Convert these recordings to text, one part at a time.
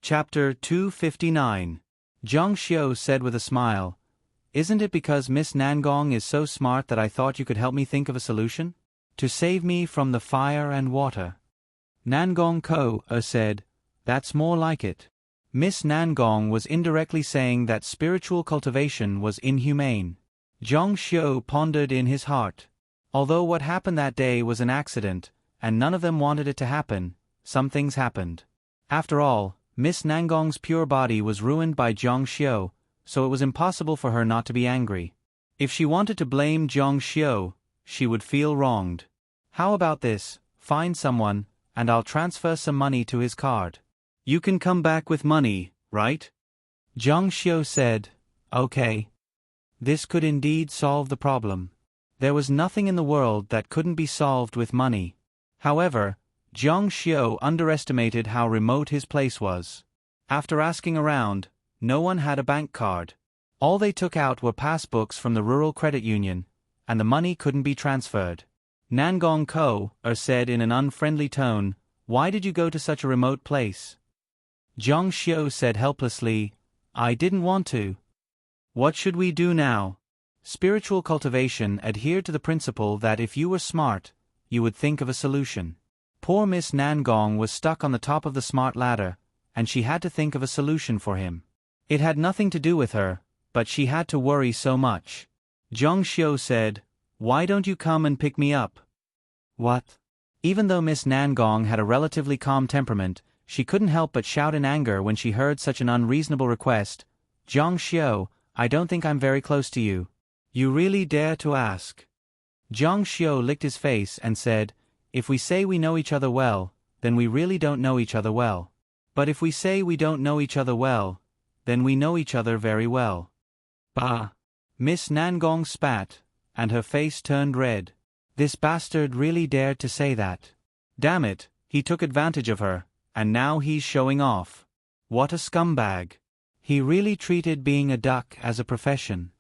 Chapter 259. Zhang Xiu said with a smile, "Isn't it because Miss Nangong is so smart that I thought you could help me think of a solution? To save me from the fire and water." Nangong said, "That's more like it." Miss Nangong was indirectly saying that spiritual cultivation was inhumane. Zhang Xiu pondered in his heart. Although what happened that day was an accident, and none of them wanted it to happen, some things happened. After all, Miss Nangong's pure body was ruined by Zhang Xiu, so it was impossible for her not to be angry. If she wanted to blame Zhang Xiu, she would feel wronged. "How about this? Find someone, and I'll transfer some money to his card. You can come back with money, right?" Zhang Xiu said, "Okay." This could indeed solve the problem. There was nothing in the world that couldn't be solved with money. However, Zhang Xiu underestimated how remote his place was. After asking around, no one had a bank card. All they took out were passbooks from the rural credit union, and the money couldn't be transferred. Nangong said in an unfriendly tone, "Why did you go to such a remote place?" Zhang Xiu said helplessly, "I didn't want to." "What should we do now?" Spiritual cultivation adhered to the principle that if you were smart, you would think of a solution. Poor Miss Nangong was stuck on the top of the smart ladder, and she had to think of a solution for him. It had nothing to do with her, but she had to worry so much. Zhang Xiu said, "Why don't you come and pick me up?" "What?" Even though Miss Nangong had a relatively calm temperament, she couldn't help but shout in anger when she heard such an unreasonable request. "Zhang Xiu, I don't think I'm very close to you. You really dare to ask?" Zhang Xiu licked his face and said, "If we say we know each other well, then we really don't know each other well. But if we say we don't know each other well, then we know each other very well." "Bah!" Miss Nangong spat, and her face turned red. This bastard really dared to say that. Damn it, he took advantage of her, and now he's showing off. What a scumbag. He really treated being a duck as a profession.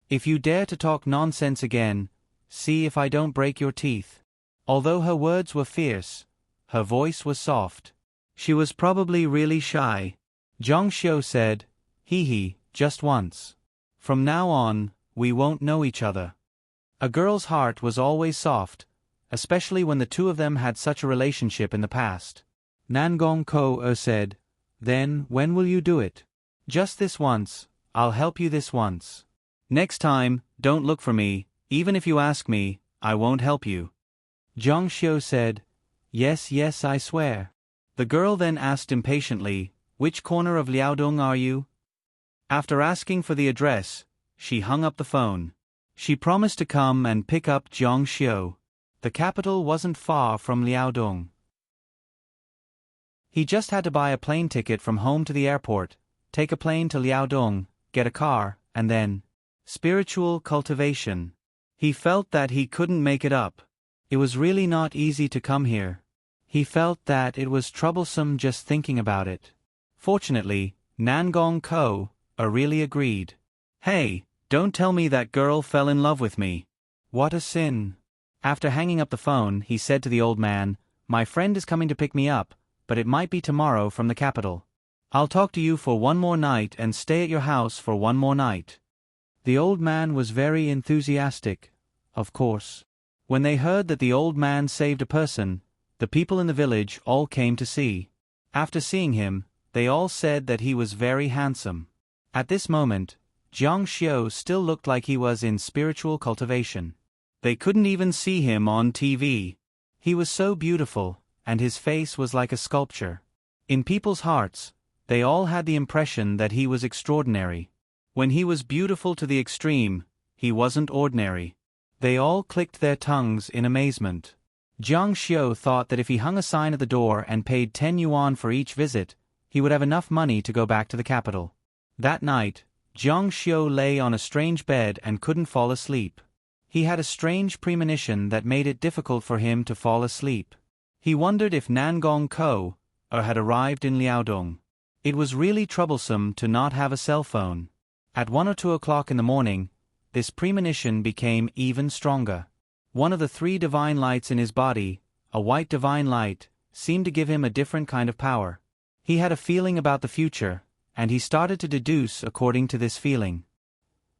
"If you dare to talk nonsense again, see if I don't break your teeth." Although her words were fierce, her voice was soft. She was probably really shy. Zhang Xiu said, "Hee, just once. From now on, we won't know each other." A girl's heart was always soft, especially when the two of them had such a relationship in the past. Nangong said, "Then, when will you do it?" "Just this once. I'll help you this once. Next time, don't look for me. Even if you ask me, I won't help you." Zhang Xiu said, "Yes, I swear." The girl then asked impatiently, "Which corner of Liaodong are you?" After asking for the address, she hung up the phone. She promised to come and pick up Zhang Xiu. The capital wasn't far from Liaodong. He just had to buy a plane ticket from home to the airport, take a plane to Liaodong, get a car, and then spiritual cultivation. He felt that he couldn't make it up. It was really not easy to come here. He felt that it was troublesome just thinking about it. Fortunately, Nangong really agreed. "Hey, don't tell me that girl fell in love with me. What a sin." After hanging up the phone, he said to the old man, "My friend is coming to pick me up, but it might be tomorrow from the capital. I'll talk to you for one more night and stay at your house for one more night." The old man was very enthusiastic, of course. When they heard that the old man saved a person, the people in the village all came to see. After seeing him, they all said that he was very handsome. At this moment, Zhang Xiu still looked like he was in spiritual cultivation. They couldn't even see him on TV. He was so beautiful, and his face was like a sculpture. In people's hearts, they all had the impression that he was extraordinary. When he was beautiful to the extreme, he wasn't ordinary. They all clicked their tongues in amazement. Zhang Xiu thought that if he hung a sign at the door and paid 10 yuan for each visit, he would have enough money to go back to the capital. That night, Zhang Xiu lay on a strange bed and couldn't fall asleep. He had a strange premonition that made it difficult for him to fall asleep. He wondered if Nangong had arrived in Liaodong. It was really troublesome to not have a cell phone. At 1 or 2 o'clock in the morning, this premonition became even stronger. One of the 3 divine lights in his body, a white divine light, seemed to give him a different kind of power. He had a feeling about the future, and he started to deduce according to this feeling.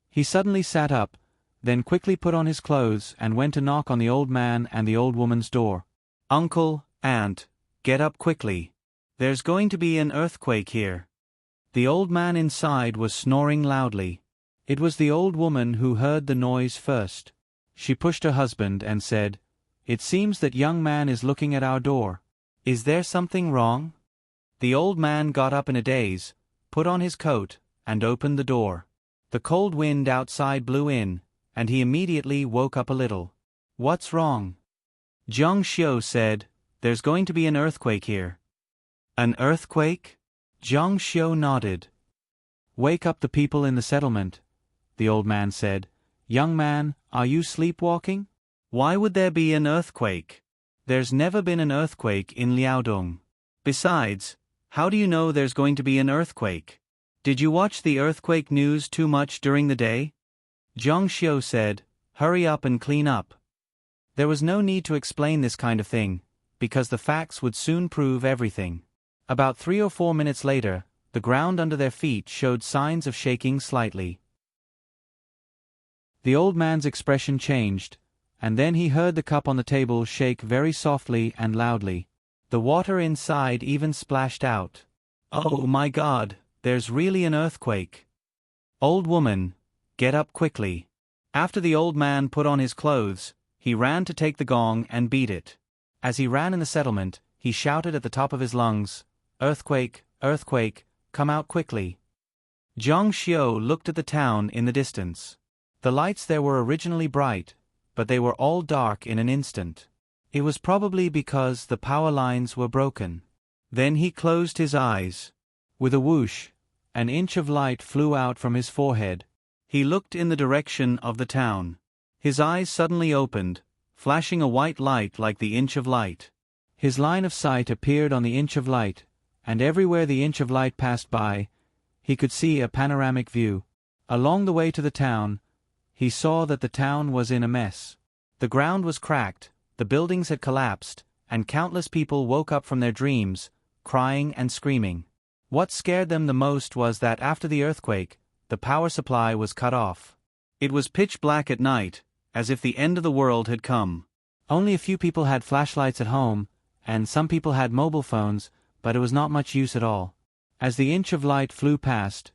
He suddenly sat up, then quickly put on his clothes and went to knock on the old man and the old woman's door. "Uncle, aunt, get up quickly. There's going to be an earthquake here." The old man inside was snoring loudly. It was the old woman who heard the noise first. She pushed her husband and said, "It seems that young man is looking at our door. Is there something wrong?" The old man got up in a daze, put on his coat, and opened the door. The cold wind outside blew in, and he immediately woke up a little. "What's wrong?" Zhang Xiu said, "There's going to be an earthquake here." "An earthquake?" Zhang Xiu nodded. "Wake up the people in the settlement," the old man said. "Young man, are you sleepwalking? Why would there be an earthquake? There's never been an earthquake in Liaodong. Besides, how do you know there's going to be an earthquake? Did you watch the earthquake news too much during the day?" Zhang Xiu said, "Hurry up and clean up." There was no need to explain this kind of thing, because the facts would soon prove everything. About 3 or 4 minutes later, the ground under their feet showed signs of shaking slightly. The old man's expression changed, and then he heard the cup on the table shake very softly and loudly. The water inside even splashed out. "Oh my God, there's really an earthquake. Old woman, get up quickly." After the old man put on his clothes, he ran to take the gong and beat it. As he ran in the settlement, he shouted at the top of his lungs, "Earthquake, earthquake, come out quickly." Zhang Xiu looked at the town in the distance. The lights there were originally bright, but they were all dark in an instant. It was probably because the power lines were broken. Then he closed his eyes. With a whoosh, an inch of light flew out from his forehead. He looked in the direction of the town. His eyes suddenly opened, flashing a white light like the inch of light. His line of sight appeared on the inch of light, and everywhere the inch of light passed by, he could see a panoramic view. Along the way to the town, he saw that the town was in a mess. The ground was cracked, the buildings had collapsed, and countless people woke up from their dreams, crying and screaming. What scared them the most was that after the earthquake, the power supply was cut off. It was pitch black at night, as if the end of the world had come. Only a few people had flashlights at home, and some people had mobile phones, but it was not much use at all. As the inch of light flew past,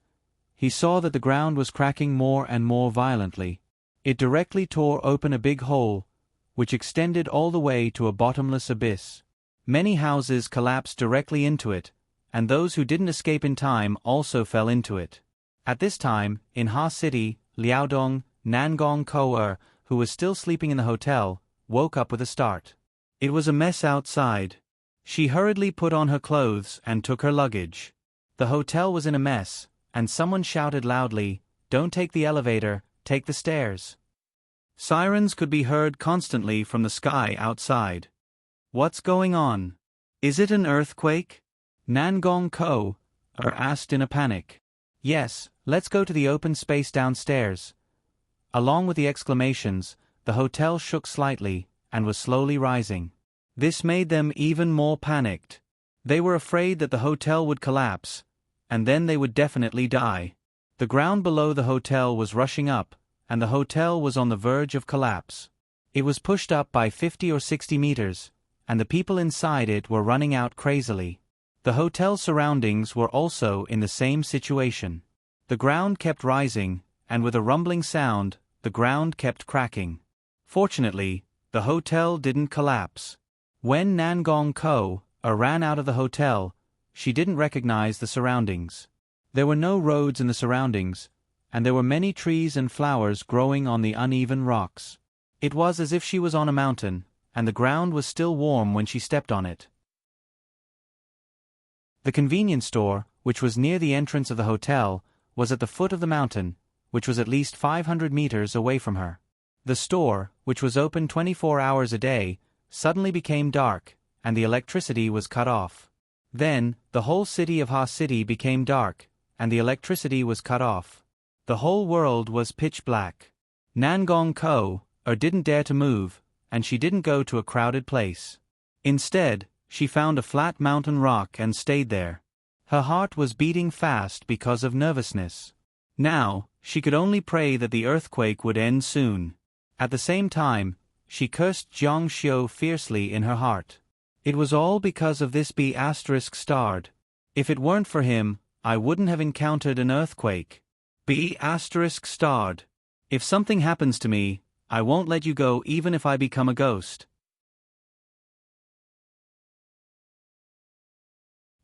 he saw that the ground was cracking more and more violently. It directly tore open a big hole, which extended all the way to a bottomless abyss. Many houses collapsed directly into it, and those who didn't escape in time also fell into it. At this time, in Ha City, Liaodong, Nangong Kou, who was still sleeping in the hotel, woke up with a start. It was a mess outside. She hurriedly put on her clothes and took her luggage. The hotel was in a mess, and someone shouted loudly, "Don't take the elevator, take the stairs." Sirens could be heard constantly from the sky outside. "What's going on? Is it an earthquake?" Nangong Kou asked in a panic. "Yes, let's go to the open space downstairs." Along with the exclamations, the hotel shook slightly and was slowly rising. This made them even more panicked. They were afraid that the hotel would collapse, and then they would definitely die. The ground below the hotel was rushing up, and the hotel was on the verge of collapse. It was pushed up by 50 or 60 meters, and the people inside it were running out crazily. The hotel surroundings were also in the same situation. The ground kept rising, and with a rumbling sound, the ground kept cracking. Fortunately, the hotel didn't collapse. When Nangong Kou ran out of the hotel, she didn't recognize the surroundings. There were no roads in the surroundings, and there were many trees and flowers growing on the uneven rocks. It was as if she was on a mountain, and the ground was still warm when she stepped on it. The convenience store, which was near the entrance of the hotel, was at the foot of the mountain, which was at least 500 meters away from her. The store, which was open 24 hours a day, suddenly became dark, and the electricity was cut off. Then, the whole city of Ha City became dark, and the electricity was cut off. The whole world was pitch black. Nangong Kou didn't dare to move, and she didn't go to a crowded place. Instead, she found a flat mountain rock and stayed there. Her heart was beating fast because of nervousness. Now, she could only pray that the earthquake would end soon. At the same time, she cursed Jiang Xiu fiercely in her heart. It was all because of this B*****. If it weren't for him, I wouldn't have encountered an earthquake. B*****. If something happens to me, I won't let you go even if I become a ghost.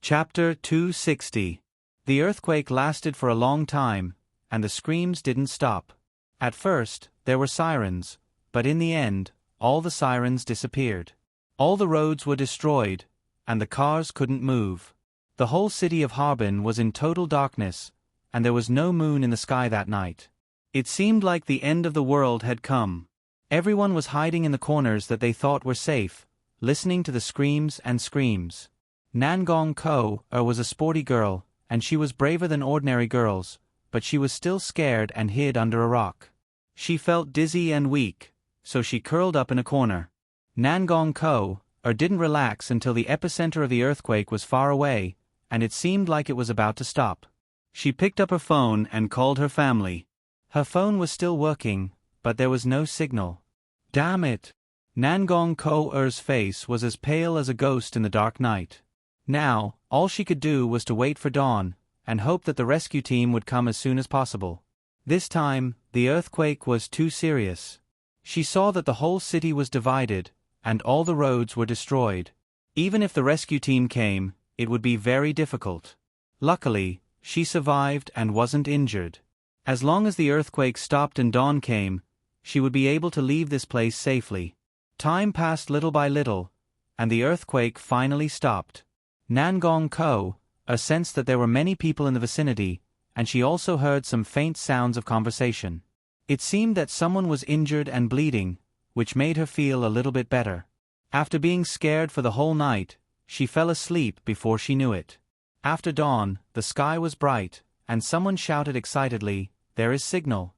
Chapter 260. The earthquake lasted for a long time, and the screams didn't stop. At first, there were sirens, but in the end, all the sirens disappeared. All the roads were destroyed, and the cars couldn't move. The whole city of Harbin was in total darkness, and there was no moon in the sky that night. It seemed like the end of the world had come. Everyone was hiding in the corners that they thought were safe, listening to the screams and screams. Nangong Ko was a sporty girl, and she was braver than ordinary girls, but she was still scared and hid under a rock. She felt dizzy and weak, so she curled up in a corner. Nangong Ko didn't relax until the epicenter of the earthquake was far away, and it seemed like it was about to stop. She picked up her phone and called her family. Her phone was still working, but there was no signal. Damn it! Nangong Ko's face was as pale as a ghost in the dark night. Now, all she could do was to wait for dawn, and hope that the rescue team would come as soon as possible. This time, the earthquake was too serious. She saw that the whole city was divided, and all the roads were destroyed. Even if the rescue team came, it would be very difficult. Luckily, she survived and wasn't injured. As long as the earthquake stopped and dawn came, she would be able to leave this place safely. Time passed little by little, and the earthquake finally stopped. Nangong Ko sensed that there were many people in the vicinity, and she also heard some faint sounds of conversation. It seemed that someone was injured and bleeding, which made her feel a little bit better. After being scared for the whole night, she fell asleep before she knew it. After dawn, the sky was bright, and someone shouted excitedly, "There is signal."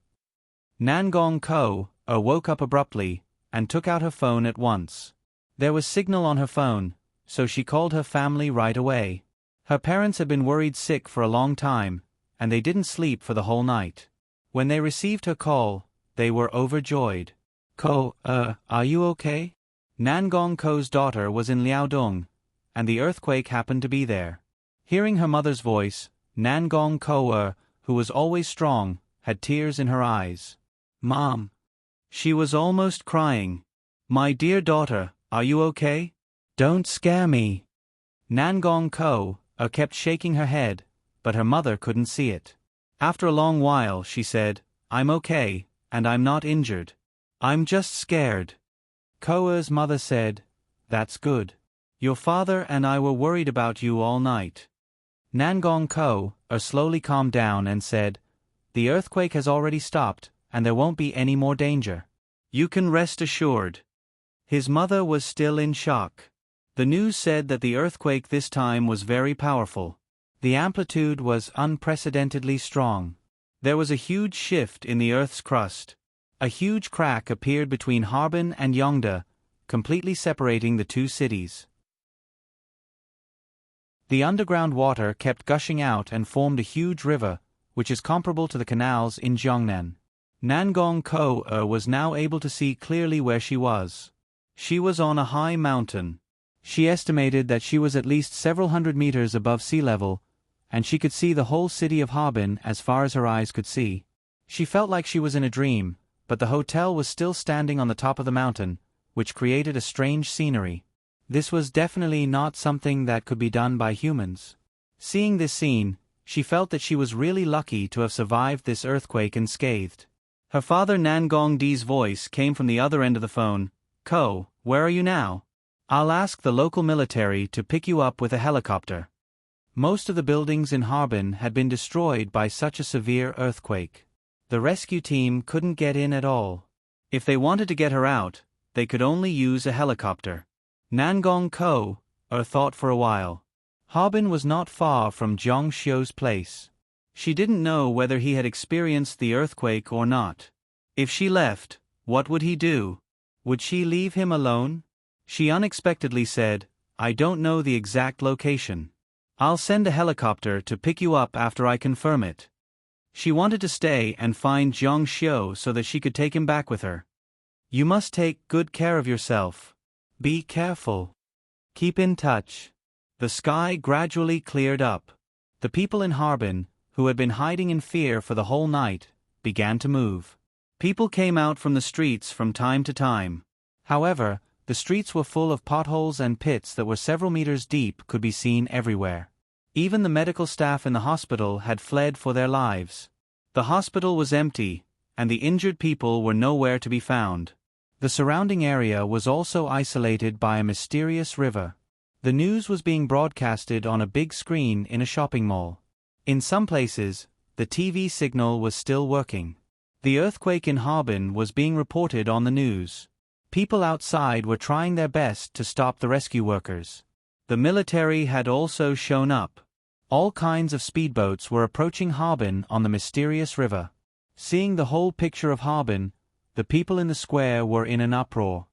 Nangong Ko woke up abruptly, and took out her phone at once. There was signal on her phone, so she called her family right away. Her parents had been worried sick for a long time, and they didn't sleep for the whole night. When they received her call, they were overjoyed. "Ko, are you okay?" Nangong Ko's daughter was in Liaodong, and the earthquake happened to be there. Hearing her mother's voice, Nangong Ko, who was always strong, had tears in her eyes. "Mom." She was almost crying. "My dear daughter, are you okay? Don't scare me." Nangong Ko kept shaking her head, but her mother couldn't see it. After a long while she said, "I'm okay, and I'm not injured. I'm just scared." Ko's mother said, "That's good. Your father and I were worried about you all night." Nangong Ko slowly calmed down and said, "The earthquake has already stopped, and there won't be any more danger. You can rest assured." His mother was still in shock. The news said that the earthquake this time was very powerful. The amplitude was unprecedentedly strong. There was a huge shift in the Earth's crust. A huge crack appeared between Harbin and Yongda, completely separating the two cities. The underground water kept gushing out and formed a huge river, which is comparable to the canals in Jiangnan. Nangong Ko was now able to see clearly where she was. She was on a high mountain. She estimated that she was at least several hundred meters above sea level, and she could see the whole city of Harbin as far as her eyes could see. She felt like she was in a dream, but the hotel was still standing on the top of the mountain, which created a strange scenery. This was definitely not something that could be done by humans. Seeing this scene, she felt that she was really lucky to have survived this earthquake unscathed. Her father Nangong Di's voice came from the other end of the phone. "Ko, where are you now? I'll ask the local military to pick you up with a helicopter." Most of the buildings in Harbin had been destroyed by such a severe earthquake. The rescue team couldn't get in at all. If they wanted to get her out, they could only use a helicopter. Nangong Ko thought for a while. Harbin was not far from Jiang Xiu's place. She didn't know whether he had experienced the earthquake or not. If she left, what would he do? Would she leave him alone? She unexpectedly said, "I don't know the exact location." I'll send a helicopter to pick you up after I confirm it. She wanted to stay and find Zhang Xiu so that she could take him back with her. You must take good care of yourself. Be careful. Keep in touch. The sky gradually cleared up. The people in Harbin, who had been hiding in fear for the whole night, began to move. People came out from the streets from time to time. However, the streets were full of potholes and pits that were several meters deep could be seen everywhere. Even the medical staff in the hospital had fled for their lives. The hospital was empty, and the injured people were nowhere to be found. The surrounding area was also isolated by a mysterious river. The news was being broadcasted on a big screen in a shopping mall. In some places, the TV signal was still working. The earthquake in Harbin was being reported on the news. People outside were trying their best to stop the rescue workers. The military had also shown up. All kinds of speedboats were approaching Harbin on the mysterious river. Seeing the whole picture of Harbin, the people in the square were in an uproar.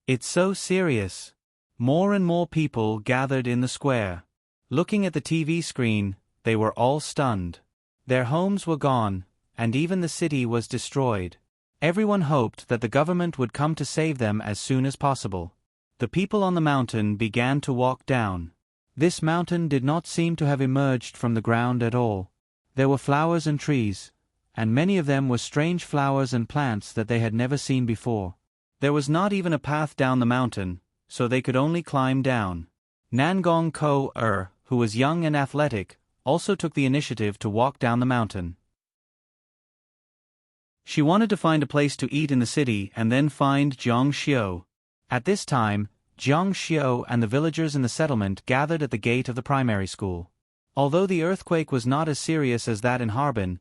It's so serious. More and more people gathered in the square. Looking at the TV screen, they were all stunned. Their homes were gone, and even the city was destroyed. Everyone hoped that the government would come to save them as soon as possible. The people on the mountain began to walk down. This mountain did not seem to have emerged from the ground at all. There were flowers and trees, and many of them were strange flowers and plants that they had never seen before. There was not even a path down the mountain, so they could only climb down. Nangong Ko-er, who was young and athletic, also took the initiative to walk down the mountain. She wanted to find a place to eat in the city and then find Zhang Xiu. At this time, Zhang Xiu and the villagers in the settlement gathered at the gate of the primary school. Although the earthquake was not as serious as that in Harbin,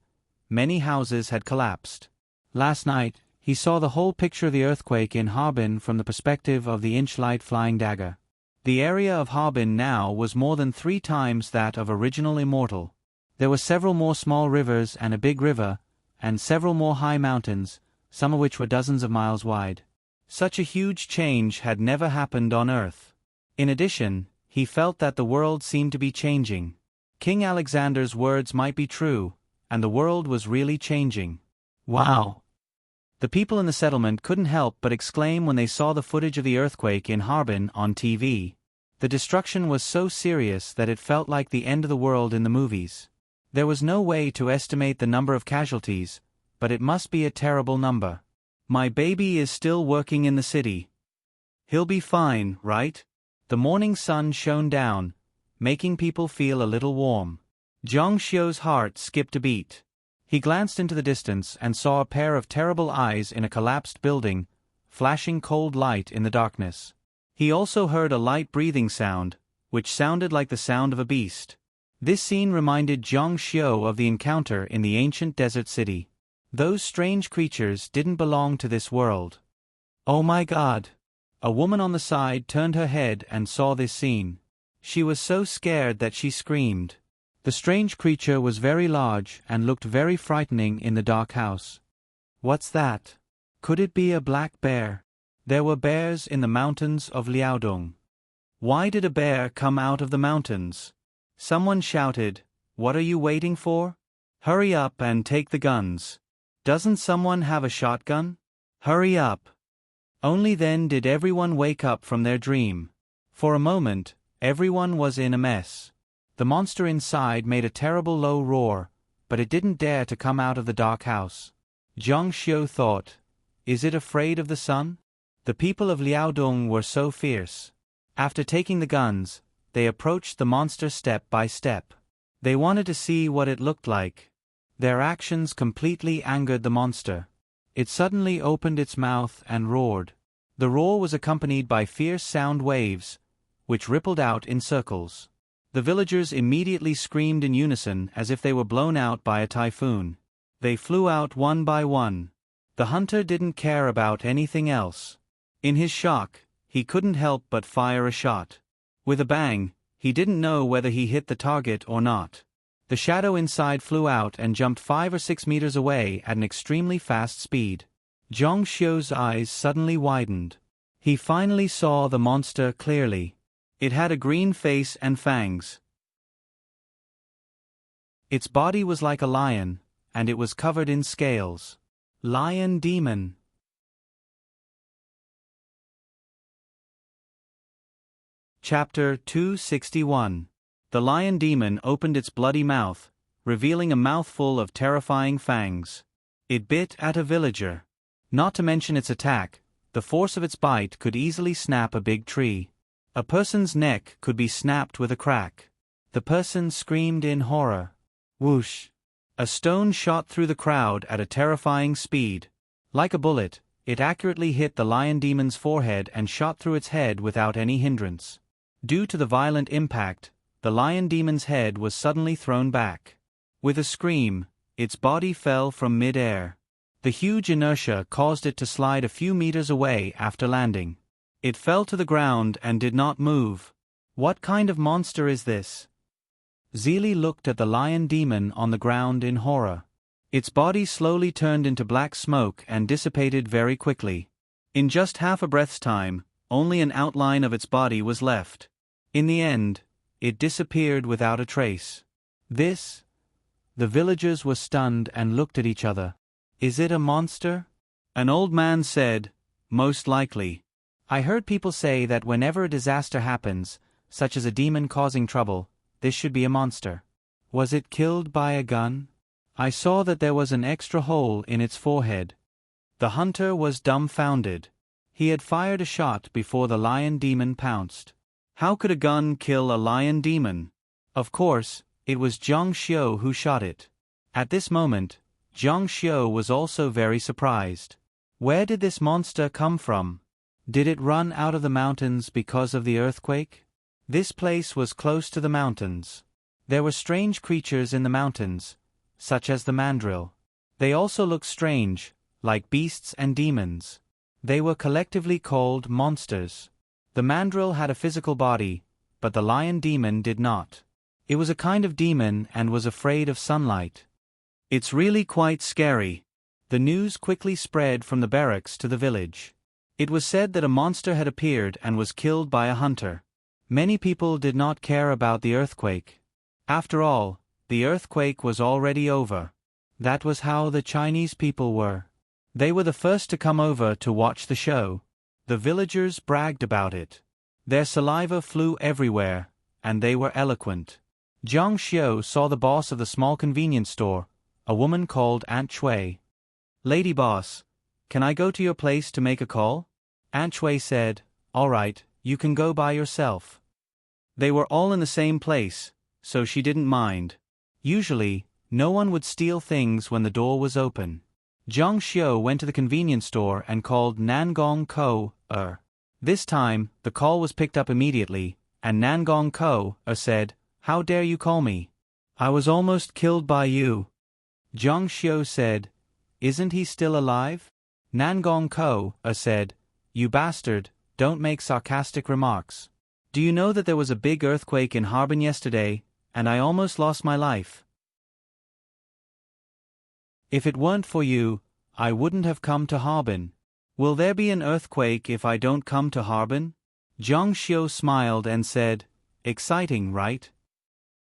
many houses had collapsed. Last night, he saw the whole picture of the earthquake in Harbin from the perspective of the inch-light flying dagger. The area of Harbin now was more than 3 times that of original Immortal. There were several more small rivers and a big river, and several more high mountains, some of which were dozens of miles wide. Such a huge change had never happened on Earth. In addition, he felt that the world seemed to be changing. King Alexander's words might be true, and the world was really changing. Wow! The people in the settlement couldn't help but exclaim when they saw the footage of the earthquake in Harbin on TV. The destruction was so serious that it felt like the end of the world in the movies. There was no way to estimate the number of casualties, but it must be a terrible number. My baby is still working in the city. He'll be fine, right? The morning sun shone down, making people feel a little warm. Zhang Xiu's heart skipped a beat. He glanced into the distance and saw a pair of terrible eyes in a collapsed building, flashing cold light in the darkness. He also heard a light breathing sound, which sounded like the sound of a beast. This scene reminded Zhang Xiu of the encounter in the ancient desert city. Those strange creatures didn't belong to this world. Oh my God! A woman on the side turned her head and saw this scene. She was so scared that she screamed. The strange creature was very large and looked very frightening in the dark house. What's that? Could it be a black bear? There were bears in the mountains of Liaodong. Why did a bear come out of the mountains? Someone shouted, "What are you waiting for? Hurry up and take the guns. Doesn't someone have a shotgun? Hurry up." Only then did everyone wake up from their dream. For a moment, everyone was in a mess. The monster inside made a terrible low roar, but it didn't dare to come out of the dark house. Zhang Xiu thought, is it afraid of the sun? The people of Liaodong were so fierce. After taking the guns, they approached the monster step by step. They wanted to see what it looked like. Their actions completely angered the monster. It suddenly opened its mouth and roared. The roar was accompanied by fierce sound waves, which rippled out in circles. The villagers immediately screamed in unison as if they were blown out by a typhoon. They flew out one by one. The hunter didn't care about anything else. In his shock, he couldn't help but fire a shot. With a bang, he didn't know whether he hit the target or not. The shadow inside flew out and jumped 5 or 6 meters away at an extremely fast speed. Zhang Xiu's eyes suddenly widened. He finally saw the monster clearly. It had a green face and fangs. Its body was like a lion, and it was covered in scales. Lion Demon. Chapter 261. The lion demon opened its bloody mouth, revealing a mouthful of terrifying fangs. It bit at a villager. Not to mention its attack, the force of its bite could easily snap a big tree. A person's neck could be snapped with a crack. The person screamed in horror. Whoosh! A stone shot through the crowd at a terrifying speed. Like a bullet, it accurately hit the lion demon's forehead and shot through its head without any hindrance. Due to the violent impact, the lion demon's head was suddenly thrown back. With a scream, its body fell from mid-air. The huge inertia caused it to slide a few meters away after landing. It fell to the ground and did not move. What kind of monster is this? Zeely looked at the lion demon on the ground in horror. Its body slowly turned into black smoke and dissipated very quickly. In just half a breath's time, only an outline of its body was left. In the end, it disappeared without a trace. This? The villagers were stunned and looked at each other. Is it a monster? An old man said, most likely. I heard people say that whenever a disaster happens, such as a demon causing trouble, this should be a monster. Was it killed by a gun? I saw that there was an extra hole in its forehead. The hunter was dumbfounded. He had fired a shot before the lion demon pounced. How could a gun kill a lion demon? Of course, it was Zhang Xiu who shot it. At this moment, Zhang Xiu was also very surprised. Where did this monster come from? Did it run out of the mountains because of the earthquake? This place was close to the mountains. There were strange creatures in the mountains, such as the mandrill. They also looked strange, like beasts and demons. They were collectively called monsters. The mandrill had a physical body, but the lion demon did not. It was a kind of demon and was afraid of sunlight. It's really quite scary. The news quickly spread from the barracks to the village. It was said that a monster had appeared and was killed by a hunter. Many people did not care about the earthquake. After all, the earthquake was already over. That was how the Chinese people were. They were the first to come over to watch the show. The villagers bragged about it. Their saliva flew everywhere, and they were eloquent. Zhang Xiu saw the boss of the small convenience store, a woman called Aunt Chui. Lady boss, can I go to your place to make a call? Aunt Chui said, all right, you can go by yourself. They were all in the same place, so she didn't mind. Usually, no one would steal things when the door was open. Zhang Xiu went to the convenience store and called Nangong Ko. This time, the call was picked up immediately, and Nangong Ko said, how dare you call me? I was almost killed by you. Zhang Xiu said, isn't he still alive? Nangong Ko said, you bastard, don't make sarcastic remarks. Do you know that there was a big earthquake in Harbin yesterday, and I almost lost my life? If it weren't for you, I wouldn't have come to Harbin. Will there be an earthquake if I don't come to Harbin? Zhang Xiu smiled and said, exciting, right?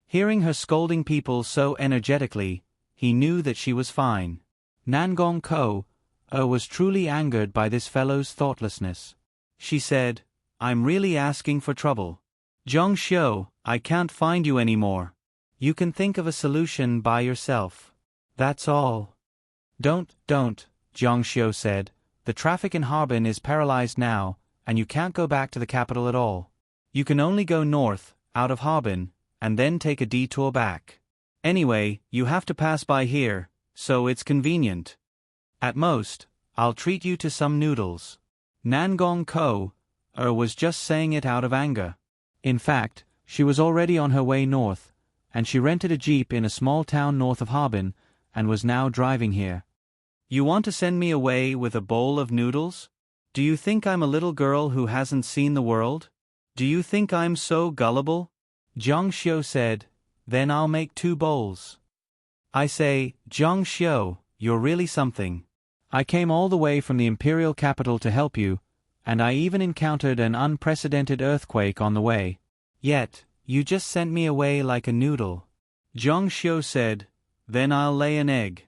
Hearing her scolding people so energetically, he knew that she was fine. Nangong Ko was truly angered by this fellow's thoughtlessness. She said, I'm really asking for trouble. Zhang Xiu, I can't find you anymore. You can think of a solution by yourself. That's all. Don't, Zhang Xiu said. The traffic in Harbin is paralyzed now, and you can't go back to the capital at all. You can only go north, out of Harbin, and then take a detour back. Anyway, you have to pass by here, so it's convenient. At most, I'll treat you to some noodles. Nangong Ko was just saying it out of anger. In fact, she was already on her way north, and she rented a jeep in a small town north of Harbin, and was now driving here. You want to send me away with a bowl of noodles? Do you think I'm a little girl who hasn't seen the world? Do you think I'm so gullible? Zhang Xiu said, then I'll make 2 bowls. I say, Zhang Xiu, you're really something. I came all the way from the imperial capital to help you, and I even encountered an unprecedented earthquake on the way. Yet, you just sent me away like a noodle. Zhang Xiu said, "Then I'll lay an egg."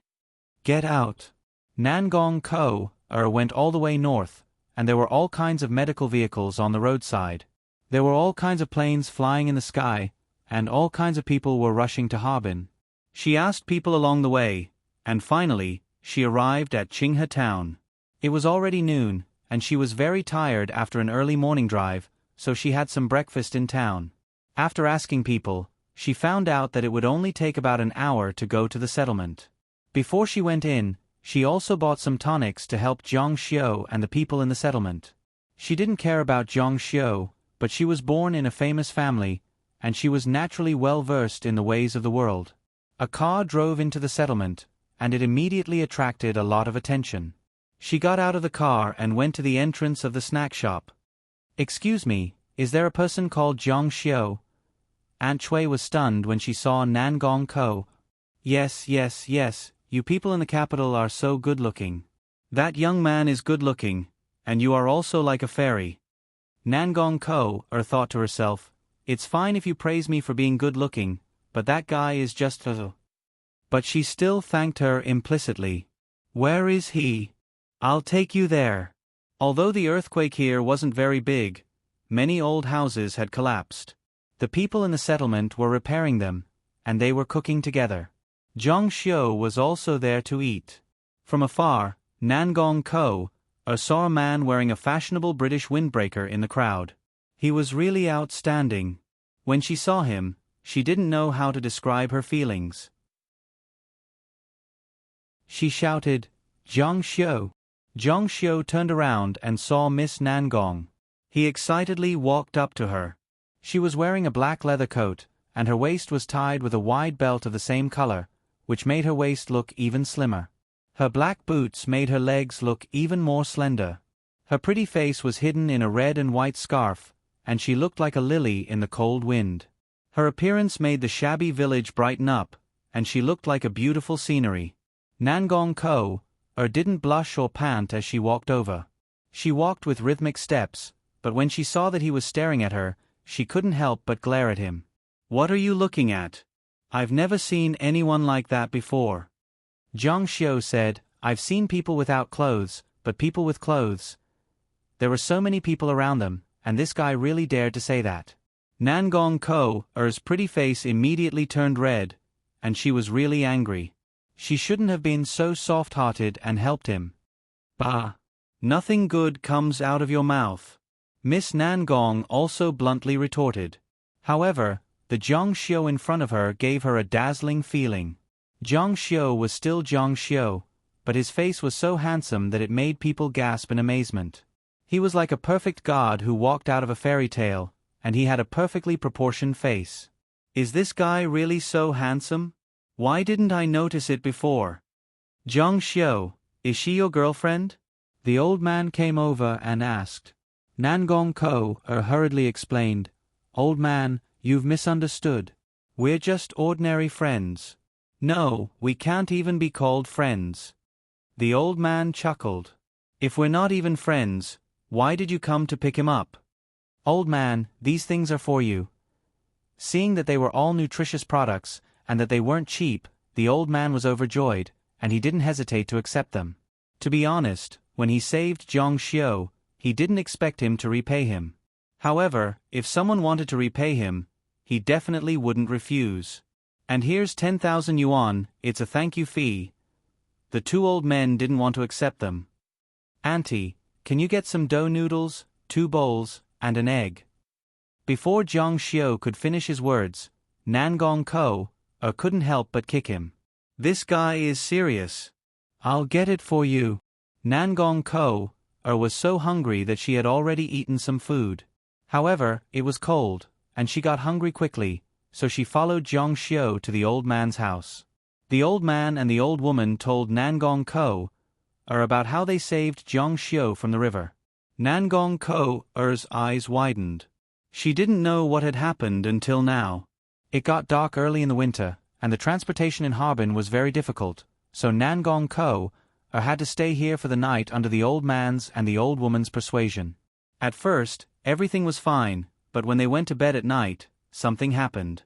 Get out. Nangong Ko went all the way north, and there were all kinds of medical vehicles on the roadside. There were all kinds of planes flying in the sky, and all kinds of people were rushing to Harbin. She asked people along the way, and finally, she arrived at Qinghe town. It was already noon, and she was very tired after an early morning drive, so she had some breakfast in town. After asking people, she found out that it would only take about an hour to go to the settlement. Before she went in, she also bought some tonics to help Zhang Xiu and the people in the settlement. She didn't care about Zhang Xiu, but she was born in a famous family, and she was naturally well versed in the ways of the world. A car drove into the settlement, and it immediately attracted a lot of attention. She got out of the car and went to the entrance of the snack shop. "Excuse me, is there a person called Zhang Xiu?" Aunt Cui was stunned when she saw Nangong Ko. Yes, you people in the capital are so good-looking. That young man is good-looking, and you are also like a fairy. Nangong Ko thought to herself, "It's fine if you praise me for being good-looking, but that guy is just But she still thanked her implicitly. "Where is he? I'll take you there." Although the earthquake here wasn't very big, many old houses had collapsed. The people in the settlement were repairing them, and they were cooking together. Zhang Xiu was also there to eat. From afar, Nangong Ko saw a man wearing a fashionable British windbreaker in the crowd. He was really outstanding. When she saw him, she didn't know how to describe her feelings. She shouted, "Zhang Xiu!" Zhang Xiu turned around and saw Miss Nangong. He excitedly walked up to her. She was wearing a black leather coat, and her waist was tied with a wide belt of the same color, which made her waist look even slimmer. Her black boots made her legs look even more slender. Her pretty face was hidden in a red and white scarf, and she looked like a lily in the cold wind. Her appearance made the shabby village brighten up, and she looked like a beautiful scenery. Nangong Ko didn't blush or pant as she walked over. She walked with rhythmic steps, but when she saw that he was staring at her, she couldn't help but glare at him. "What are you looking at? I've never seen anyone like that before." Zhang Xiu said, "I've seen people without clothes, but people with clothes. There were so many people around them, and this guy really dared to say that." Nangong Ko's pretty face immediately turned red, and she was really angry. She shouldn't have been so soft-hearted and helped him. "Bah! Nothing good comes out of your mouth," Miss Nangong also bluntly retorted. However, the Zhang Xiu in front of her gave her a dazzling feeling. Zhang Xiu was still Zhang Xiu, but his face was so handsome that it made people gasp in amazement. He was like a perfect god who walked out of a fairy tale, and he had a perfectly proportioned face. "Is this guy really so handsome? Why didn't I notice it before? Zhang Xiu, is she your girlfriend?" The old man came over and asked. Nangong Ko hurriedly explained, "Old man, you've misunderstood. We're just ordinary friends." "No, we can't even be called friends." The old man chuckled. "If we're not even friends, why did you come to pick him up?" "Old man, these things are for you." Seeing that they were all nutritious products, and that they weren't cheap, the old man was overjoyed, and he didn't hesitate to accept them. To be honest, when he saved Zhang Xiu, he didn't expect him to repay him. However, if someone wanted to repay him, he definitely wouldn't refuse. "And here's 10,000 yuan, it's a thank you fee." The two old men didn't want to accept them. "Auntie, can you get some dough noodles, 2 bowls, and an egg?" Before Zhang Xiu could finish his words, Nangong Ko couldn't help but kick him. "This guy is serious." "I'll get it for you." Nangong Ko was so hungry that she had already eaten some food. However, it was cold, and she got hungry quickly, so she followed Zhang Xiu to the old man's house. The old man and the old woman told Nangong Ko about how they saved Zhang Xiu from the river. Nangong Ko's eyes widened. She didn't know what had happened until now. It got dark early in the winter, and the transportation in Harbin was very difficult, so Nangong Ko had to stay here for the night under the old man's and the old woman's persuasion. At first, everything was fine, but when they went to bed at night, something happened.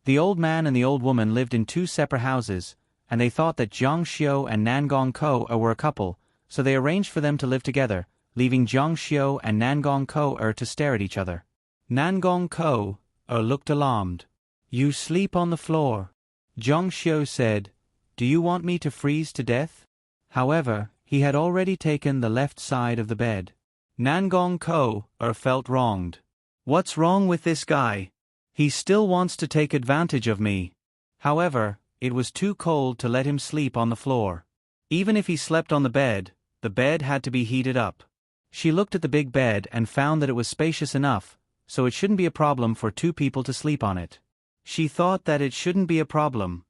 The old man and the old woman lived in two separate houses, and they thought that Jiang Xiu and Nangong Ko were a couple, so they arranged for them to live together, leaving Jiang Xiu and Nangong Ko to stare at each other. Nangong Ko looked alarmed. "You sleep on the floor," Jiang Xiu said. "Do you want me to freeze to death?" However, he had already taken the left side of the bed. Nangong Ko felt wronged. What's wrong with this guy? He still wants to take advantage of me. However, it was too cold to let him sleep on the floor. Even if he slept on the bed had to be heated up. She looked at the big bed and found that it was spacious enough, so it shouldn't be a problem for two people to sleep on it. She thought that it shouldn't be a problem.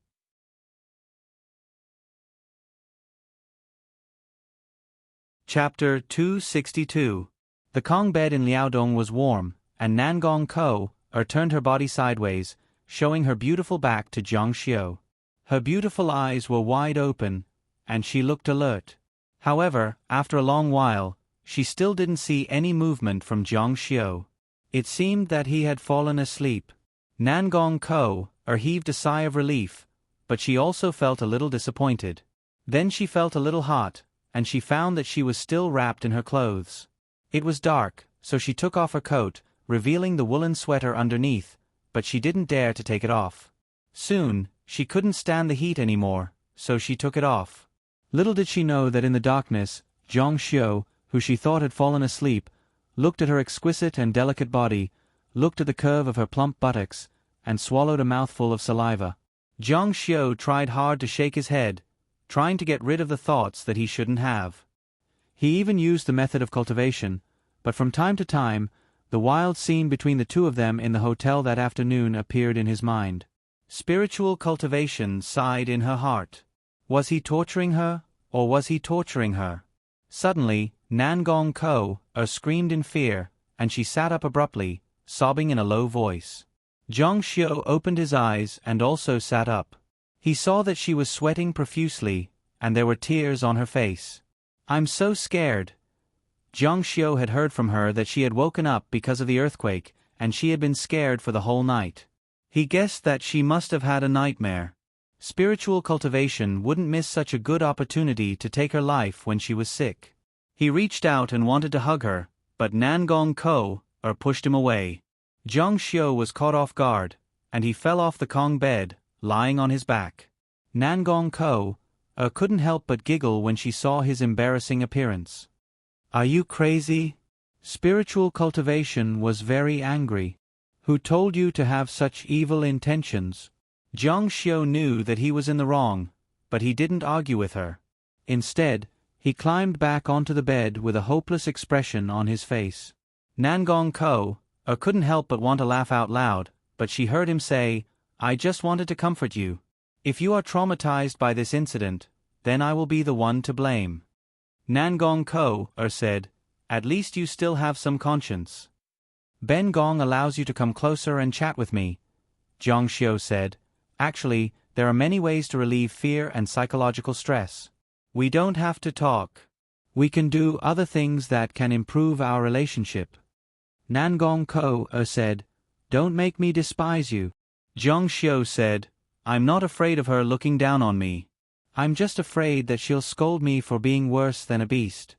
Chapter 262. The Kong bed in Liaodong was warm, and Nangong Ko turned her body sideways, showing her beautiful back to Jiang Xiu. Her beautiful eyes were wide open, and she looked alert. However, after a long while, she still didn't see any movement from Jiang Xiu. It seemed that he had fallen asleep. Nangong Ko heaved a sigh of relief, but she also felt a little disappointed. Then she felt a little hot, and she found that she was still wrapped in her clothes. It was dark, so she took off her coat, revealing the woolen sweater underneath, but she didn't dare to take it off. Soon, she couldn't stand the heat anymore, so she took it off. Little did she know that in the darkness, Jiang Xiu, who she thought had fallen asleep, looked at her exquisite and delicate body, looked at the curve of her plump buttocks, and swallowed a mouthful of saliva. Jiang Xiu tried hard to shake his head, trying to get rid of the thoughts that he shouldn't have. He even used the method of cultivation, but from time to time, the wild scene between the two of them in the hotel that afternoon appeared in his mind. Spiritual cultivation sighed in her heart. Was he torturing her, or was he torturing her? Suddenly, Nangong Ko screamed in fear, and she sat up abruptly, sobbing in a low voice. Jiang Xiu opened his eyes and also sat up. He saw that she was sweating profusely, and there were tears on her face. "I'm so scared." Jiang Xiu had heard from her that she had woken up because of the earthquake, and she had been scared for the whole night. He guessed that she must have had a nightmare. Spiritual cultivation wouldn't miss such a good opportunity to take her life when she was sick. He reached out and wanted to hug her, but Nangong Ko pushed him away. Jiang Xiu was caught off guard, and he fell off the Kong bed, lying on his back. Nangong Ko couldn't help but giggle when she saw his embarrassing appearance. "Are you crazy?" Spiritual cultivation was very angry. "Who told you to have such evil intentions?" Jiang Xiu knew that he was in the wrong, but he didn't argue with her. Instead, he climbed back onto the bed with a hopeless expression on his face. Nangong Ko couldn't help but want to laugh out loud, but she heard him say, "I just wanted to comfort you. If you are traumatized by this incident, then I will be the one to blame." Nangong Ko said, "At least you still have some conscience." "Ben Gong allows you to come closer and chat with me," Jiang Xiu said. "Actually, there are many ways to relieve fear and psychological stress. We don't have to talk. We can do other things that can improve our relationship." Nangong Ko said, "Don't make me despise you." Jiang Xiu said, "I'm not afraid of her looking down on me. I'm just afraid that she'll scold me for being worse than a beast."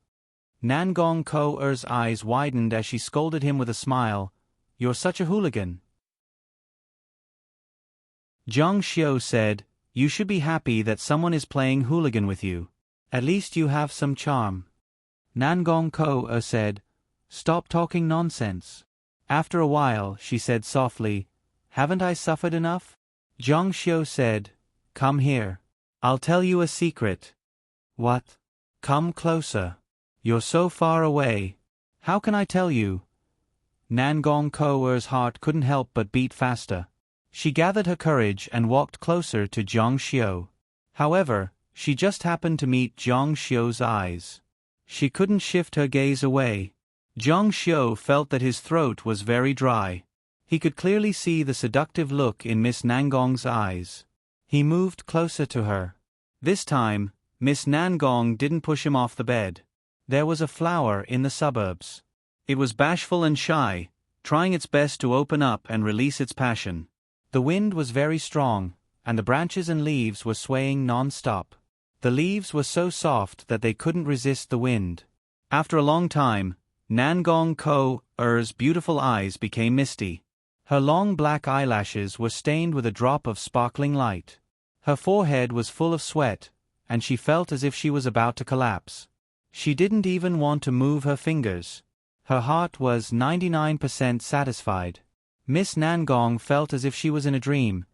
Nangong Ko's eyes widened as she scolded him with a smile. "You're such a hooligan." Jiang Xiu said, "You should be happy that someone is playing hooligan with you. At least you have some charm." Nangong Ko said, "Stop talking nonsense." After a while, she said softly, "Haven't I suffered enough?" Jiang Xiu said, "Come here. I'll tell you a secret." "What?" "Come closer. You're so far away." "How can I tell you?" Nangong Ko's heart couldn't help but beat faster. She gathered her courage and walked closer to Jiang Xiu. However, she just happened to meet Jiang Xiu's eyes. She couldn't shift her gaze away. Jiang Xiu felt that his throat was very dry. He could clearly see the seductive look in Miss Nangong's eyes. He moved closer to her. This time, Miss Nangong didn't push him off the bed. There was a flower in the suburbs. It was bashful and shy, trying its best to open up and release its passion. The wind was very strong, and the branches and leaves were swaying non-stop. The leaves were so soft that they couldn't resist the wind. After a long time, Nangong Ko-er's beautiful eyes became misty. Her long black eyelashes were stained with a drop of sparkling light. Her forehead was full of sweat, and she felt as if she was about to collapse. She didn't even want to move her fingers. Her heart was 99% satisfied. Miss Nangong felt as if she was in a dream.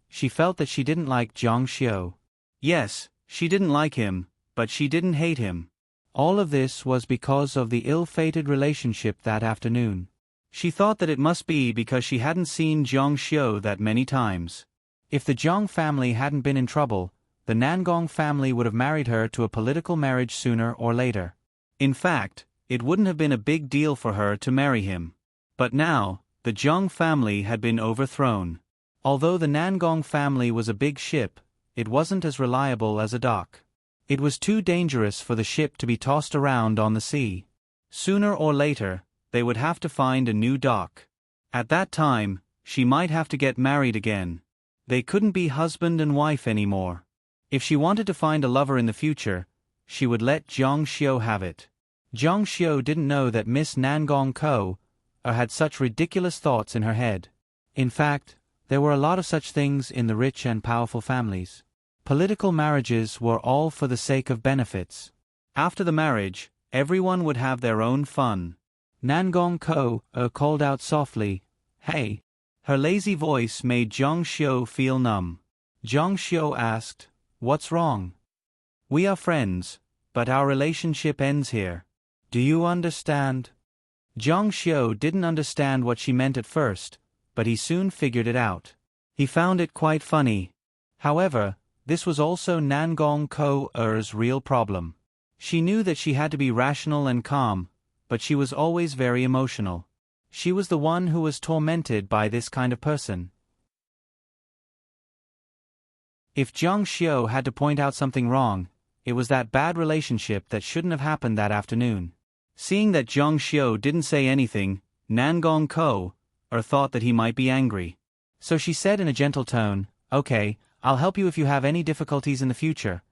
She felt that she didn't like Zhang Xiu. Yes, she didn't like him, but she didn't hate him. All of this was because of the ill-fated relationship that afternoon. She thought that it must be because she hadn't seen Zhang Xiu that many times. If the Zhang family hadn't been in trouble, the Nangong family would have married her to a political marriage sooner or later. In fact, it wouldn't have been a big deal for her to marry him. But now, the Zhang family had been overthrown. Although the Nangong family was a big ship, it wasn't as reliable as a dock. It was too dangerous for the ship to be tossed around on the sea. Sooner or later, they would have to find a new dock. At that time, she might have to get married again. They couldn't be husband and wife anymore. If she wanted to find a lover in the future, she would let Zhang Xiu have it. Zhang Xiu didn't know that Miss Nangong had such ridiculous thoughts in her head. In fact, there were a lot of such things in the rich and powerful families. Political marriages were all for the sake of benefits. After the marriage, everyone would have their own fun. Nangong called out softly, "Hey." Her lazy voice made Zhang Xiu feel numb. Zhang Xiu asked, "What's wrong?" "We are friends, but our relationship ends here. Do you understand?" Zhang Xiu didn't understand what she meant at first, but he soon figured it out. He found it quite funny. However, this was also Nangong Ko-er's real problem. She knew that she had to be rational and calm, but she was always very emotional. She was the one who was tormented by this kind of person. If Zhang Xiu had to point out something wrong, it was that bad relationship that shouldn't have happened that afternoon. Seeing that Zhang Xiu didn't say anything, Nangong Ko-er thought that he might be angry. So she said in a gentle tone, "Okay, I'll help you if you have any difficulties in the future."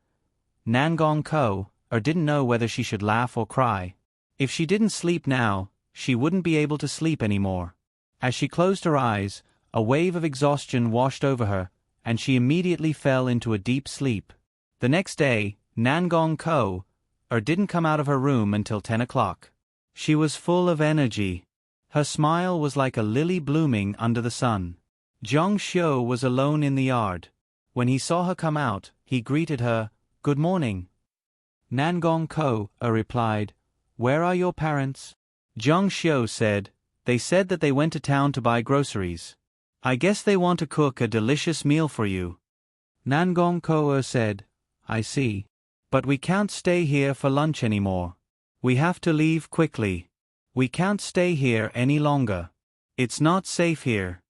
Nangong Ko-er didn't know whether she should laugh or cry. If she didn't sleep now, she wouldn't be able to sleep anymore. As she closed her eyes, a wave of exhaustion washed over her, and she immediately fell into a deep sleep. The next day, Nangong Ko-er didn't come out of her room until 10 o'clock. She was full of energy. Her smile was like a lily blooming under the sun. Zhang Xiu was alone in the yard. When he saw her come out, he greeted her, "Good morning." Nangong Ko-er replied, "Where are your parents?" Zhang Xiu said, "They said that they went to town to buy groceries. I guess they want to cook a delicious meal for you." Nangong Ko-er said, "I see. But we can't stay here for lunch anymore. We have to leave quickly. We can't stay here any longer. It's not safe here."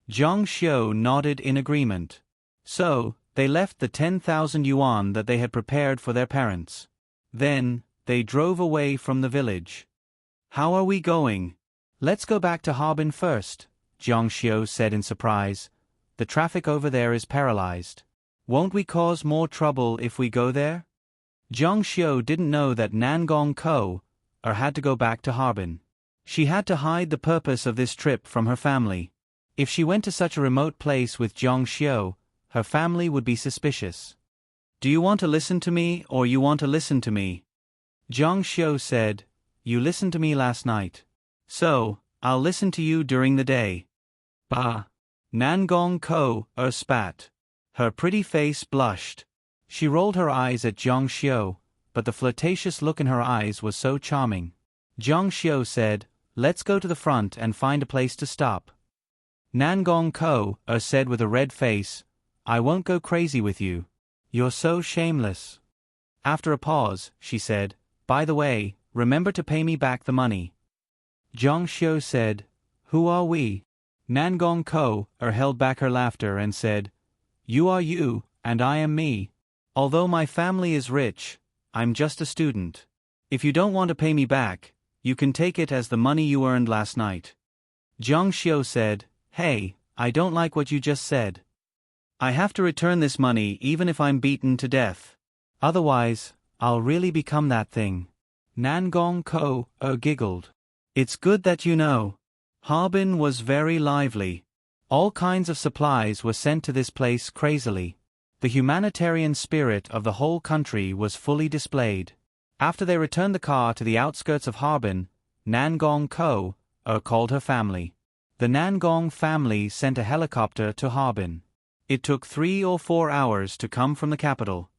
Zhang Xiu nodded in agreement. So, they left the 10,000 yuan that they had prepared for their parents. Then, they drove away from the village. "How are we going?" "Let's go back to Harbin first," Zhang Xiu said in surprise. "The traffic over there is paralyzed. Won't we cause more trouble if we go there?" Zhang Xiu didn't know that Nangong Ko-er had to go back to Harbin. She had to hide the purpose of this trip from her family. If she went to such a remote place with Zhang Xiu, her family would be suspicious. "Do you want to listen to me or you want to listen to me?" Zhang Xiu said, "You listened to me last night. So, I'll listen to you during the day." "Bah!" Nangong Ko-er spat. Her pretty face blushed. She rolled her eyes at Zhang Xiu, but the flirtatious look in her eyes was so charming. Zhang Xiu said, "Let's go to the front and find a place to stop." Nangong Ko-er said with a red face, "I won't go crazy with you. You're so shameless." After a pause, she said, "By the way, remember to pay me back the money." Zhang Xiu said, "Who are we?" Nangong Ko-er held back her laughter and said, "You are you, and I am me. Although my family is rich, I'm just a student. If you don't want to pay me back, you can take it as the money you earned last night." Zhang Xiu said, "Hey, I don't like what you just said. I have to return this money even if I'm beaten to death. Otherwise, I'll really become that thing. Nangong Ko giggled. It's good that you know. Harbin was very lively. All kinds of supplies were sent to this place crazily. The humanitarian spirit of the whole country was fully displayed. After they returned the car to the outskirts of Harbin, Nangong Ko called her family. The Nangong family sent a helicopter to Harbin. It took 3 or 4 hours to come from the capital.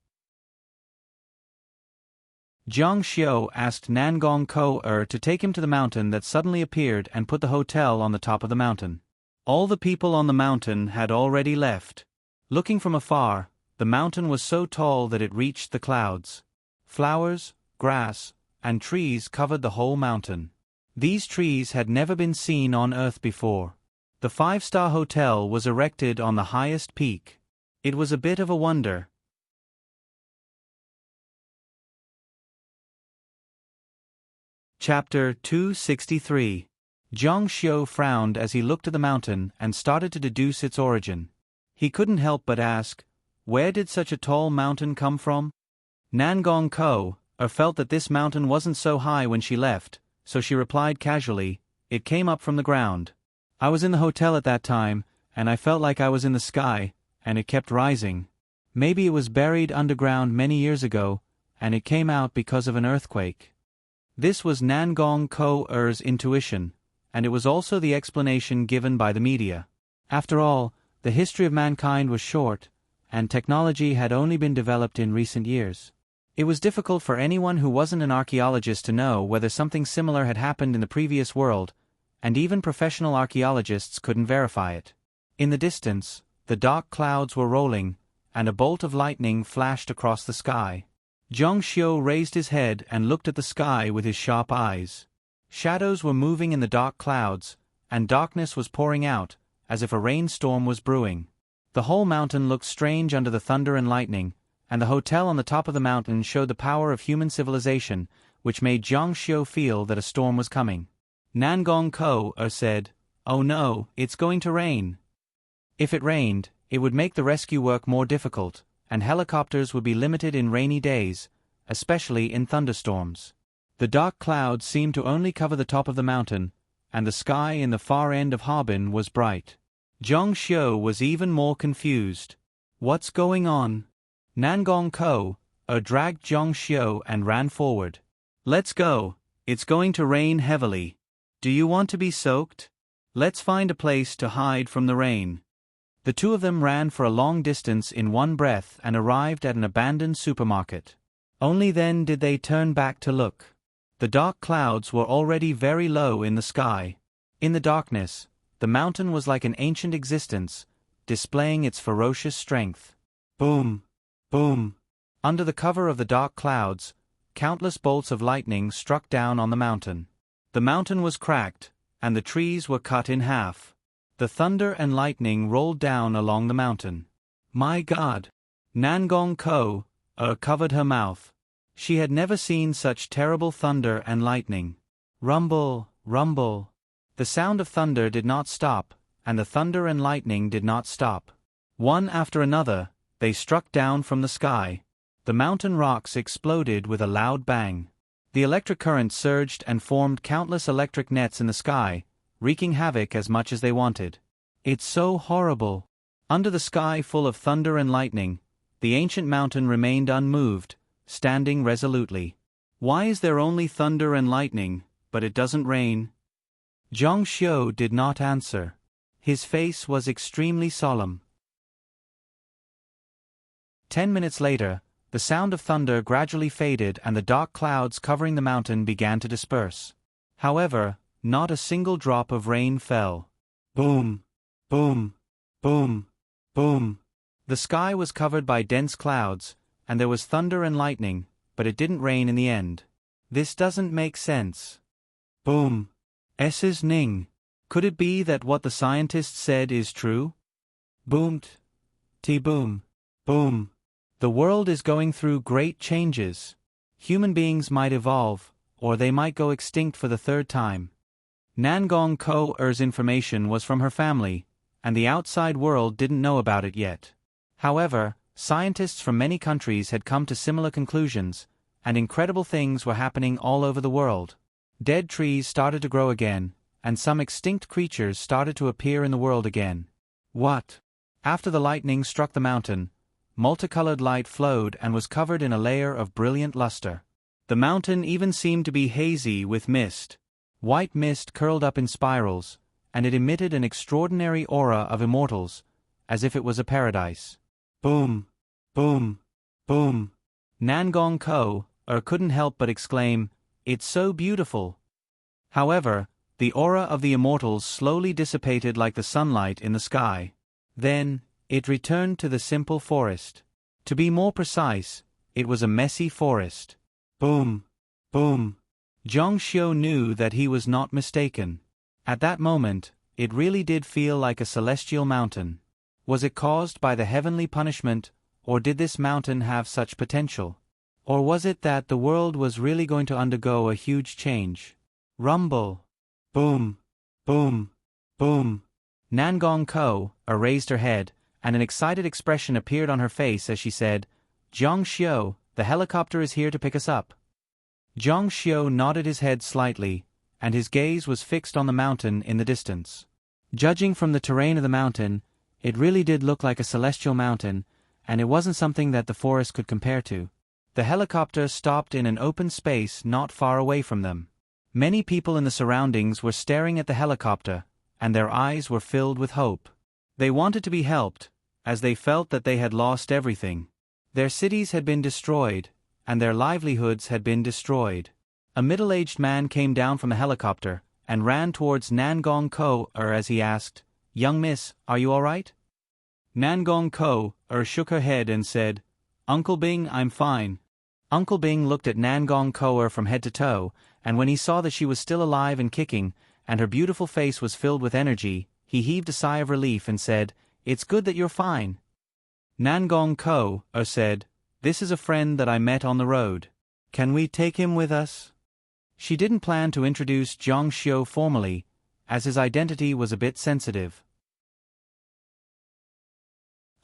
Jiang Xiu asked Nangong Ko to take him to the mountain that suddenly appeared and put the hotel on the top of the mountain. All the people on the mountain had already left. Looking from afar, the mountain was so tall that it reached the clouds. Flowers, grass, and trees covered the whole mountain. These trees had never been seen on Earth before. The 5-star hotel was erected on the highest peak. It was a bit of a wonder. Chapter 263. Jiang Xiu frowned as he looked at the mountain and started to deduce its origin. He couldn't help but ask, where did such a tall mountain come from? Nangong Ko felt that this mountain wasn't so high when she left, so she replied casually, it came up from the ground. I was in the hotel at that time, and I felt like I was in the sky, and it kept rising. Maybe it was buried underground many years ago, and it came out because of an earthquake. This was Nangong Ko-er's intuition, and it was also the explanation given by the media. After all, the history of mankind was short, and technology had only been developed in recent years. It was difficult for anyone who wasn't an archaeologist to know whether something similar had happened in the previous world, and even professional archaeologists couldn't verify it. In the distance, the dark clouds were rolling, and a bolt of lightning flashed across the sky. Jiang Xiu raised his head and looked at the sky with his sharp eyes. Shadows were moving in the dark clouds, and darkness was pouring out, as if a rainstorm was brewing. The whole mountain looked strange under the thunder and lightning, and the hotel on the top of the mountain showed the power of human civilization, which made Jiang Xiu feel that a storm was coming. Nangong Ko said, "Oh no, it's going to rain." If it rained, it would make the rescue work more difficult, and helicopters would be limited in rainy days, especially in thunderstorms. The dark clouds seemed to only cover the top of the mountain, and the sky in the far end of Harbin was bright. Jiang Xiu was even more confused. What's going on? Nangong Ko dragged Jiang Xiu and ran forward. Let's go. It's going to rain heavily. Do you want to be soaked? Let's find a place to hide from the rain. The two of them ran for a long distance in one breath and arrived at an abandoned supermarket. Only then did they turn back to look. The dark clouds were already very low in the sky. In the darkness, the mountain was like an ancient existence, displaying its ferocious strength. Boom! Boom! Under the cover of the dark clouds, countless bolts of lightning struck down on the mountain. The mountain was cracked, and the trees were cut in half. The thunder and lightning rolled down along the mountain. My God! Nangong Ko covered her mouth. She had never seen such terrible thunder and lightning. Rumble, rumble. The sound of thunder did not stop, and the thunder and lightning did not stop. One after another, they struck down from the sky. The mountain rocks exploded with a loud bang. The electric current surged and formed countless electric nets in the sky, wreaking havoc as much as they wanted. It's so horrible. Under the sky full of thunder and lightning, the ancient mountain remained unmoved, standing resolutely. Why is there only thunder and lightning, but it doesn't rain? Jiang Xiu did not answer. His face was extremely solemn. 10 minutes later, the sound of thunder gradually faded and the dark clouds covering the mountain began to disperse. However, not a single drop of rain fell. Boom! Boom! Boom! Boom! The sky was covered by dense clouds, and there was thunder and lightning, but it didn't rain in the end. This doesn't make sense. Boom! S's Ning. Could it be that what the scientists said is true? Boomed. T-boom. Boom. The world is going through great changes. Human beings might evolve, or they might go extinct for the third time. Nangong Ko-er's information was from her family, and the outside world didn't know about it yet. However, scientists from many countries had come to similar conclusions, and incredible things were happening all over the world. Dead trees started to grow again, and some extinct creatures started to appear in the world again. What? After the lightning struck the mountain, multicolored light flowed and was covered in a layer of brilliant luster. The mountain even seemed to be hazy with mist. White mist curled up in spirals, and it emitted an extraordinary aura of immortals, as if it was a paradise. Boom! Boom! Boom! Nangong Ko couldn't help but exclaim, "It's so beautiful." However, the aura of the immortals slowly dissipated like the sunlight in the sky. Then, it returned to the simple forest. To be more precise, it was a messy forest. Boom! Boom! Zhang Xiu knew that he was not mistaken. At that moment, it really did feel like a celestial mountain. Was it caused by the heavenly punishment, or did this mountain have such potential? Or was it that the world was really going to undergo a huge change? Rumble! Boom! Boom! Boom! Nangong Ko raised her head, and an excited expression appeared on her face as she said, "Zhang Xiu, the helicopter is here to pick us up." Zhang Xiu nodded his head slightly, and his gaze was fixed on the mountain in the distance. Judging from the terrain of the mountain, it really did look like a celestial mountain, and it wasn't something that the forest could compare to. The helicopter stopped in an open space not far away from them. Many people in the surroundings were staring at the helicopter, and their eyes were filled with hope. They wanted to be helped, as they felt that they had lost everything. Their cities had been destroyed, and their livelihoods had been destroyed. A middle-aged man came down from the helicopter and ran towards Nangong Ko as he asked, "Young miss, are you all right?" Nangong Ko shook her head and said, "Uncle Bing, I'm fine." Uncle Bing looked at Nangong Ko from head to toe, and when he saw that she was still alive and kicking, and her beautiful face was filled with energy, he heaved a sigh of relief and said, "It's good that you're fine." Nangong Ko said, "This is a friend that I met on the road. Can we take him with us?" She didn't plan to introduce Zhang Xiu formally, as his identity was a bit sensitive.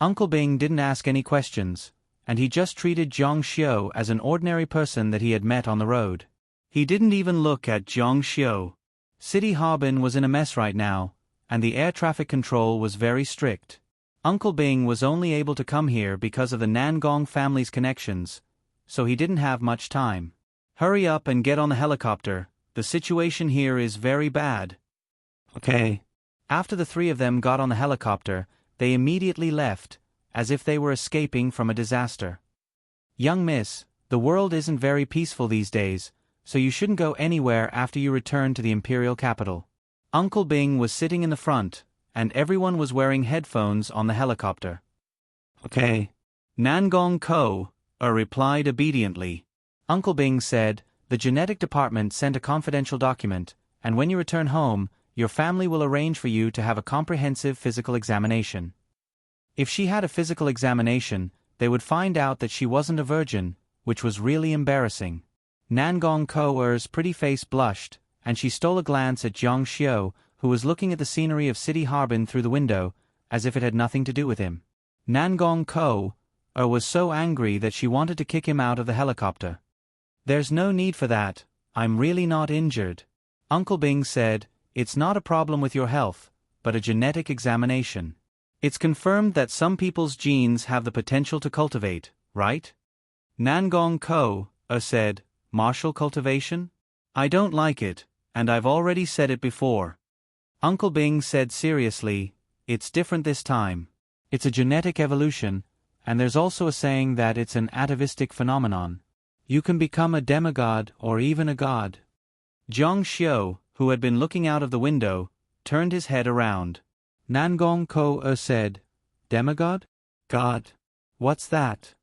Uncle Bing didn't ask any questions, and he just treated Zhang Xiu as an ordinary person that he had met on the road. He didn't even look at Zhang Xiu. City Harbin was in a mess right now, and the air traffic control was very strict. Uncle Bing was only able to come here because of the Nangong family's connections, so he didn't have much time. "Hurry up and get on the helicopter, the situation here is very bad." "Okay." After the three of them got on the helicopter, they immediately left, as if they were escaping from a disaster. "Young miss, the world isn't very peaceful these days, so you shouldn't go anywhere after you return to the imperial capital." Uncle Bing was sitting in the front, and everyone was wearing headphones on the helicopter. "Okay." Nangong Ko replied obediently. Uncle Bing said, "The genetic department sent a confidential document, and when you return home, your family will arrange for you to have a comprehensive physical examination. If she had a physical examination, they would find out that she wasn't a virgin, which was really embarrassing." Nangong Ko's pretty face blushed, and she stole a glance at Zhang Xiu, who was looking at the scenery of City Harbin through the window, as if it had nothing to do with him. Nangong Ko was so angry that she wanted to kick him out of the helicopter. "There's no need for that, I'm really not injured." Uncle Bing said, "It's not a problem with your health, but a genetic examination. It's confirmed that some people's genes have the potential to cultivate, right?" Nangong Ko said, "Martial cultivation? I don't like it, and I've already said it before." Uncle Bing said seriously, "It's different this time. It's a genetic evolution, and there's also a saying that it's an atavistic phenomenon. You can become a demigod or even a god." Zhang Xiu, who had been looking out of the window, turned his head around. Nangong Ko said, "Demigod? God. What's that?"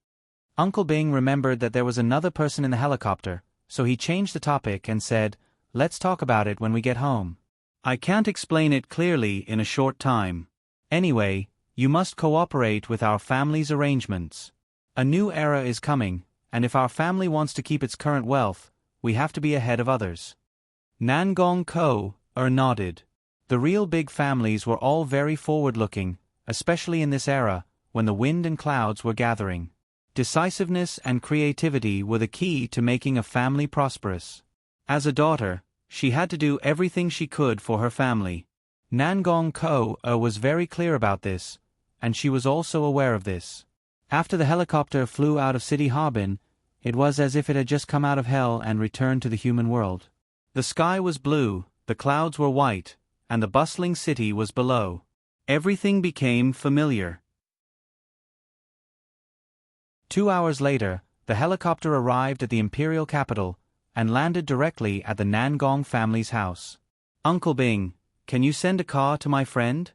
Uncle Bing remembered that there was another person in the helicopter, so he changed the topic and said, "Let's talk about it when we get home. I can't explain it clearly in a short time. Anyway, you must cooperate with our family's arrangements. A new era is coming, and if our family wants to keep its current wealth, we have to be ahead of others." Nangong Ko nodded. The real big families were all very forward-looking, especially in this era, when the wind and clouds were gathering. Decisiveness and creativity were the key to making a family prosperous. As a daughter, she had to do everything she could for her family. Nangong Ko-er was very clear about this, and she was also aware of this. After the helicopter flew out of City Harbin, it was as if it had just come out of hell and returned to the human world. The sky was blue, the clouds were white, and the bustling city was below. Everything became familiar. 2 hours later, the helicopter arrived at the imperial capital and landed directly at the Nangong family's house. "Uncle Bing, can you send a car to my friend?"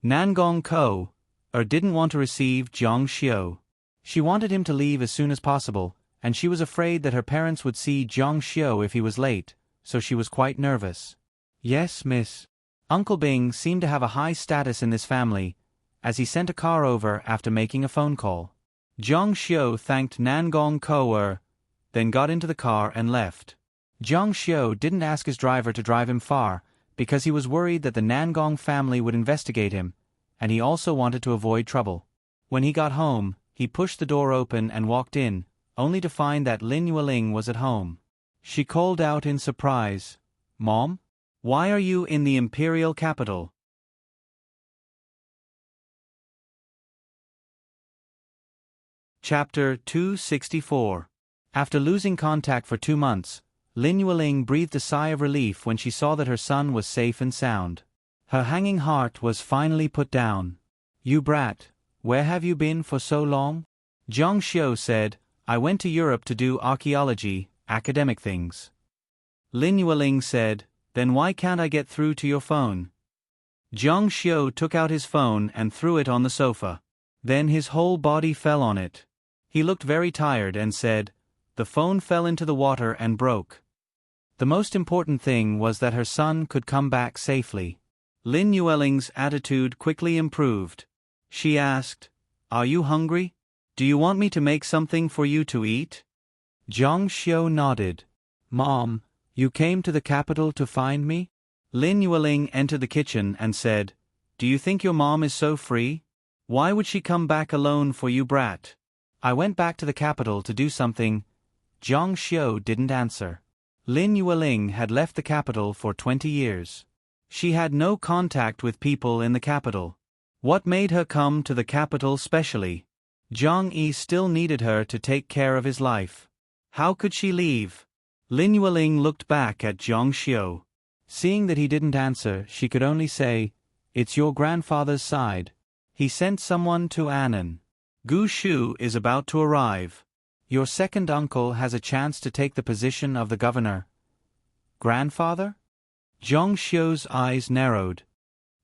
Nangong Ko-er didn't want to receive Zhang Xiu. She wanted him to leave as soon as possible, and she was afraid that her parents would see Zhang Xiu if he was late, so she was quite nervous. "Yes, miss." Uncle Bing seemed to have a high status in this family, as he sent a car over after making a phone call. Zhang Xiu thanked Nangong Ko-er, then got into the car and left. Zhang Xiu didn't ask his driver to drive him far, because he was worried that the Nangong family would investigate him, and he also wanted to avoid trouble. When he got home, he pushed the door open and walked in, only to find that Lin Yueling was at home. She called out in surprise, "Mom? Why are you in the imperial capital?" Chapter 264. After losing contact for 2 months, Lin Yueling breathed a sigh of relief when she saw that her son was safe and sound. Her hanging heart was finally put down. "You brat, where have you been for so long?" Zhang Xiu said, "I went to Europe to do archaeology, academic things." Lin Yueling said, "Then why can't I get through to your phone?" Zhang Xiu took out his phone and threw it on the sofa. Then his whole body fell on it. He looked very tired and said, "The phone fell into the water and broke." The most important thing was that her son could come back safely. Lin Yueling's attitude quickly improved. She asked, "Are you hungry? Do you want me to make something for you to eat?" Zhang Xiu nodded. "Mom, you came to the capital to find me?" Lin Yueling entered the kitchen and said, "Do you think your mom is so free? Why would she come back alone for you, brat?" "I went back to the capital to do something." Zhang Xiu didn't answer. Lin Yueling had left the capital for 20 years. She had no contact with people in the capital. What made her come to the capital specially? Zhang Yi still needed her to take care of his life. How could she leave? Lin Yueling looked back at Zhang Xiu. Seeing that he didn't answer, she could only say, "It's your grandfather's side. He sent someone to Annan. Gu Shu is about to arrive. Your second uncle has a chance to take the position of the governor." "Grandfather?" Zhang Xiu's eyes narrowed.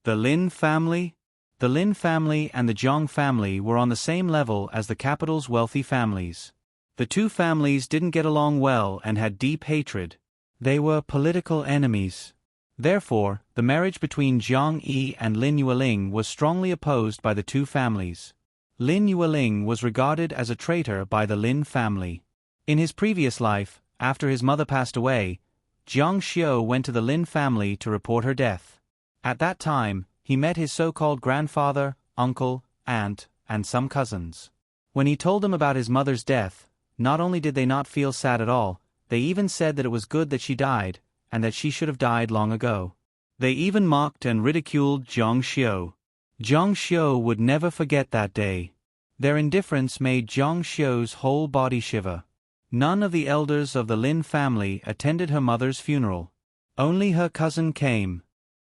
"The Lin family?" The Lin family and the Zhang family were on the same level as the capital's wealthy families. The two families didn't get along well and had deep hatred. They were political enemies. Therefore, the marriage between Zhang Yi and Lin Yueling was strongly opposed by the two families. Lin Yueling was regarded as a traitor by the Lin family. In his previous life, after his mother passed away, Zhang Xiu went to the Lin family to report her death. At that time, he met his so-called grandfather, uncle, aunt, and some cousins. When he told them about his mother's death, not only did they not feel sad at all, they even said that it was good that she died, and that she should have died long ago. They even mocked and ridiculed Zhang Xiu. Zhang Xiu would never forget that day. Their indifference made Zhang Xiu's whole body shiver. None of the elders of the Lin family attended her mother's funeral. Only her cousin came.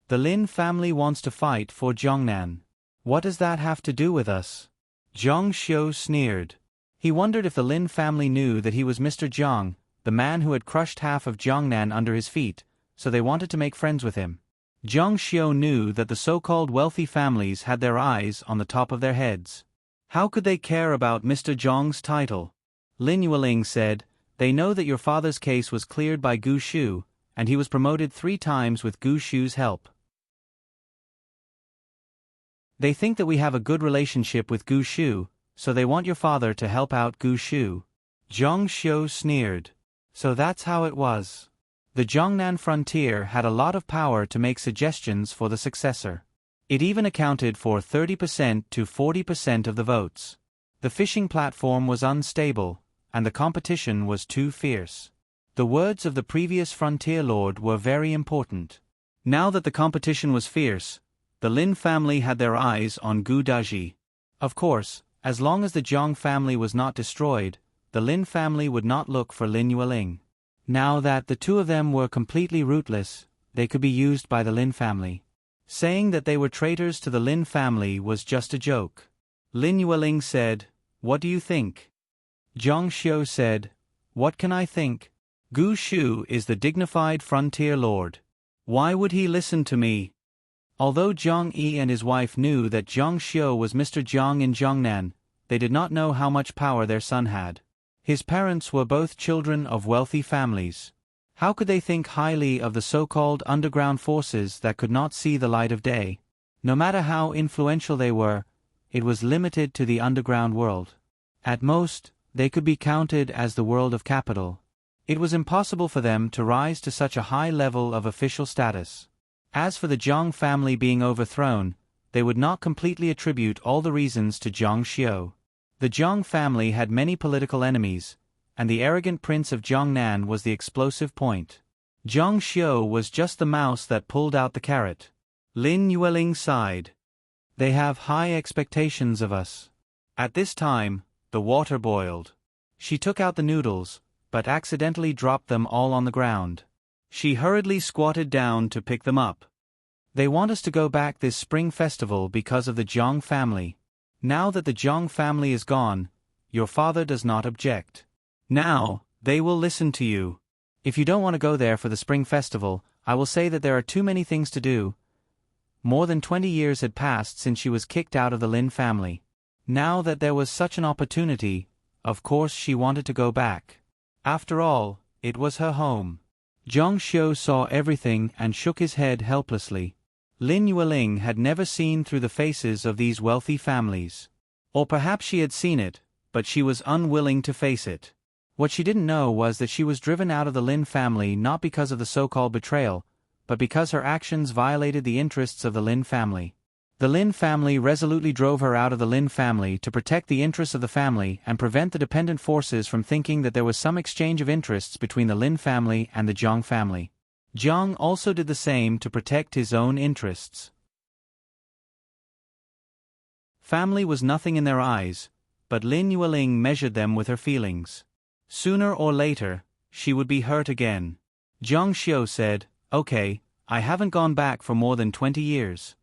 "The Lin family wants to fight for Zhongnan. What does that have to do with us?" Zhang Xiu sneered. He wondered if the Lin family knew that he was Mr. Zhang, the man who had crushed half of Zhongnan under his feet, so they wanted to make friends with him. Zhang Xiu knew that the so-called wealthy families had their eyes on the top of their heads. How could they care about Mr. Zhang's title? Lin Yueling said, "They know that your father's case was cleared by Gu Shu, and he was promoted 3 times with Gu Shu's help. They think that we have a good relationship with Gu Shu, so they want your father to help out Gu Shu." Zhang Xiu sneered. "So that's how it was. The Jiangnan frontier had a lot of power to make suggestions for the successor. It even accounted for 30% to 40% of the votes. The fishing platform was unstable, and the competition was too fierce. The words of the previous frontier lord were very important. Now that the competition was fierce, the Lin family had their eyes on Gu Daji. Of course, as long as the Jiang family was not destroyed, the Lin family would not look for Lin Yueling. Now that the two of them were completely rootless, they could be used by the Lin family. Saying that they were traitors to the Lin family was just a joke. Lin Yueling said, "What do you think?" Zhang Xiu said, "What can I think? Gu Shu is the dignified frontier lord. Why would he listen to me?" Although Zhang Yi and his wife knew that Zhang Xiu was Mr. Jiang in Jiangnan, they did not know how much power their son had. His parents were both children of wealthy families. How could they think highly of the so-called underground forces that could not see the light of day? No matter how influential they were, it was limited to the underground world. At most, they could be counted as the world of capital. It was impossible for them to rise to such a high level of official status. As for the Jiang family being overthrown, they would not completely attribute all the reasons to Zhang Xiu. The Jiang family had many political enemies, and the arrogant prince of Jiangnan was the explosive point. Zhang Xiu was just the mouse that pulled out the carrot. Lin Yueling sighed. "They have high expectations of us." At this time, the water boiled. She took out the noodles, but accidentally dropped them all on the ground. She hurriedly squatted down to pick them up. "They want us to go back this spring festival because of the Jiang family. Now that the Jiang family is gone, your father does not object. Now, they will listen to you. If you don't want to go there for the spring festival, I will say that there are too many things to do." More than 20 years had passed since she was kicked out of the Lin family. Now that there was such an opportunity, of course she wanted to go back. After all, it was her home. Zhang Xiu saw everything and shook his head helplessly. Lin Yueling had never seen through the faces of these wealthy families. Or perhaps she had seen it, but she was unwilling to face it. What she didn't know was that she was driven out of the Lin family not because of the so-called betrayal, but because her actions violated the interests of the Lin family. The Lin family resolutely drove her out of the Lin family to protect the interests of the family and prevent the dependent forces from thinking that there was some exchange of interests between the Lin family and the Jiang family. Jiang also did the same to protect his own interests. Family was nothing in their eyes, but Lin Yueling measured them with her feelings. Sooner or later, she would be hurt again. Zhang Xiu said, "Okay, I haven't gone back for more than 20 years.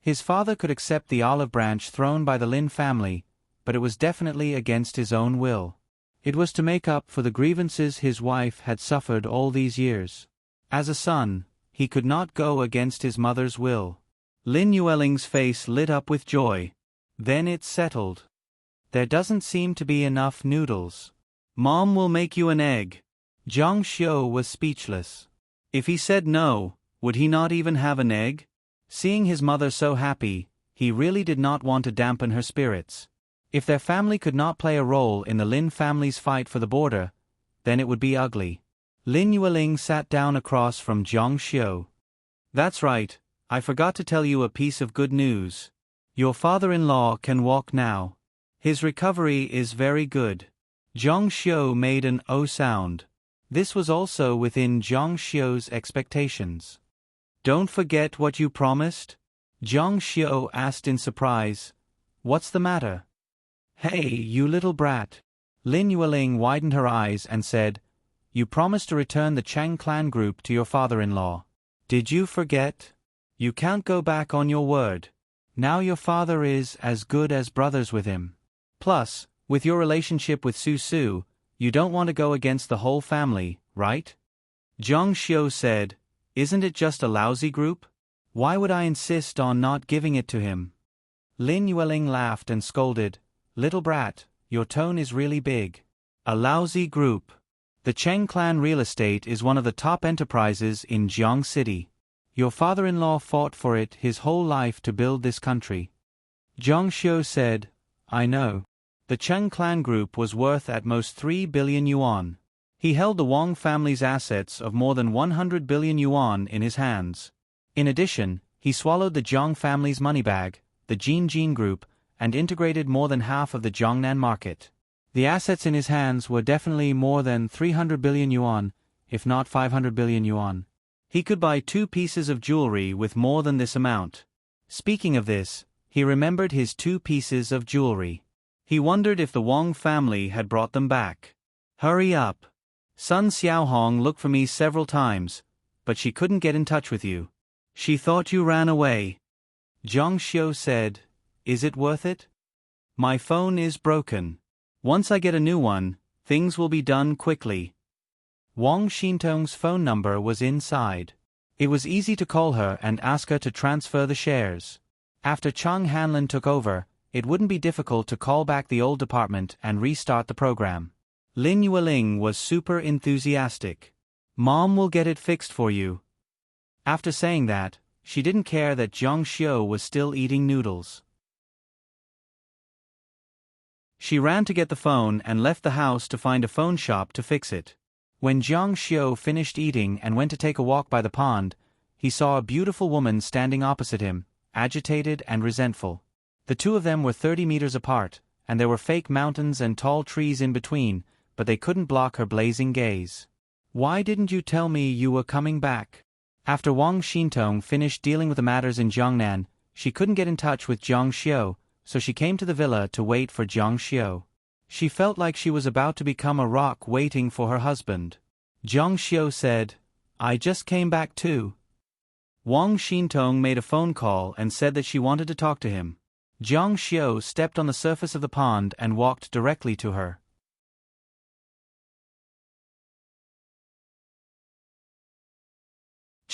His father could accept the olive branch thrown by the Lin family, but it was definitely against his own will. It was to make up for the grievances his wife had suffered all these years. As a son, he could not go against his mother's will." Lin Yueling's face lit up with joy. Then it settled. "There doesn't seem to be enough noodles. Mom will make you an egg." Zhang Xiu was speechless. If he said no, would he not even have an egg? Seeing his mother so happy, he really did not want to dampen her spirits. If their family could not play a role in the Lin family's fight for the border, then it would be ugly. Lin Yueling sat down across from Zhang Xiu. "That's right, I forgot to tell you a piece of good news. Your father-in-law can walk now. His recovery is very good." Zhang Xiu made an "oh" sound. This was also within Zhang Xiu's expectations. "Don't forget what you promised?" Zhang Xiu asked in surprise. "What's the matter?" "Hey, you little brat." Lin Yueling widened her eyes and said, "You promised to return the Chang clan group to your father-in-law. Did you forget? You can't go back on your word. Now your father is as good as brothers with him. Plus, with your relationship with Su Su, you don't want to go against the whole family, right?" Zhang Xiu said, "Isn't it just a lousy group? Why would I insist on not giving it to him?" Lin Yueling laughed and scolded, "Little brat, your tone is really big. A lousy group. The Cheng clan real estate is one of the top enterprises in Jiang City. Your father-in-law fought for it his whole life to build this country." Zhang Xiu said, "I know. The Cheng clan group was worth at most 3 billion yuan. He held the Wang family's assets of more than 100 billion yuan in his hands. In addition, he swallowed the Jiang family's money bag, the Jin Group, and integrated more than half of the Jiangnan market. The assets in his hands were definitely more than 300 billion yuan, if not 500 billion yuan. He could buy 2 pieces of jewelry with more than this amount. Speaking of this, he remembered his 2 pieces of jewelry. He wondered if the Wang family had brought them back. Hurry up. Sun Xiaohong looked for me several times, but she couldn't get in touch with you. She thought you ran away. Zhang Xiu said, Is it worth it? My phone is broken. Once I get a new one, things will be done quickly. Wang Xintong's phone number was inside. It was easy to call her and ask her to transfer the shares. After Chang Hanlin took over, it wouldn't be difficult to call back the old department and restart the program. Lin Yueling was super enthusiastic. Mom will get it fixed for you. After saying that, she didn't care that Zhang Xiu was still eating noodles. She ran to get the phone and left the house to find a phone shop to fix it. When Zhang Xiu finished eating and went to take a walk by the pond, he saw a beautiful woman standing opposite him, agitated and resentful. The 2 of them were 30 meters apart, and there were fake mountains and tall trees in between, but they couldn't block her blazing gaze. Why didn't you tell me you were coming back? After Wang Xintong finished dealing with the matters in Jiangnan, she couldn't get in touch with Zhang Xiu, so she came to the villa to wait for Zhang Xiu. She felt like she was about to become a rock waiting for her husband. Zhang Xiu said, I just came back too. Wang Xintong made a phone call and said that she wanted to talk to him. Zhang Xiu stepped on the surface of the pond and walked directly to her.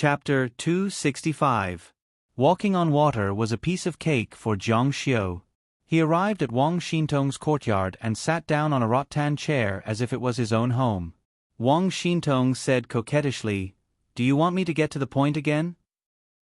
Chapter 265. Walking on water was a piece of cake for Zhang Xiu. He arrived at Wang Xintong's courtyard and sat down on a rattan chair as if it was his own home. Wang Xintong said coquettishly, Do you want me to get to the point again?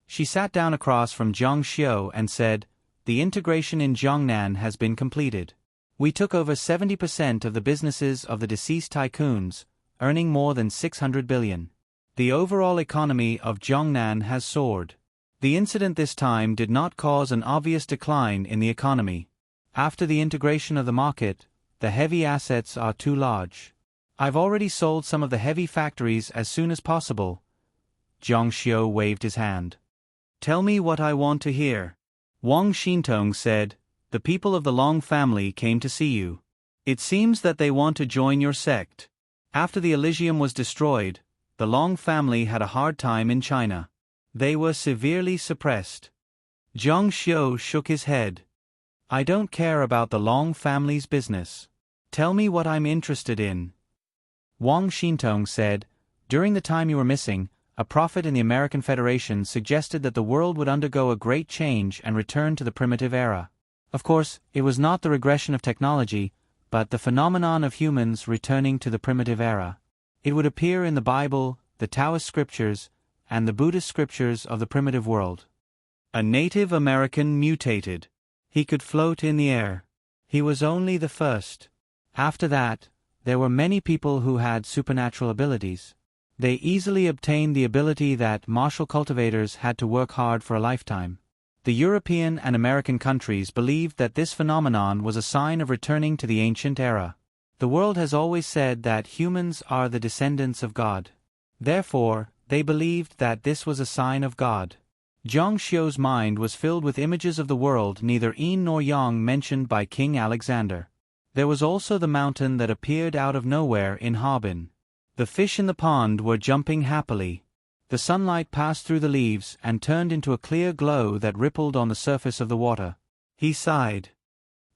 She sat down across from Zhang Xiu and said, The integration in Jiangnan has been completed. We took over 70% of the businesses of the deceased tycoons, earning more than 600 billion. The overall economy of Jiangnan has soared. The incident this time did not cause an obvious decline in the economy. After the integration of the market, the heavy assets are too large. I've already sold some of the heavy factories as soon as possible. Zhang Xiu waved his hand. Tell me what I want to hear. Wang Xintong said, The people of the Long family came to see you. It seems that they want to join your sect. After the Elysium was destroyed, the Long family had a hard time in China. They were severely suppressed. Zhang Xiu shook his head. I don't care about the Long family's business. Tell me what I'm interested in. Wang Xintong said, During the time you were missing, a prophet in the American Federation suggested that the world would undergo a great change and return to the primitive era. Of course, it was not the regression of technology, but the phenomenon of humans returning to the primitive era. It would appear in the Bible, the Taoist scriptures, and the Buddhist scriptures of the primitive world. A Native American mutated. He could float in the air. He was only the first. After that, there were many people who had supernatural abilities. They easily obtained the ability that martial cultivators had to work hard for a lifetime. The European and American countries believed that this phenomenon was a sign of returning to the ancient era. The world has always said that humans are the descendants of God. Therefore, they believed that this was a sign of God. Zhang Xiu's mind was filled with images of the world neither yin nor yang mentioned by King Alexander. There was also the mountain that appeared out of nowhere in Harbin. The fish in the pond were jumping happily. The sunlight passed through the leaves and turned into a clear glow that rippled on the surface of the water. He sighed.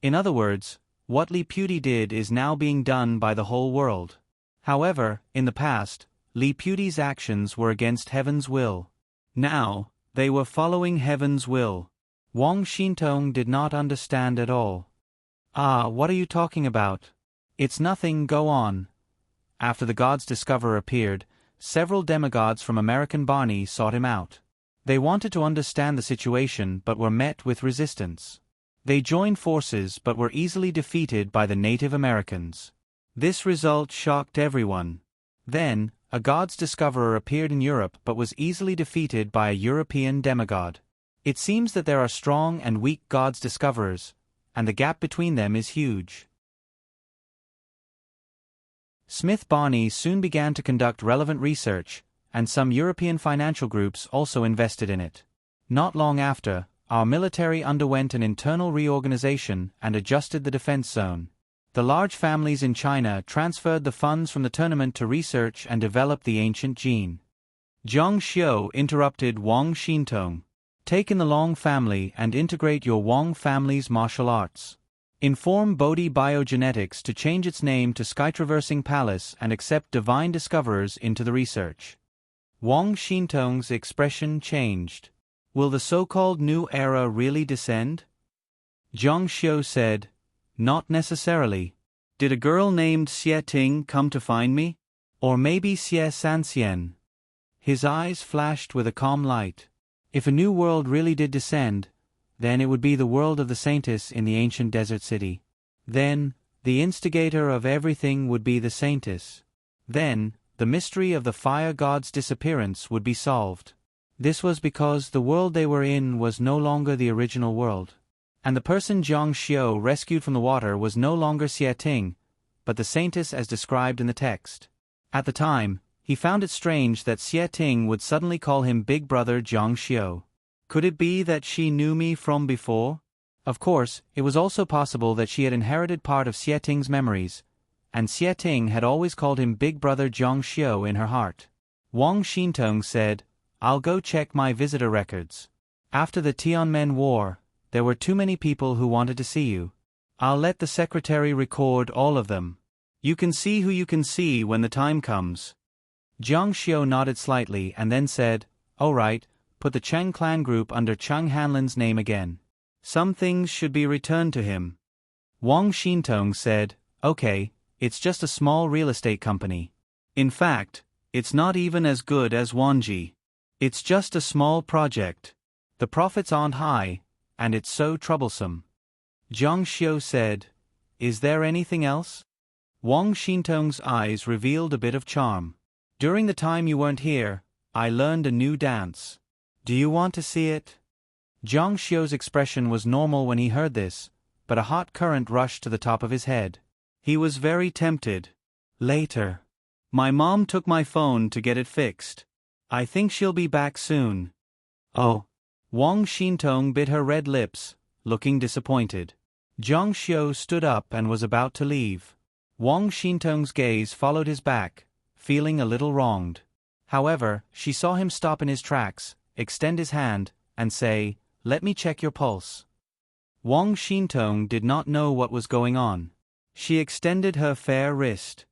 In other words, what Li Puti did is now being done by the whole world. However, in the past, Li Puti's actions were against heaven's will. Now, they were following heaven's will. Wang Xintong did not understand at all. What are you talking about? It's nothing, go on. After the God's Discoverer appeared, several demigods from American Barney sought him out. They wanted to understand the situation but were met with resistance. They joined forces but were easily defeated by the Native Americans. This result shocked everyone. Then, a god's discoverer appeared in Europe but was easily defeated by a European demigod. It seems that there are strong and weak gods discoverers, and the gap between them is huge. Smith Barney soon began to conduct relevant research, and some European financial groups also invested in it. Not long after, our military underwent an internal reorganization and adjusted the defense zone. The large families in China transferred the funds from the tournament to research and develop the ancient gene. Zhang Xiu interrupted Wang Xintong. Take in the Long family and integrate your Wang family's martial arts. Inform Bodhi Biogenetics to change its name to Skytraversing Palace and accept divine discoverers into the research. Wang Xintong's expression changed. Will the so-called new era really descend? Zhang Xiu said, not necessarily. Did a girl named Xie Ting come to find me? Or maybe Xie Sanxian? His eyes flashed with a calm light. If a new world really did descend, then it would be the world of the Saintess in the ancient desert city. Then, the instigator of everything would be the Saintess. Then, the mystery of the fire god's disappearance would be solved. This was because the world they were in was no longer the original world. And the person Zhang Xiu rescued from the water was no longer Xie Ting, but the Saintess as described in the text. At the time, he found it strange that Xie Ting would suddenly call him Big Brother Zhang Xiu. Could it be that she knew me from before? Of course, it was also possible that she had inherited part of Xie Ting's memories, and Xie Ting had always called him Big Brother Zhang Xiu in her heart. Wang Xintong said, I'll go check my visitor records. After the Tianmen War, there were too many people who wanted to see you. I'll let the secretary record all of them. You can see who you can see when the time comes. Zhang Xiu nodded slightly and then said, all right, put the Cheng clan group under Cheng Hanlin's name again. Some things should be returned to him. Wang Xintong said, okay, it's just a small real estate company. In fact, it's not even as good as Wanji. It's just a small project. The profits aren't high, and it's so troublesome. Zhang Xiu said, is there anything else? Wang Xintong's eyes revealed a bit of charm. During the time you weren't here, I learned a new dance. Do you want to see it? Zhang Xiu's expression was normal when he heard this, but a hot current rushed to the top of his head. He was very tempted. Later. My mom took my phone to get it fixed. I think she'll be back soon. Oh. Wang Xintong bit her red lips, looking disappointed. Zhang Xiu stood up and was about to leave. Wang Xintong's gaze followed his back, feeling a little wronged. However, she saw him stop in his tracks, extend his hand, and say, let me check your pulse. Wang Xintong did not know what was going on. She extended her fair wrist.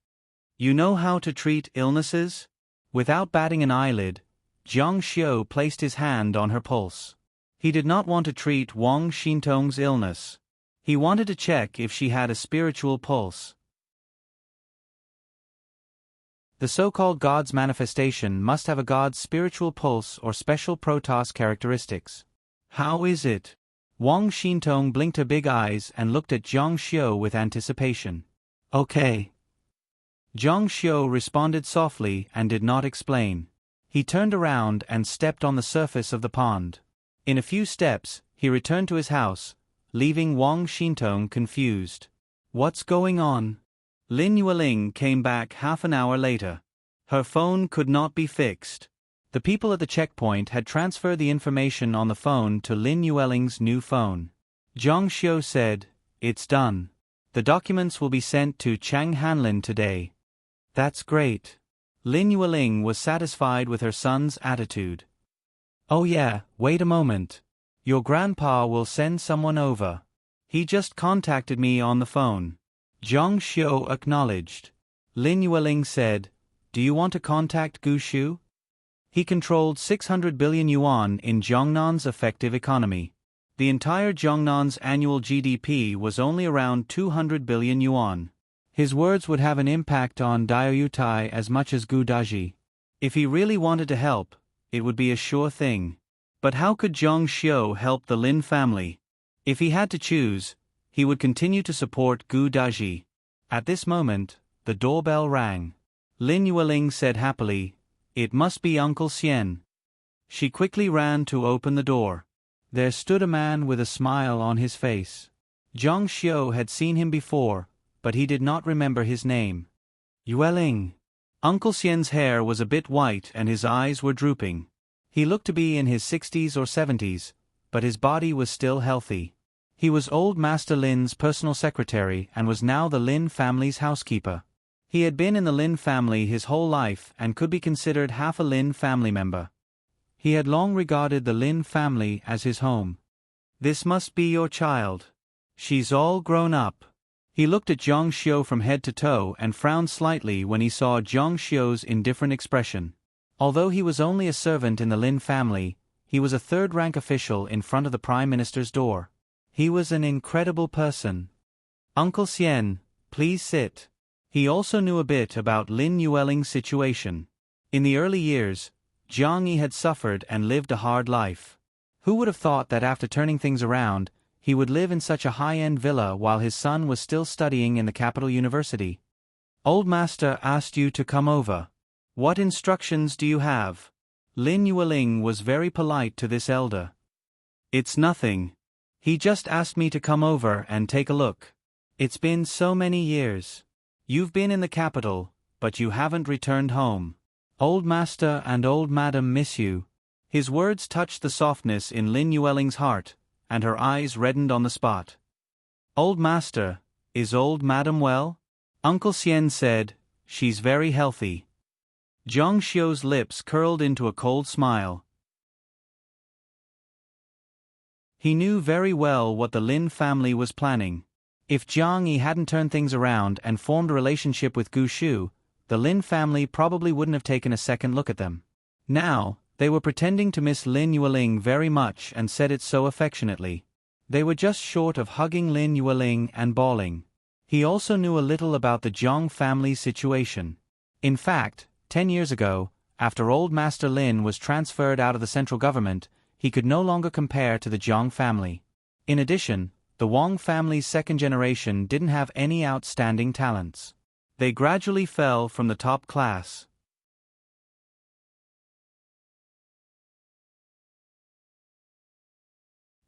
You know how to treat illnesses? Without batting an eyelid, Zhang Xiu placed his hand on her pulse. He did not want to treat Wang Xintong's illness. He wanted to check if she had a spiritual pulse. The so-called God's manifestation must have a God's spiritual pulse or special protos characteristics. How is it? Wang Xintong blinked her big eyes and looked at Zhang Xiu with anticipation. Okay. Zhang Xiu responded softly and did not explain. He turned around and stepped on the surface of the pond. In a few steps, he returned to his house, leaving Wang Xintong confused. What's going on? Lin Yueling came back half an hour later. Her phone could not be fixed. The people at the checkpoint had transferred the information on the phone to Lin Yueling's new phone. Zhang Xiu said, it's done. The documents will be sent to Cheng Hanlin today. That's great. Lin Yueling was satisfied with her son's attitude. Oh yeah, wait a moment. Your grandpa will send someone over. He just contacted me on the phone. Zhang Xiu acknowledged. Lin Yueling said, do you want to contact Gu Shu? He controlled 600 billion yuan in Jiangnan's effective economy. The entire Jiangnan's annual GDP was only around 200 billion yuan. His words would have an impact on Diaoyutai as much as Gu Daji. If he really wanted to help, it would be a sure thing. But how could Zhang Xiu help the Lin family? If he had to choose, he would continue to support Gu Daji. At this moment, the doorbell rang. Lin Yueling said happily, "It must be Uncle Xian." She quickly ran to open the door. There stood a man with a smile on his face. Zhang Xiu had seen him before, but he did not remember his name. Yueling. Uncle Xian's hair was a bit white and his eyes were drooping. He looked to be in his 60s or 70s, but his body was still healthy. He was old Master Lin's personal secretary and was now the Lin family's housekeeper. He had been in the Lin family his whole life and could be considered half a Lin family member. He had long regarded the Lin family as his home. "This must be your child. She's all grown up." He looked at Zhang Xiu from head to toe and frowned slightly when he saw Zhang Xiu's indifferent expression. Although he was only a servant in the Lin family, he was a third-rank official in front of the Prime Minister's door. He was an incredible person. "Uncle Xian, please sit." He also knew a bit about Lin Yueling's situation. In the early years, Jiang Yi had suffered and lived a hard life. Who would have thought that after turning things around, he would live in such a high-end villa while his son was still studying in the capital university? "Old Master asked you to come over. What instructions do you have?" Lin Yueling was very polite to this elder. "It's nothing. He just asked me to come over and take a look. It's been so many years. You've been in the capital, but you haven't returned home. Old Master and Old Madam miss you." His words touched the softness in Lin Yueling's heart, and her eyes reddened on the spot. "Old Master, is Old Madam well?" Uncle Xian said, "She's very healthy." Zhang Xiu's lips curled into a cold smile. He knew very well what the Lin family was planning. If Jiang Yi hadn't turned things around and formed a relationship with Gu Shu, the Lin family probably wouldn't have taken a second look at them. Now, they were pretending to miss Lin Yueling very much and said it so affectionately. They were just short of hugging Lin Yueling and bawling. He also knew a little about the Zhang family's situation. In fact, 10 years ago, after old Master Lin was transferred out of the central government, he could no longer compare to the Zhang family. In addition, the Wang family's second generation didn't have any outstanding talents. They gradually fell from the top class.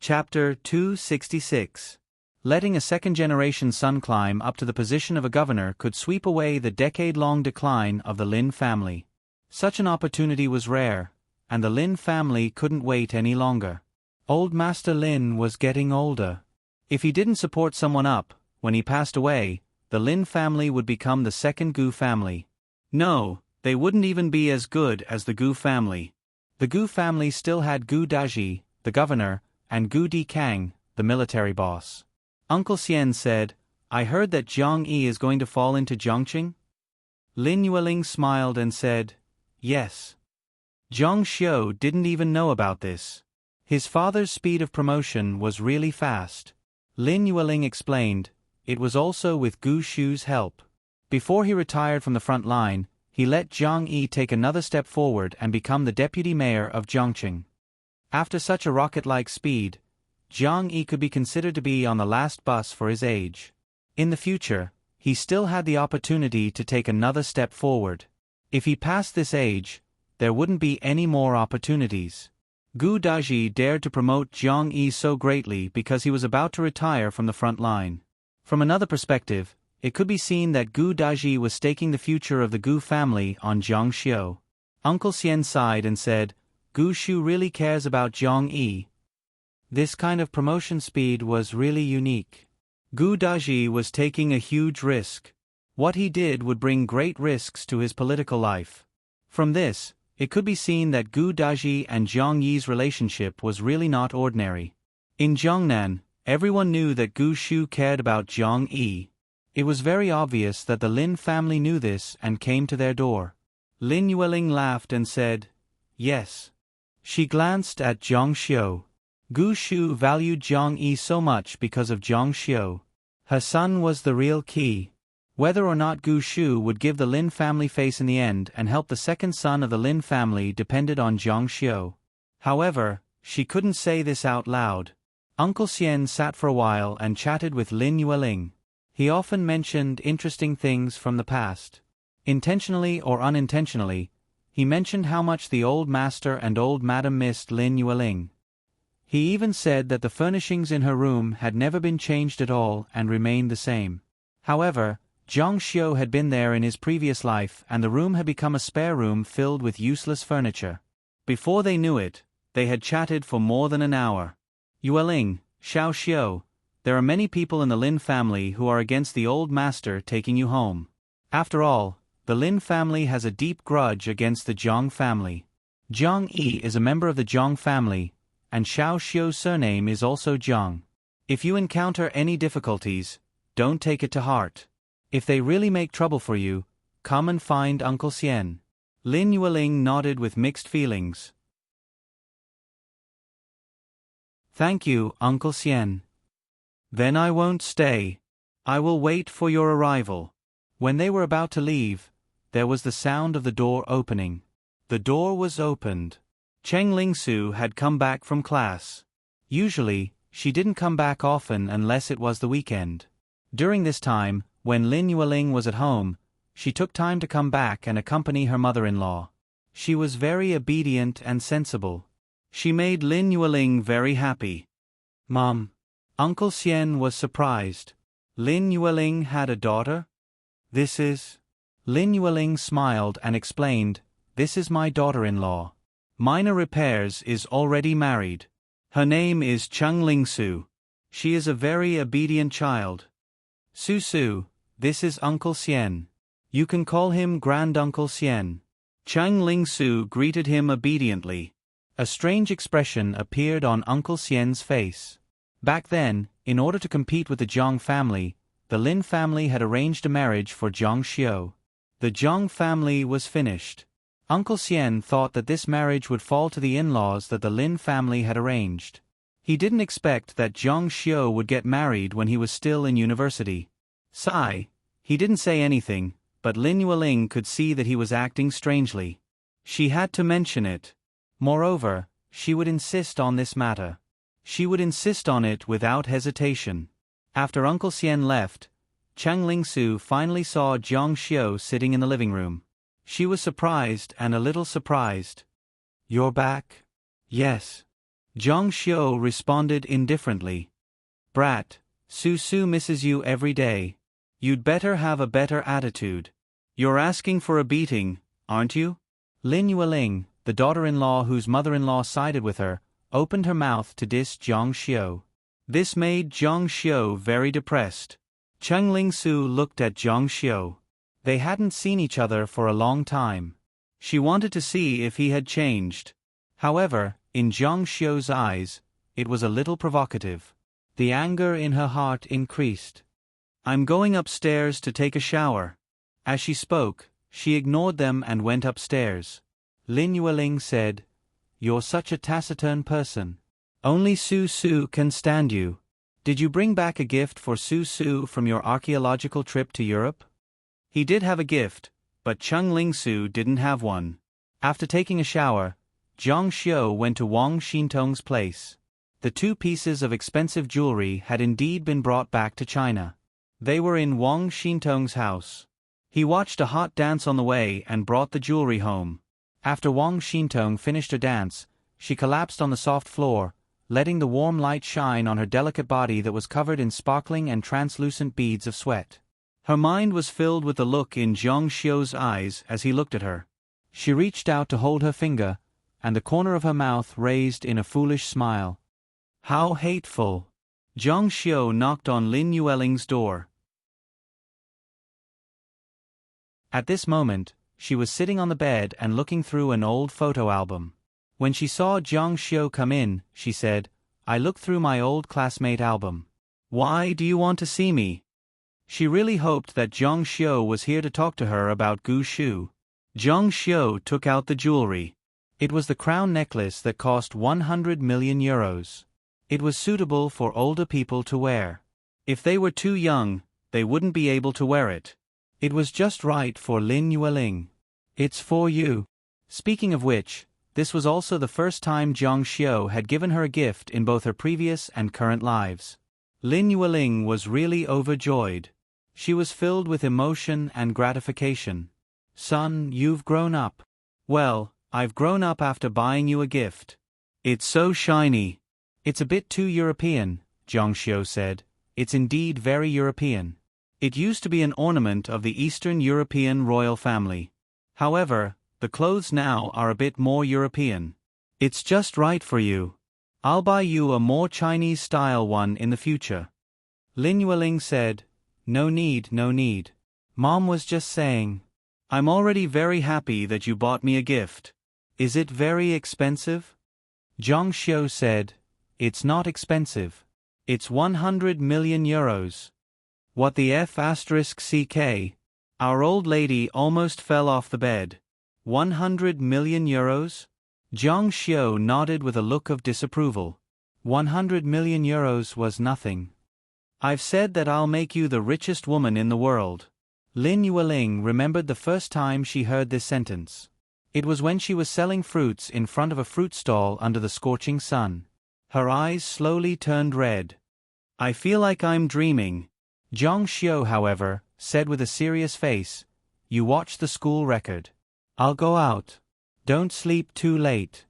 Chapter 266. Letting a second-generation son climb up to the position of a governor could sweep away the decade-long decline of the Lin family. Such an opportunity was rare, and the Lin family couldn't wait any longer. Old Master Lin was getting older. If he didn't support someone up, when he passed away, the Lin family would become the second Gu family. No, they wouldn't even be as good as the Gu family. The Gu family still had Gu Daji, the governor, and Gu Dikang, the military boss. Uncle Xian said, "I heard that Jiang Yi is going to fall into Zhongqing?" Lin Yueling smiled and said, "Yes." Zhang Xiu didn't even know about this. His father's speed of promotion was really fast. Lin Yueling explained, it was also with Gu Shu's help. Before he retired from the front line, he let Jiang Yi take another step forward and become the deputy mayor of Zhongqing. After such a rocket-like speed, Jiang Yi could be considered to be on the last bus for his age. In the future, he still had the opportunity to take another step forward. If he passed this age, there wouldn't be any more opportunities. Gu Daji dared to promote Jiang Yi so greatly because he was about to retire from the front line. From another perspective, it could be seen that Gu Daji was staking the future of the Gu family on Zhang Xiu. Uncle Xian sighed and said, "Gu Shu really cares about Jiang Yi." This kind of promotion speed was really unique. Gu Daji was taking a huge risk. What he did would bring great risks to his political life. From this, it could be seen that Gu Daji and Jiang Yi's relationship was really not ordinary. In Jiangnan, everyone knew that Gu Shu cared about Jiang Yi. It was very obvious that the Lin family knew this and came to their door. Lin Yueling laughed and said, "Yes." She glanced at Zhang Xiu. Gu Shu valued Jiang Yi so much because of Zhang Xiu. Her son was the real key. Whether or not Gu Shu would give the Lin family face in the end and help the second son of the Lin family depended on Zhang Xiu. However, she couldn't say this out loud. Uncle Xian sat for a while and chatted with Lin Yueling. He often mentioned interesting things from the past. Intentionally or unintentionally, he mentioned how much the old master and old madam missed Lin Yueling. He even said that the furnishings in her room had never been changed at all and remained the same. However, Zhang Xiu had been there in his previous life and the room had become a spare room filled with useless furniture. Before they knew it, they had chatted for more than an hour. Yueling, Xiao Xiu, there are many people in the Lin family who are against the old master taking you home. After all, the Lin family has a deep grudge against the Zhang family. Zhang Yi is a member of the Zhang family, and Xiao Xiu's surname is also Zhang. If you encounter any difficulties, don't take it to heart. If they really make trouble for you, come and find Uncle Xian. Lin Yueling nodded with mixed feelings. Thank you, Uncle Xian. Then I won't stay. I will wait for your arrival. When they were about to leave, there was the sound of the door opening. The door was opened. Cheng Lingsu had come back from class. Usually, she didn't come back often unless it was the weekend. During this time, when Lin Yueling was at home, she took time to come back and accompany her mother-in-law. She was very obedient and sensible. She made Lin Yueling very happy. Mom. Uncle Xian was surprised. Lin Yueling had a daughter? This is... Lin Yueling smiled and explained, this is my daughter-in-law. Minor Repairs is already married. Her name is Cheng Lingsu. She is a very obedient child. Su, this is Uncle Xian. You can call him Granduncle Xian. Cheng Lingsu greeted him obediently. A strange expression appeared on Uncle Xian's face. Back then, in order to compete with the Zhang family, the Lin family had arranged a marriage for Zhang Xiu. The Zhang family was finished. Uncle Xian thought that this marriage would fall to the in-laws that the Lin family had arranged. He didn't expect that Zhang Xiu would get married when he was still in university. Sigh. He didn't say anything, but Lin Yueling could see that he was acting strangely. She had to mention it. Moreover, she would insist on this matter. She would insist on it without hesitation. After Uncle Xian left, Cheng Lingsu finally saw Zhang Xiu sitting in the living room. She was surprised and a little surprised. You're back? Yes. Zhang Xiu responded indifferently. Brat, Su misses you every day. You'd better have a better attitude. You're asking for a beating, aren't you? Lin Yueling, the daughter-in-law whose mother-in-law sided with her, opened her mouth to diss Zhang Xiu. This made Zhang Xiu very depressed. Cheng Lingsu looked at Zhang Xiu. They hadn't seen each other for a long time. She wanted to see if he had changed. However, in Zhang Xiu's eyes, it was a little provocative. The anger in her heart increased. I'm going upstairs to take a shower. As she spoke, she ignored them and went upstairs. Lin Yueling said, You're such a taciturn person. Only Su can stand you. Did you bring back a gift for Su from your archaeological trip to Europe? He did have a gift, but Cheng Lingsu didn't have one. After taking a shower, Zhang Xiu went to Wang Xintong's place. The 2 pieces of expensive jewelry had indeed been brought back to China. They were in Wang Xintong's house. He watched a hot dance on the way and brought the jewelry home. After Wang Xintong finished her dance, she collapsed on the soft floor, letting the warm light shine on her delicate body that was covered in sparkling and translucent beads of sweat. Her mind was filled with the look in Zhang Xiu's eyes as he looked at her. She reached out to hold her finger, and the corner of her mouth raised in a foolish smile. How hateful! Zhang Xiu knocked on Lin Yueling's door. At this moment, she was sitting on the bed and looking through an old photo album. When she saw Zhang Xiu come in, she said, I looked through my old classmate album. Why do you want to see me? She really hoped that Zhang Xiu was here to talk to her about Gu Shu. Zhang Xiu took out the jewelry. It was the crown necklace that cost 100 million euros. It was suitable for older people to wear. If they were too young, they wouldn't be able to wear it. It was just right for Lin Yueling. It's for you. Speaking of which, this was also the first time Zhang Xiu had given her a gift in both her previous and current lives. Lin Yueling was really overjoyed. She was filled with emotion and gratification. Son, you've grown up. Well, I've grown up after buying you a gift. It's so shiny. It's a bit too European, Zhang Xiu said. It's indeed very European. It used to be an ornament of the Eastern European royal family. However, the clothes now are a bit more European. It's just right for you. I'll buy you a more Chinese-style one in the future. Lin Yueling said, No need, no need. Mom was just saying. I'm already very happy that you bought me a gift. Is it very expensive? Zhang Xiu said, It's not expensive. It's 100 million euros. What the F***ck? Our old lady almost fell off the bed. 100 million euros? Zhang Xiu nodded with a look of disapproval. 100 million euros was nothing. I've said that I'll make you the richest woman in the world. Lin Yueling remembered the first time she heard this sentence. It was when she was selling fruits in front of a fruit stall under the scorching sun. Her eyes slowly turned red. I feel like I'm dreaming. Zhang Xiu, however, said with a serious face, You watch the school record. I'll go out. Don't sleep too late.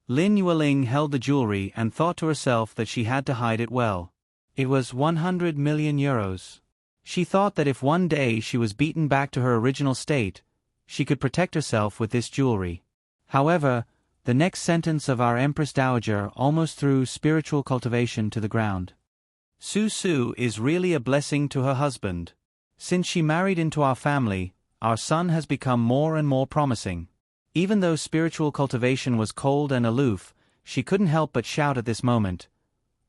Lin Yueling held the jewelry and thought to herself that she had to hide it well. It was 100 million euros. She thought that if one day she was beaten back to her original state, she could protect herself with this jewelry. However, the next sentence of our Empress Dowager almost threw spiritual cultivation to the ground. Su Su is really a blessing to her husband. Since she married into our family, our son has become more and more promising. Even though spiritual cultivation was cold and aloof, she couldn't help but shout at this moment.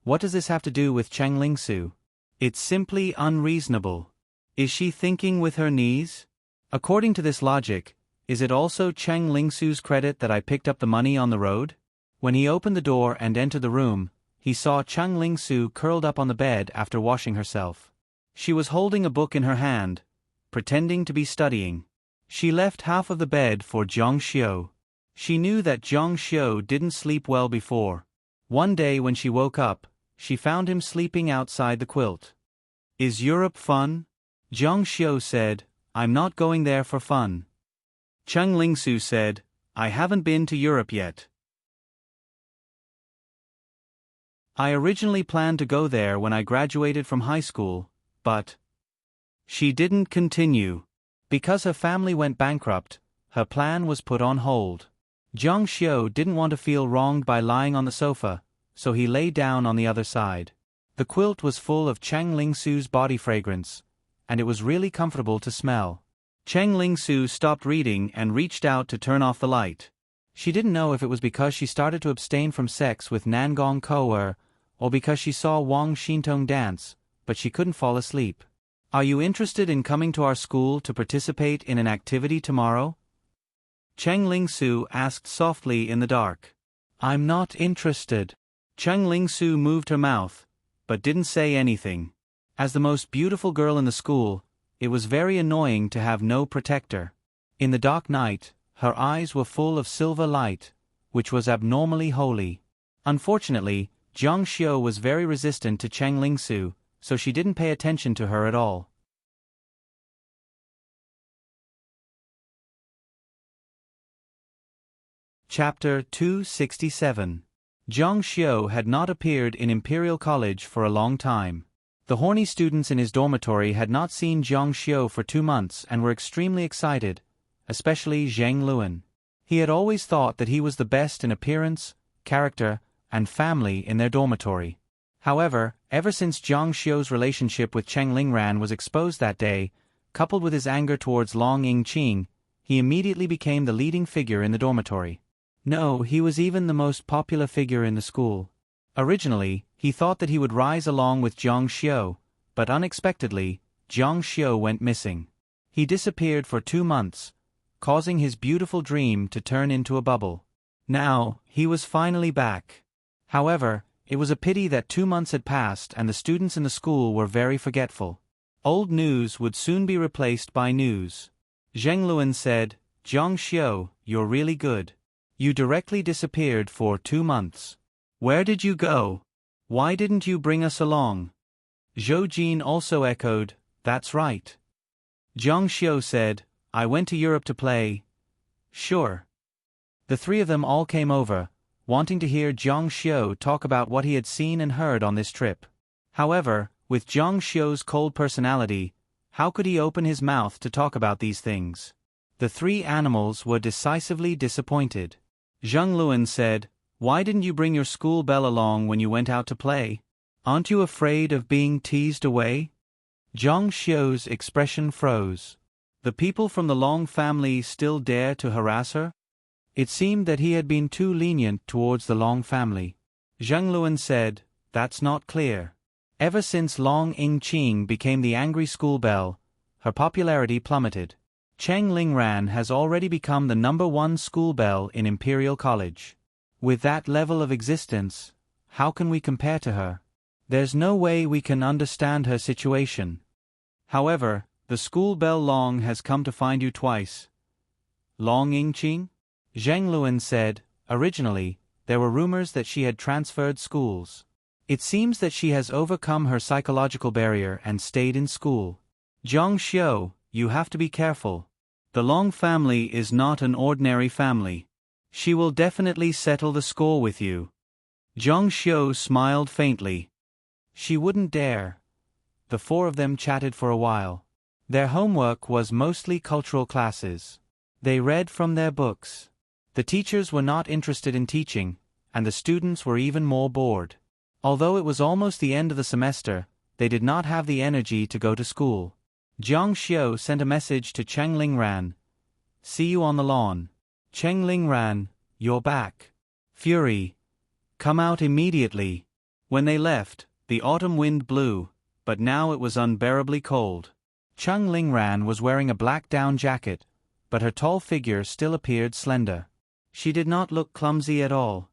What does this have to do with Cheng Lingsu? It's simply unreasonable. Is she thinking with her knees? According to this logic, is it also Cheng Lingsu's credit that I picked up the money on the road? When he opened the door and entered the room, he saw Cheng Lingsu curled up on the bed after washing herself. She was holding a book in her hand, pretending to be studying. She left half of the bed for Zhang Xiu. She knew that Zhang Xiu didn't sleep well before. One day when she woke up, she found him sleeping outside the quilt. Is Europe fun? Zhang Xiu said, I'm not going there for fun. Cheng Lingsu said, I haven't been to Europe yet. I originally planned to go there when I graduated from high school, but she didn't continue. Because her family went bankrupt, her plan was put on hold. Zhang Xiu didn't want to feel wronged by lying on the sofa, so he lay down on the other side. The quilt was full of Cheng Lingsu's body fragrance, and it was really comfortable to smell. Cheng Lingsu stopped reading and reached out to turn off the light. She didn't know if it was because she started to abstain from sex with Nangong Kou'er, or because she saw Wang Xintong dance, but she couldn't fall asleep. Are you interested in coming to our school to participate in an activity tomorrow? Cheng Lingsu asked softly in the dark. I'm not interested. Cheng Lingsu moved her mouth, but didn't say anything. As the most beautiful girl in the school, it was very annoying to have no protector. In the dark night, her eyes were full of silver light, which was abnormally holy. Unfortunately, Zhang Xiu was very resistant to Cheng Lingsu, so she didn't pay attention to her at all. Chapter 267. Zhang Xiu had not appeared in Imperial College for a long time. The horny students in his dormitory had not seen Zhang Xiu for 2 months and were extremely excited, especially Zheng Luan. He had always thought that he was the best in appearance, character, and family in their dormitory. However, ever since Zhang Xiu's relationship with Cheng Lingran was exposed that day, coupled with his anger towards Long Yingqing, he immediately became the leading figure in the dormitory. No, he was even the most popular figure in the school. Originally, he thought that he would rise along with Zhang Xiu, but unexpectedly, Zhang Xiu went missing. He disappeared for 2 months, causing his beautiful dream to turn into a bubble. Now, he was finally back. However, it was a pity that 2 months had passed and the students in the school were very forgetful. Old news would soon be replaced by news. Zheng Luan said, Zhang Xiu, you're really good. You directly disappeared for 2 months. Where did you go? Why didn't you bring us along? Zhou Jin also echoed, that's right. Zhang Xiu said, I went to Europe to play. Sure. The three of them all came over, wanting to hear Zhang Xiu talk about what he had seen and heard on this trip. However, with Zhang Xiu's cold personality, how could he open his mouth to talk about these things? The three animals were decisively disappointed. Zhang Luan said, "Why didn't you bring your school bell along when you went out to play? Aren't you afraid of being teased away?" Zhang Xiu's expression froze. The people from the Long family still dare to harass her? It seemed that he had been too lenient towards the Long family. Zhang Luan said, "That's not clear. Ever since Long Yingqing became the angry school bell, her popularity plummeted. Cheng Lingran has already become the #1 school bell in Imperial College. With that level of existence, how can we compare to her? There's no way we can understand her situation. However, the school bell Long has come to find you twice." Long Yingqing? Zhang Luan said, "Originally, there were rumors that she had transferred schools. It seems that she has overcome her psychological barrier and stayed in school. Zhang Xiu, you have to be careful. The Long family is not an ordinary family. She will definitely settle the score with you." Zhang Xiu smiled faintly. She wouldn't dare. The four of them chatted for a while. Their homework was mostly cultural classes. They read from their books. The teachers were not interested in teaching, and the students were even more bored. Although it was almost the end of the semester, they did not have the energy to go to school. Zhang Xiu sent a message to Cheng Lingran. "See you on the lawn." Cheng Lingran, "You're back. Fury. Come out immediately." When they left, the autumn wind blew, but now it was unbearably cold. Cheng Lingran was wearing a black down jacket, but her tall figure still appeared slender. She did not look clumsy at all.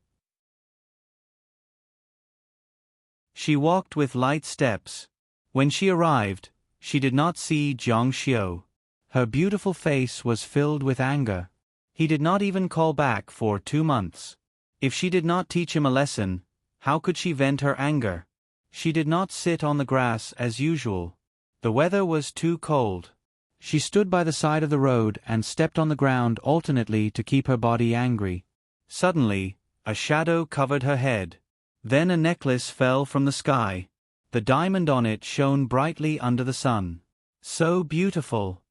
She walked with light steps. When she arrived, she did not see Zhang Xiu. Her beautiful face was filled with anger. He did not even call back for 2 months. If she did not teach him a lesson, how could she vent her anger? She did not sit on the grass as usual. The weather was too cold. She stood by the side of the road and stepped on the ground alternately to keep her body angry. Suddenly, a shadow covered her head. Then a necklace fell from the sky. The diamond on it shone brightly under the sun. So beautiful.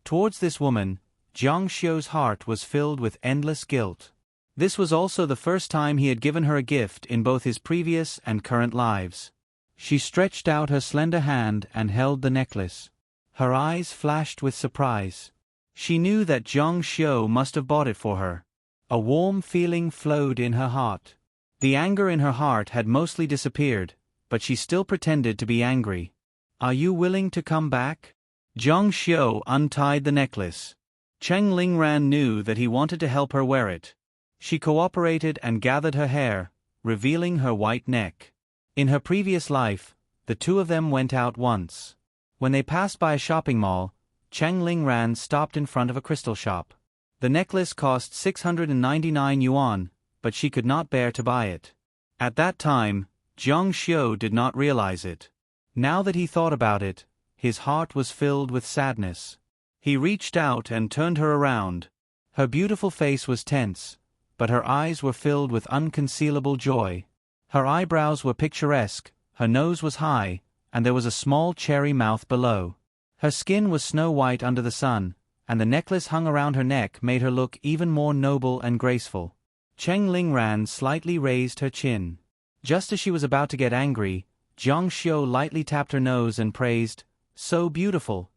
Towards this woman, Zhang Xiu's heart was filled with endless guilt. This was also the first time he had given her a gift in both his previous and current lives. She stretched out her slender hand and held the necklace. Her eyes flashed with surprise. She knew that Zhang Xiu must have bought it for her. A warm feeling flowed in her heart. The anger in her heart had mostly disappeared, but she still pretended to be angry. "Are you willing to come back?" Zhang Xiu untied the necklace. Cheng Lingran knew that he wanted to help her wear it. She cooperated and gathered her hair, revealing her white neck. In her previous life, the two of them went out once. When they passed by a shopping mall, Cheng Lingran stopped in front of a crystal shop. The necklace cost 699 yuan, but she could not bear to buy it. At that time, Zhang Xiu did not realize it. Now that he thought about it, his heart was filled with sadness. He reached out and turned her around. Her beautiful face was tense, but her eyes were filled with unconcealable joy. Her eyebrows were picturesque, her nose was high, and there was a small cherry mouth below. Her skin was snow white under the sun, and the necklace hung around her neck made her look even more noble and graceful. Cheng Lingran slightly raised her chin. Just as she was about to get angry, Zhang Xiu lightly tapped her nose and praised, "So beautiful."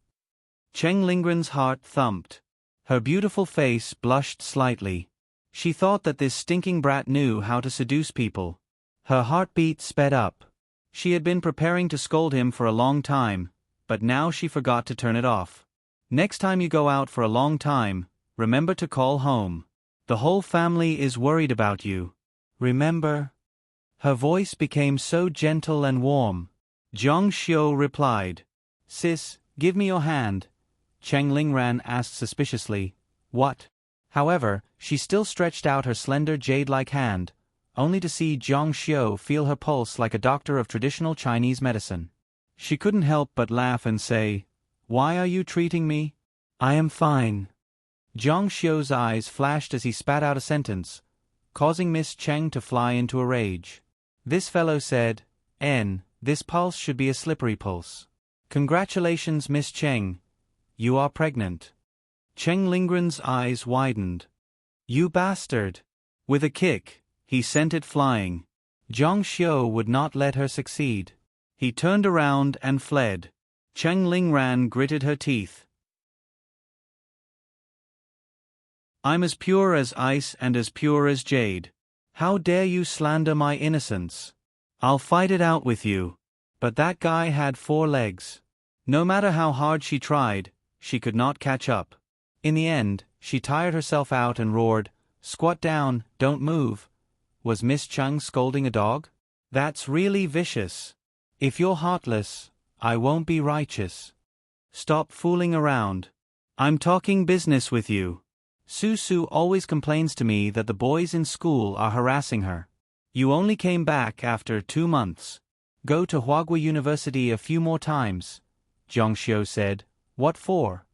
Cheng Lingran's heart thumped. Her beautiful face blushed slightly. She thought that this stinking brat knew how to seduce people. Her heartbeat sped up. She had been preparing to scold him for a long time, but now she forgot to turn it off. "Next time you go out for a long time, remember to call home. The whole family is worried about you. Remember?" Her voice became so gentle and warm. Zhang Xiu replied. "Sis, give me your hand." Cheng Lingran asked suspiciously, "What?" However, she still stretched out her slender jade-like hand, only to see Zhang Xiu feel her pulse like a doctor of traditional Chinese medicine. She couldn't help but laugh and say, "Why are you treating me?" I am fine. Zhang Xiu's eyes flashed as he spat out a sentence, causing Miss Cheng to fly into a rage. This fellow said, this pulse should be a slippery pulse. Congratulations, Miss Cheng. You are pregnant. Cheng Lingren's eyes widened. You bastard! With a kick, he sent it flying. Zhang Xiu would not let her succeed. He turned around and fled. Cheng Lingran gritted her teeth. I'm as pure as ice and as pure as jade. How dare you slander my innocence? I'll fight it out with you. But that guy had 4 legs. No matter how hard she tried, she could not catch up. In the end, she tired herself out and roared, "Squat down, don't move." Was Miss Cheng scolding a dog? That's really vicious. If you're heartless, I won't be righteous. Stop fooling around. I'm talking business with you. Su always complains to me that the boys in school are harassing her. You only came back after 2 months. Go to Huagui University a few more times, Zhang Xiu said. What for?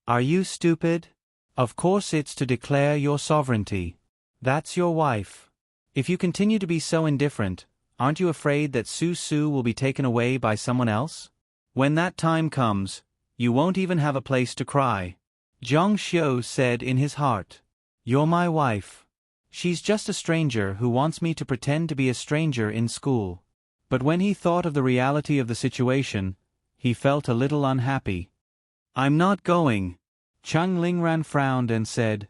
Are you stupid? Of course it's to declare your sovereignty. That's your wife. If you continue to be so indifferent, aren't you afraid that Su will be taken away by someone else? When that time comes, you won't even have a place to cry. Zhang Xiu said in his heart. You're my wife. She's just a stranger who wants me to pretend to be a stranger in school. But when he thought of the reality of the situation, he felt a little unhappy. I'm not going. Cheng Lingran frowned and said,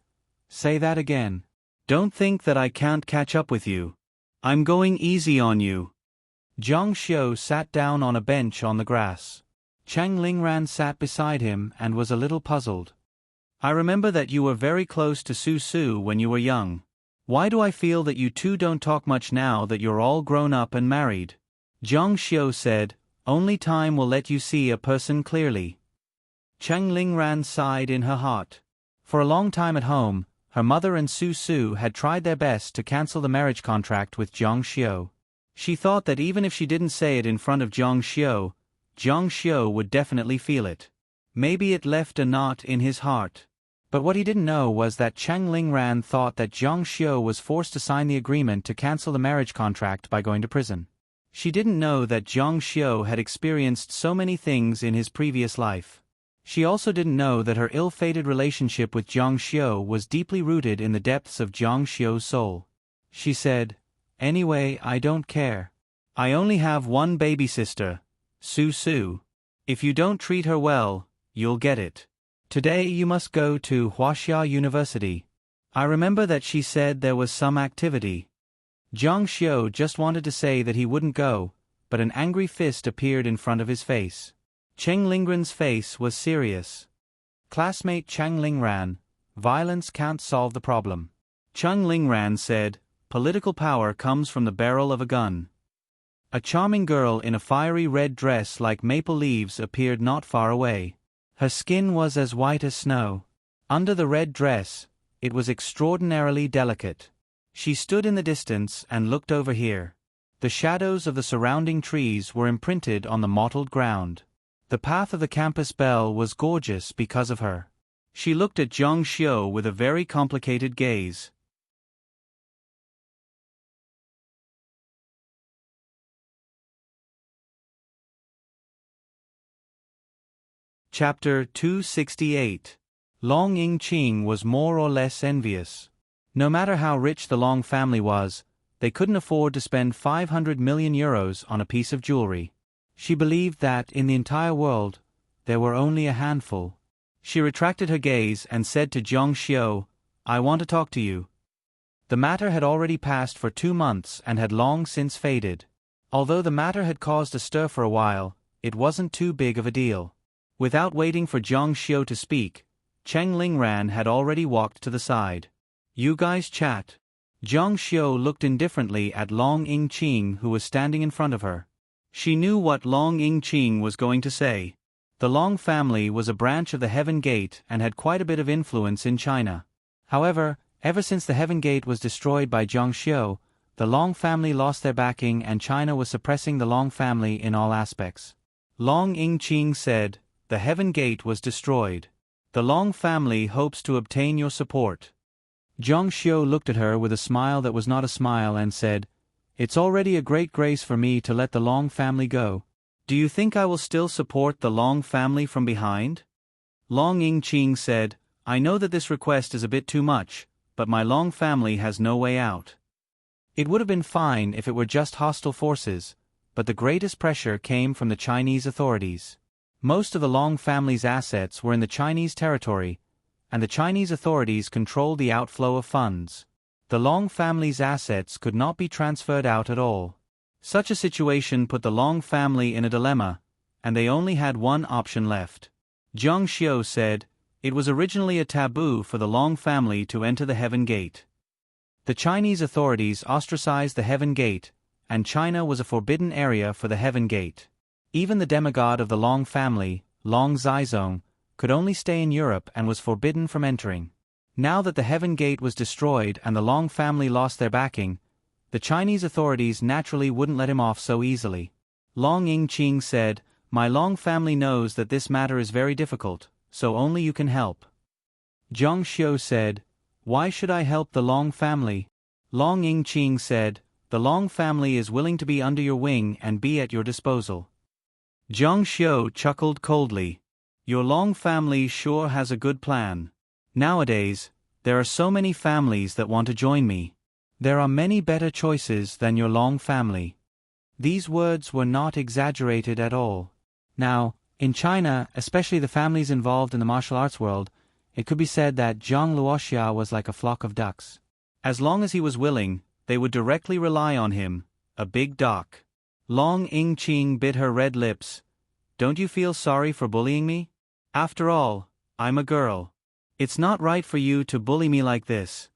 Say that again. Don't think that I can't catch up with you. I'm going easy on you. Zhang Xiu sat down on a bench on the grass. Cheng Lingran sat beside him and was a little puzzled. I remember that you were very close to Su when you were young. Why do I feel that you two don't talk much now that you're all grown up and married? Zhang Xiu said, Only time will let you see a person clearly. Cheng Lingran sighed in her heart. For a long time at home, her mother and Su had tried their best to cancel the marriage contract with Zhang Xiu. She thought that even if she didn't say it in front of Zhang Xiu would definitely feel it. Maybe it left a knot in his heart. But what he didn't know was that Cheng Lingran thought that Zhang Xiu was forced to sign the agreement to cancel the marriage contract by going to prison. She didn't know that Zhang Xiu had experienced so many things in his previous life. She also didn't know that her ill-fated relationship with Zhang Xiu was deeply rooted in the depths of Zhang Xiu's soul. She said, Anyway, I don't care. I only have one baby sister, Su. If you don't treat her well, you'll get it. Today you must go to Huaxia University. I remember that she said there was some activity. Zhang Xiu just wanted to say that he wouldn't go, but an angry fist appeared in front of his face. Cheng Lingran's face was serious. Classmate Cheng Lingran, violence can't solve the problem. Cheng Lingran said, Political power comes from the barrel of a gun. A charming girl in a fiery red dress like maple leaves appeared not far away. Her skin was as white as snow. Under the red dress, it was extraordinarily delicate. She stood in the distance and looked over here. The shadows of the surrounding trees were imprinted on the mottled ground. The path of the campus bell was gorgeous because of her. She looked at Zhang Xiu with a very complicated gaze. Chapter 268. Long Yingqing was more or less envious. No matter how rich the Long family was, they couldn't afford to spend 500 million euros on a piece of jewelry. She believed that, in the entire world, there were only a handful. She retracted her gaze and said to Zhang Xiu, I want to talk to you. The matter had already passed for 2 months and had long since faded. Although the matter had caused a stir for a while, it wasn't too big of a deal. Without waiting for Zhang Xiu to speak, Cheng Lingran had already walked to the side. You guys chat. Zhang Xiu looked indifferently at Long Yingqing, who was standing in front of her. She knew what Long Yingqing was going to say. The Long family was a branch of the Heaven Gate and had quite a bit of influence in China. However, ever since the Heaven Gate was destroyed by Zhang Xiu, the Long family lost their backing and China was suppressing the Long family in all aspects. Long Yingqing said, The Heaven Gate was destroyed. The Long family hopes to obtain your support. Zhang Xiu looked at her with a smile that was not a smile and said, "It's already a great grace for me to let the Long family go. Do you think I will still support the Long family from behind?" Long Yingqing said, "I know that this request is a bit too much, but my Long family has no way out. It would have been fine if it were just hostile forces, but the greatest pressure came from the Chinese authorities. Most of the Long family's assets were in the Chinese territory, and the Chinese authorities controlled the outflow of funds. The Long family's assets could not be transferred out at all. Such a situation put the Long family in a dilemma, and they only had one option left." Zhang Xiu said, "It was originally a taboo for the Long family to enter the Heaven Gate. The Chinese authorities ostracized the Heaven Gate, and China was a forbidden area for the Heaven Gate. Even the demigod of the Long family, Long Zizong, could only stay in Europe and was forbidden from entering. Now that the Heaven Gate was destroyed and the Long family lost their backing, the Chinese authorities naturally wouldn't let him off so easily." Long Yingqing said, "My Long family knows that this matter is very difficult, so only you can help." Zhang Xiu said, "Why should I help the Long family?" Long Yingqing said, "The Long family is willing to be under your wing and be at your disposal." Zhang Xiu chuckled coldly. "Your Long family sure has a good plan. Nowadays, there are so many families that want to join me. There are many better choices than your Long family." These words were not exaggerated at all. Now, in China, especially the families involved in the martial arts world, it could be said that Zhang Luoxia was like a flock of ducks. As long as he was willing, they would directly rely on him, a big duck. Long Yingqing bit her red lips. "Don't you feel sorry for bullying me? After all, I'm a girl. It's not right for you to bully me like this."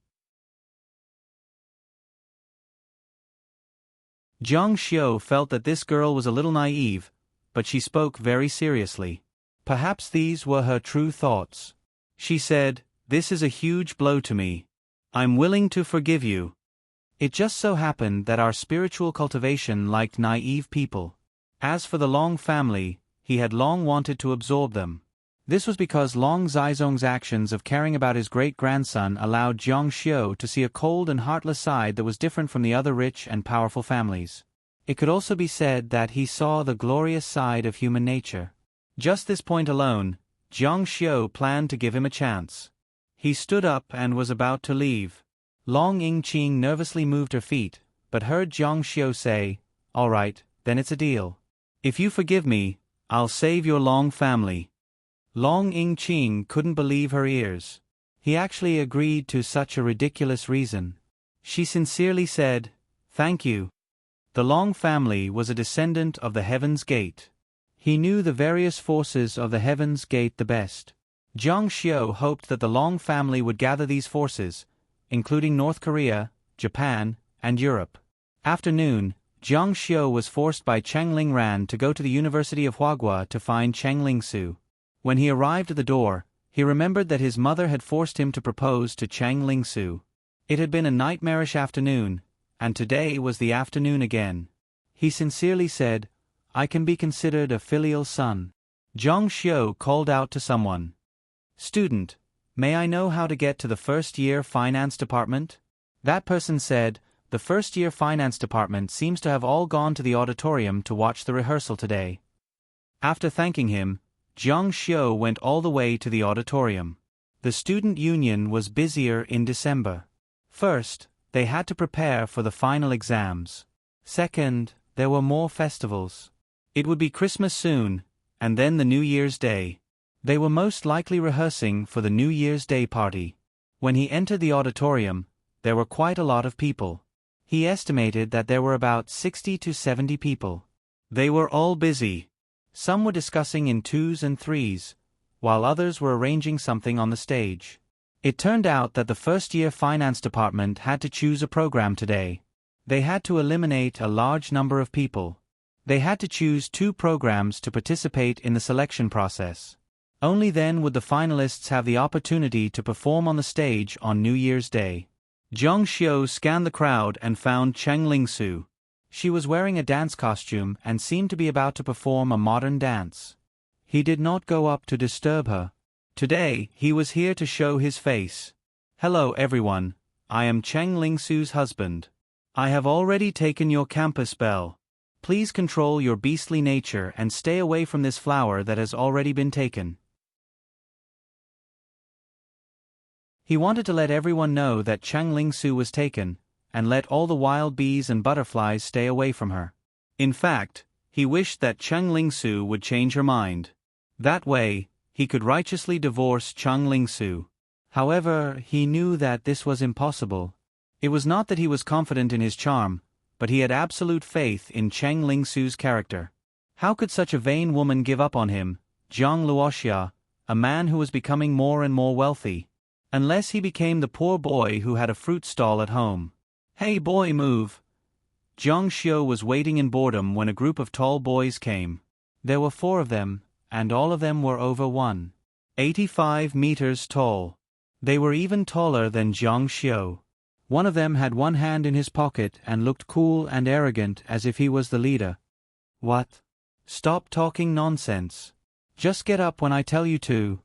Zhang Xiu felt that this girl was a little naive, but she spoke very seriously. Perhaps these were her true thoughts. She said, "This is a huge blow to me. I'm willing to forgive you." It just so happened that our spiritual cultivation liked naive people. As for the Long family, he had long wanted to absorb them. This was because Long Zizong's actions of caring about his great-grandson allowed Zhang Xiu to see a cold and heartless side that was different from the other rich and powerful families. It could also be said that he saw the glorious side of human nature. Just this point alone, Zhang Xiu planned to give him a chance. He stood up and was about to leave. Long Yingqing nervously moved her feet, but heard Zhang Xiu say, "All right, then it's a deal. If you forgive me, I'll save your Long family." Long Yingqing couldn't believe her ears. He actually agreed to such a ridiculous reason. She sincerely said, "Thank you." The Long family was a descendant of the Heaven's Gate. He knew the various forces of the Heaven's Gate the best. Zhang Xiu hoped that the Long family would gather these forces, including North Korea, Japan, and Europe. After noon, Zhang Xiu was forced by Cheng Lingran to go to the University of Huagua to find Cheng Lingsu. When he arrived at the door, he remembered that his mother had forced him to propose to Cheng Lingsu. It had been a nightmarish afternoon, and today was the afternoon again. He sincerely said, "I can be considered a filial son." Zhang Xiu called out to someone. "Student, may I know how to get to the first-year finance department?" That person said, "The first-year finance department seems to have all gone to the auditorium to watch the rehearsal today." After thanking him, Zhang Xiu went all the way to the auditorium. The student union was busier in December. First, they had to prepare for the final exams. Second, there were more festivals. It would be Christmas soon, and then the New Year's Day. They were most likely rehearsing for the New Year's Day party. When he entered the auditorium, there were quite a lot of people. He estimated that there were about 60 to 70 people. They were all busy. Some were discussing in twos and threes, while others were arranging something on the stage. It turned out that the first-year finance department had to choose a program today. They had to eliminate a large number of people. They had to choose 2 programs to participate in the selection process. Only then would the finalists have the opportunity to perform on the stage on New Year's Day. Zhang Xiu scanned the crowd and found Cheng Lingsu. She was wearing a dance costume and seemed to be about to perform a modern dance. He did not go up to disturb her. Today, he was here to show his face. Hello everyone, I am Cheng Ling-su's husband. I have already taken your campus bell. Please control your beastly nature and stay away from this flower that has already been taken. He wanted to let everyone know that Cheng Ling-su was taken, and let all the wild bees and butterflies stay away from her. In fact, he wished that Cheng Ling-su would change her mind. That way, he could righteously divorce Cheng Ling-su. However, he knew that this was impossible. It was not that he was confident in his charm, but he had absolute faith in Cheng Ling-su's character. How could such a vain woman give up on him, Jiang Luoxia, a man who was becoming more and more wealthy? Unless he became the poor boy who had a fruit stall at home. Hey boy, move! Jiang Xiu was waiting in boredom when a group of tall boys came. There were 4 of them, and all of them were over 185 meters tall. They were even taller than Jiang Xiu. One of them had one hand in his pocket and looked cool and arrogant as if he was the leader. What? Stop talking nonsense. Just get up when I tell you to.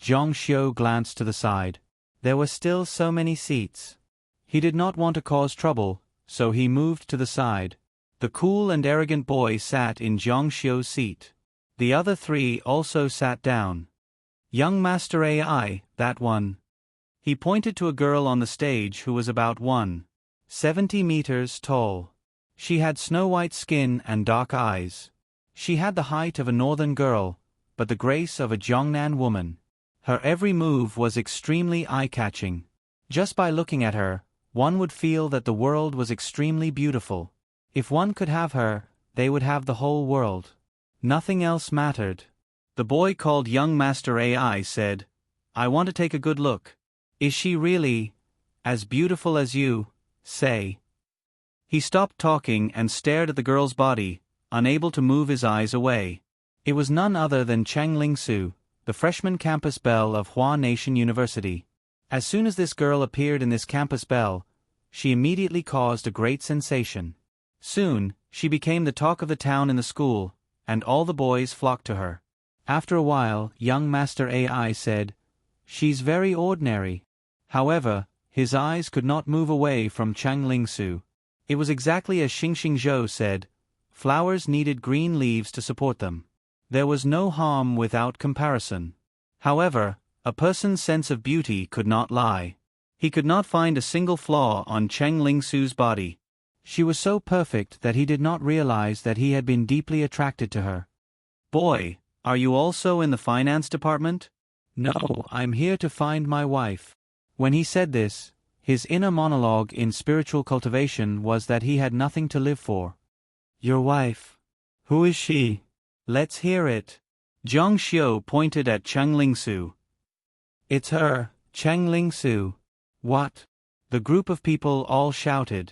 Jiang Xiu glanced to the side. There were still so many seats. He did not want to cause trouble, so he moved to the side. The cool and arrogant boy sat in Jiang Xiu's seat. The other 3 also sat down. Young Master AI, that one. He pointed to a girl on the stage who was about 170 meters tall. She had snow-white skin and dark eyes. She had the height of a northern girl, but the grace of a Jiangnan woman. Her every move was extremely eye-catching. Just by looking at her, one would feel that the world was extremely beautiful. If one could have her, they would have the whole world. Nothing else mattered. The boy called Young Master AI said, I want to take a good look. Is she really as beautiful as you say? He stopped talking and stared at the girl's body, unable to move his eyes away. It was none other than Cheng Ling-su, the freshman campus belle of Hua Nation University. As soon as this girl appeared in this campus belle, she immediately caused a great sensation. Soon, she became the talk of the town in the school, and all the boys flocked to her. After a while, young Master AI said, She's very ordinary. However, his eyes could not move away from Cheng Ling-su. It was exactly as Xingxing Zhou said, flowers needed green leaves to support them. There was no harm without comparison. However, a person's sense of beauty could not lie. He could not find a single flaw on Cheng Ling-su's body. She was so perfect that he did not realize that he had been deeply attracted to her. Boy, are you also in the finance department? No, I'm here to find my wife. When he said this, his inner monologue in spiritual cultivation was that he had nothing to live for. Your wife. Who is she? Let's hear it. Jiang Xiu pointed at Cheng Ling-su. It's her, Cheng Ling-su. What? The group of people all shouted.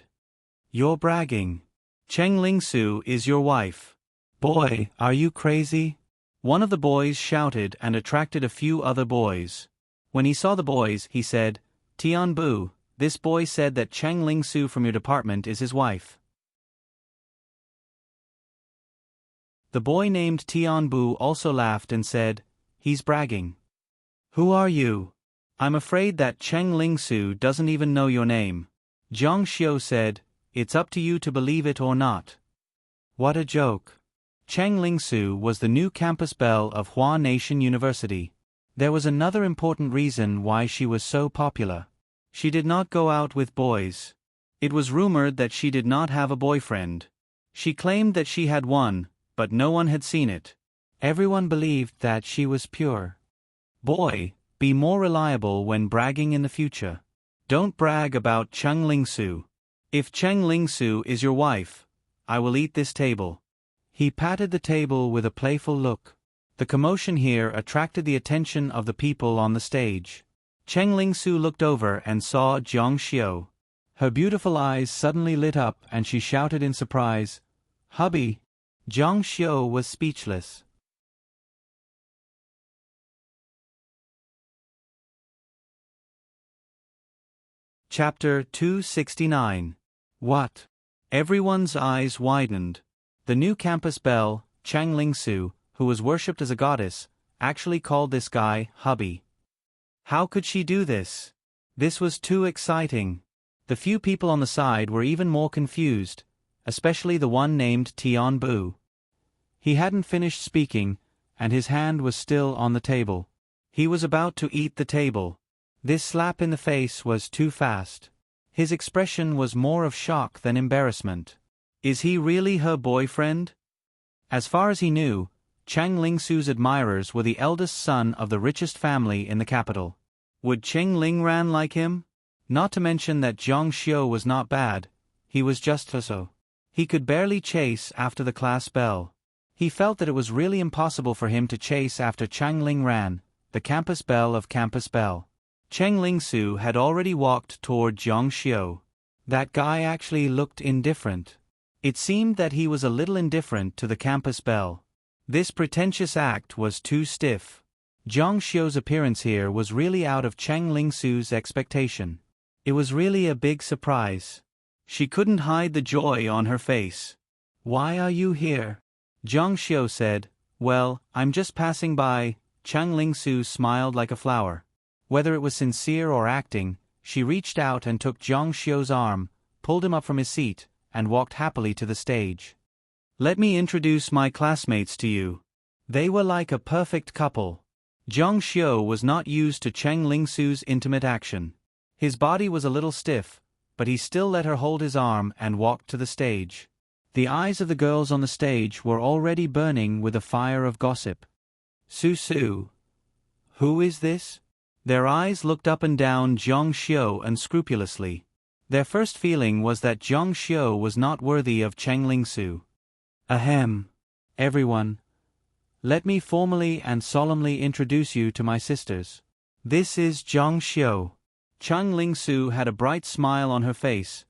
You're bragging. Cheng Ling-su is your wife. Boy, are you crazy? One of the boys shouted and attracted a few other boys. When he saw the boys, he said, Tian Bu, this boy said that Cheng Ling-su from your department is his wife. The boy named Tian Bu also laughed and said, He's bragging. Who are you? I'm afraid that Cheng Ling-su doesn't even know your name. Jiang Xiu said, It's up to you to believe it or not. What a joke. Cheng Ling-su was the new campus belle of Hua Nation University. There was another important reason why she was so popular. She did not go out with boys. It was rumored that she did not have a boyfriend. She claimed that she had one, but no one had seen it. Everyone believed that she was pure. Boy, be more reliable when bragging in the future. Don't brag about Cheng Ling-su. If Cheng Ling-su is your wife, I will eat this table. He patted the table with a playful look. The commotion here attracted the attention of the people on the stage. Cheng Ling-su looked over and saw Jiang Xiu. Her beautiful eyes suddenly lit up and she shouted in surprise, Hubby! Jiang Xiu was speechless. Chapter 269. What? Everyone's eyes widened. The new campus belle, Cheng Ling-su, who was worshipped as a goddess, actually called this guy hubby. How could she do this? This was too exciting. The few people on the side were even more confused, especially the one named Tian Bu. He hadn't finished speaking, and his hand was still on the table. He was about to eat the table. This slap in the face was too fast. His expression was more of shock than embarrassment. Is he really her boyfriend? As far as he knew, Chang Lingsu's admirers were the eldest son of the richest family in the capital. Would Cheng Lingran like him? Not to mention that Zhang Xiu was not bad, he was just so. He could barely chase after the class bell. He felt that it was really impossible for him to chase after Chang Lingran, the campus belle of Campus Bell. Cheng Lingsu had already walked toward Zhang Xiu. That guy actually looked indifferent. It seemed that he was a little indifferent to the campus belle. This pretentious act was too stiff. Zhang Xiu's appearance here was really out of Cheng Lingsu's expectation. It was really a big surprise. She couldn't hide the joy on her face. Why are you here? Zhang Xiu said. Well, I'm just passing by. Cheng Lingsu smiled like a flower. Whether it was sincere or acting, she reached out and took Zhang Xiu's arm, pulled him up from his seat, and walked happily to the stage. Let me introduce my classmates to you. They were like a perfect couple. Zhang Xiu was not used to Cheng Lingsu's intimate action. His body was a little stiff, but he still let her hold his arm and walked to the stage. The eyes of the girls on the stage were already burning with the fire of gossip. Su. Who is this? Their eyes looked up and down Zhang Xiu unscrupulously. Their first feeling was that Zhang Xiu was not worthy of Cheng Lingsu. Ahem. Everyone. Let me formally and solemnly introduce you to my sisters. This is Zhang Xiu. Cheng Lingsu had a bright smile on her face,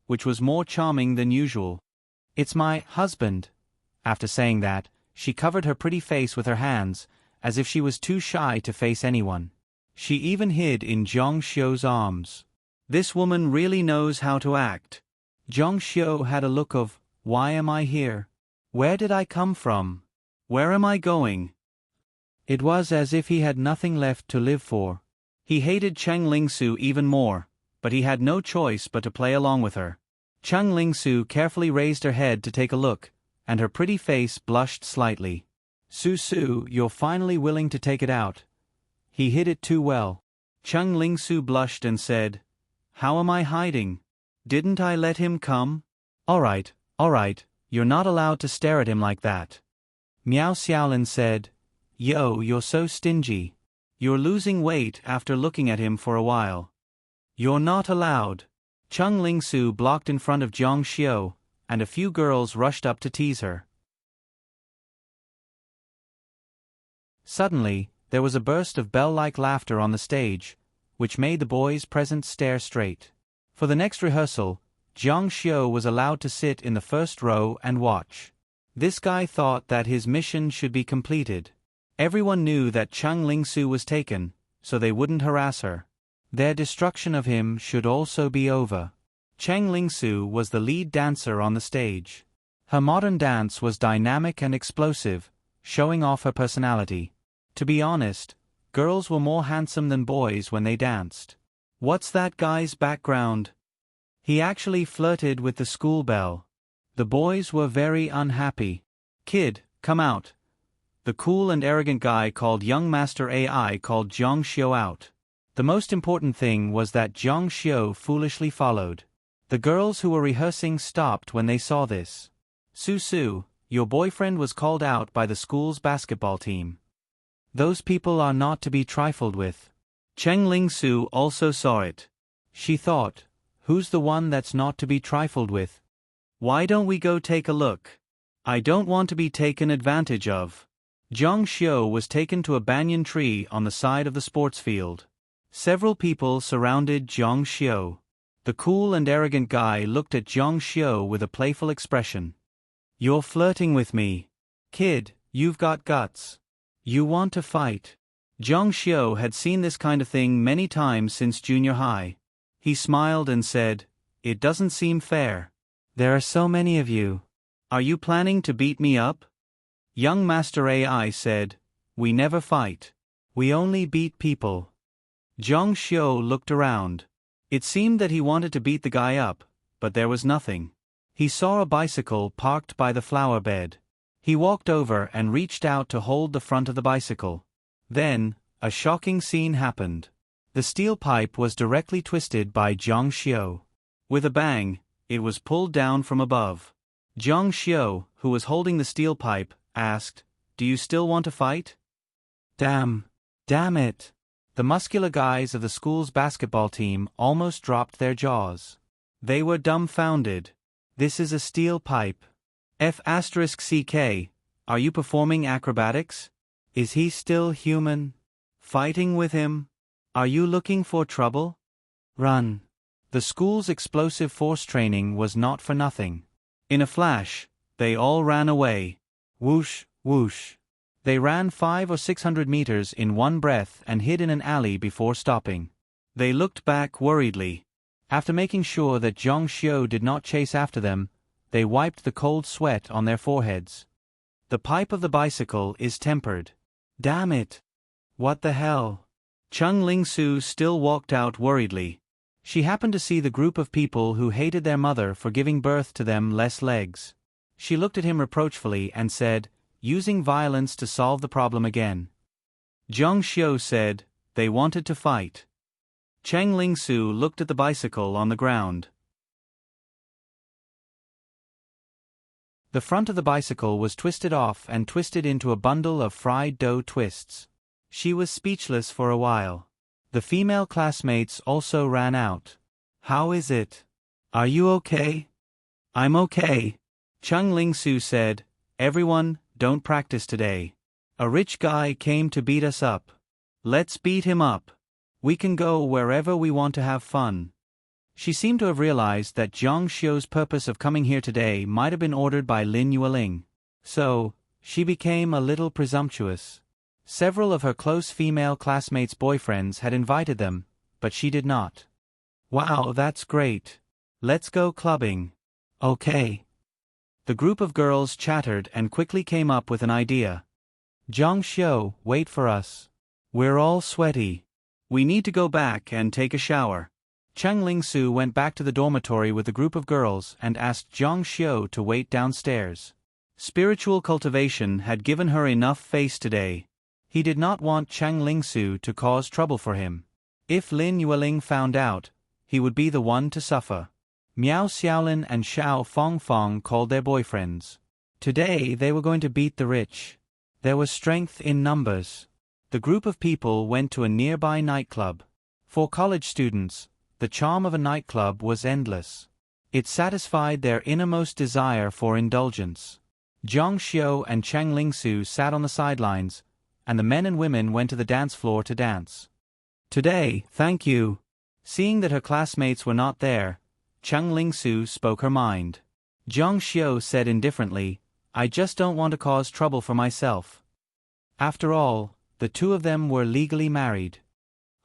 which was more charming than usual. It's my husband. After saying that, she covered her pretty face with her hands, as if she was too shy to face anyone. She even hid in Zhang Xiu's arms. This woman really knows how to act. Zhang Xiu had a look of, why am I here? Where did I come from? Where am I going? It was as if he had nothing left to live for. He hated Cheng Lingsu even more, but he had no choice but to play along with her. Cheng Lingsu carefully raised her head to take a look, and her pretty face blushed slightly. Su, you're finally willing to take it out. He hid it too well. Cheng Lingsu blushed and said, How am I hiding? Didn't I let him come? All right, you're not allowed to stare at him like that. Miao Xiaolin said, Yo, you're so stingy. You're losing weight after looking at him for a while. You're not allowed. Cheng Lingsu blocked in front of Zhang Xiu, and a few girls rushed up to tease her. Suddenly, there was a burst of bell-like laughter on the stage, which made the boys present stare straight. For the next rehearsal, Zhang Xiu was allowed to sit in the first row and watch. This guy thought that his mission should be completed. Everyone knew that Cheng Lingsu was taken, so they wouldn't harass her. Their destruction of him should also be over. Cheng Lingsu was the lead dancer on the stage. Her modern dance was dynamic and explosive, showing off her personality. To be honest, girls were more handsome than boys when they danced. What's that guy's background? He actually flirted with the school belle. The boys were very unhappy. Kid, come out. The cool and arrogant guy called Young Master AI called Zhang Xiu out. The most important thing was that Zhang Xiu foolishly followed. The girls who were rehearsing stopped when they saw this. Su, your boyfriend was called out by the school's basketball team. Those people are not to be trifled with. Cheng Lingsu also saw it. She thought, who's the one that's not to be trifled with? Why don't we go take a look? I don't want to be taken advantage of. Zhang Xiu was taken to a banyan tree on the side of the sports field. Several people surrounded Zhang Xiu. The cool and arrogant guy looked at Zhang Xiu with a playful expression. You're flirting with me. Kid, you've got guts. You want to fight. Zhang Xiu had seen this kind of thing many times since junior high. He smiled and said, It doesn't seem fair. There are so many of you. Are you planning to beat me up? Young Master AI said, We never fight. We only beat people. Zhang Xiu looked around. It seemed that he wanted to beat the guy up, but there was nothing. He saw a bicycle parked by the flower bed. He walked over and reached out to hold the front of the bicycle. Then, a shocking scene happened. The steel pipe was directly twisted by Zhang Xiu. With a bang, it was pulled down from above. Zhang Xiu, who was holding the steel pipe, asked, "Do you still want to fight?" Damn it. The muscular guys of the school's basketball team almost dropped their jaws. They were dumbfounded. This is a steel pipe. F***CK, are you performing acrobatics? Is he still human? Fighting with him? Are you looking for trouble? Run. The school's explosive force training was not for nothing. In a flash, they all ran away. Whoosh, whoosh. They ran 500 or 600 meters in one breath and hid in an alley before stopping. They looked back worriedly. After making sure that Zhang Xiu did not chase after them, they wiped the cold sweat on their foreheads. The pipe of the bicycle is tempered. Damn it. What the hell? Cheng Lingsu still walked out worriedly. She happened to see the group of people who hated their mother for giving birth to them less legs. She looked at him reproachfully and said, using violence to solve the problem again. Zhang Xiu said, "They wanted to fight." Cheng Lingsu looked at the bicycle on the ground. The front of the bicycle was twisted off and twisted into a bundle of fried dough twists. She was speechless for a while. The female classmates also ran out. "How is it? Are you okay?" "I'm okay." Cheng Lingsu said, "Everyone, don't practice today. A rich guy came to beat us up. Let's beat him up. We can go wherever we want to have fun." She seemed to have realized that Zhang Xiu's purpose of coming here today might have been ordered by Lin Yueling. So, she became a little presumptuous. Several of her close female classmates' boyfriends had invited them, but she did not. "Wow, that's great. Let's go clubbing." "Okay." The group of girls chattered and quickly came up with an idea. "Zhang Xiu, wait for us. We're all sweaty. We need to go back and take a shower." Cheng Lingsu went back to the dormitory with the group of girls and asked Zhang Xiu to wait downstairs. Spiritual cultivation had given her enough face today. He did not want Cheng Lingsu to cause trouble for him. If Lin Yueling found out, he would be the one to suffer. Miao Xiaolin and Xiao Fongfong called their boyfriends. Today they were going to beat the rich. There was strength in numbers. The group of people went to a nearby nightclub. For college students, the charm of a nightclub was endless. It satisfied their innermost desire for indulgence. Zhang Xiu and Cheng Lingsu sat on the sidelines, and the men and women went to the dance floor to dance. "Today, thank you." Seeing that her classmates were not there, Cheng Lingsu spoke her mind. Zhang Xiu said indifferently, "I just don't want to cause trouble for myself." After all, the two of them were legally married.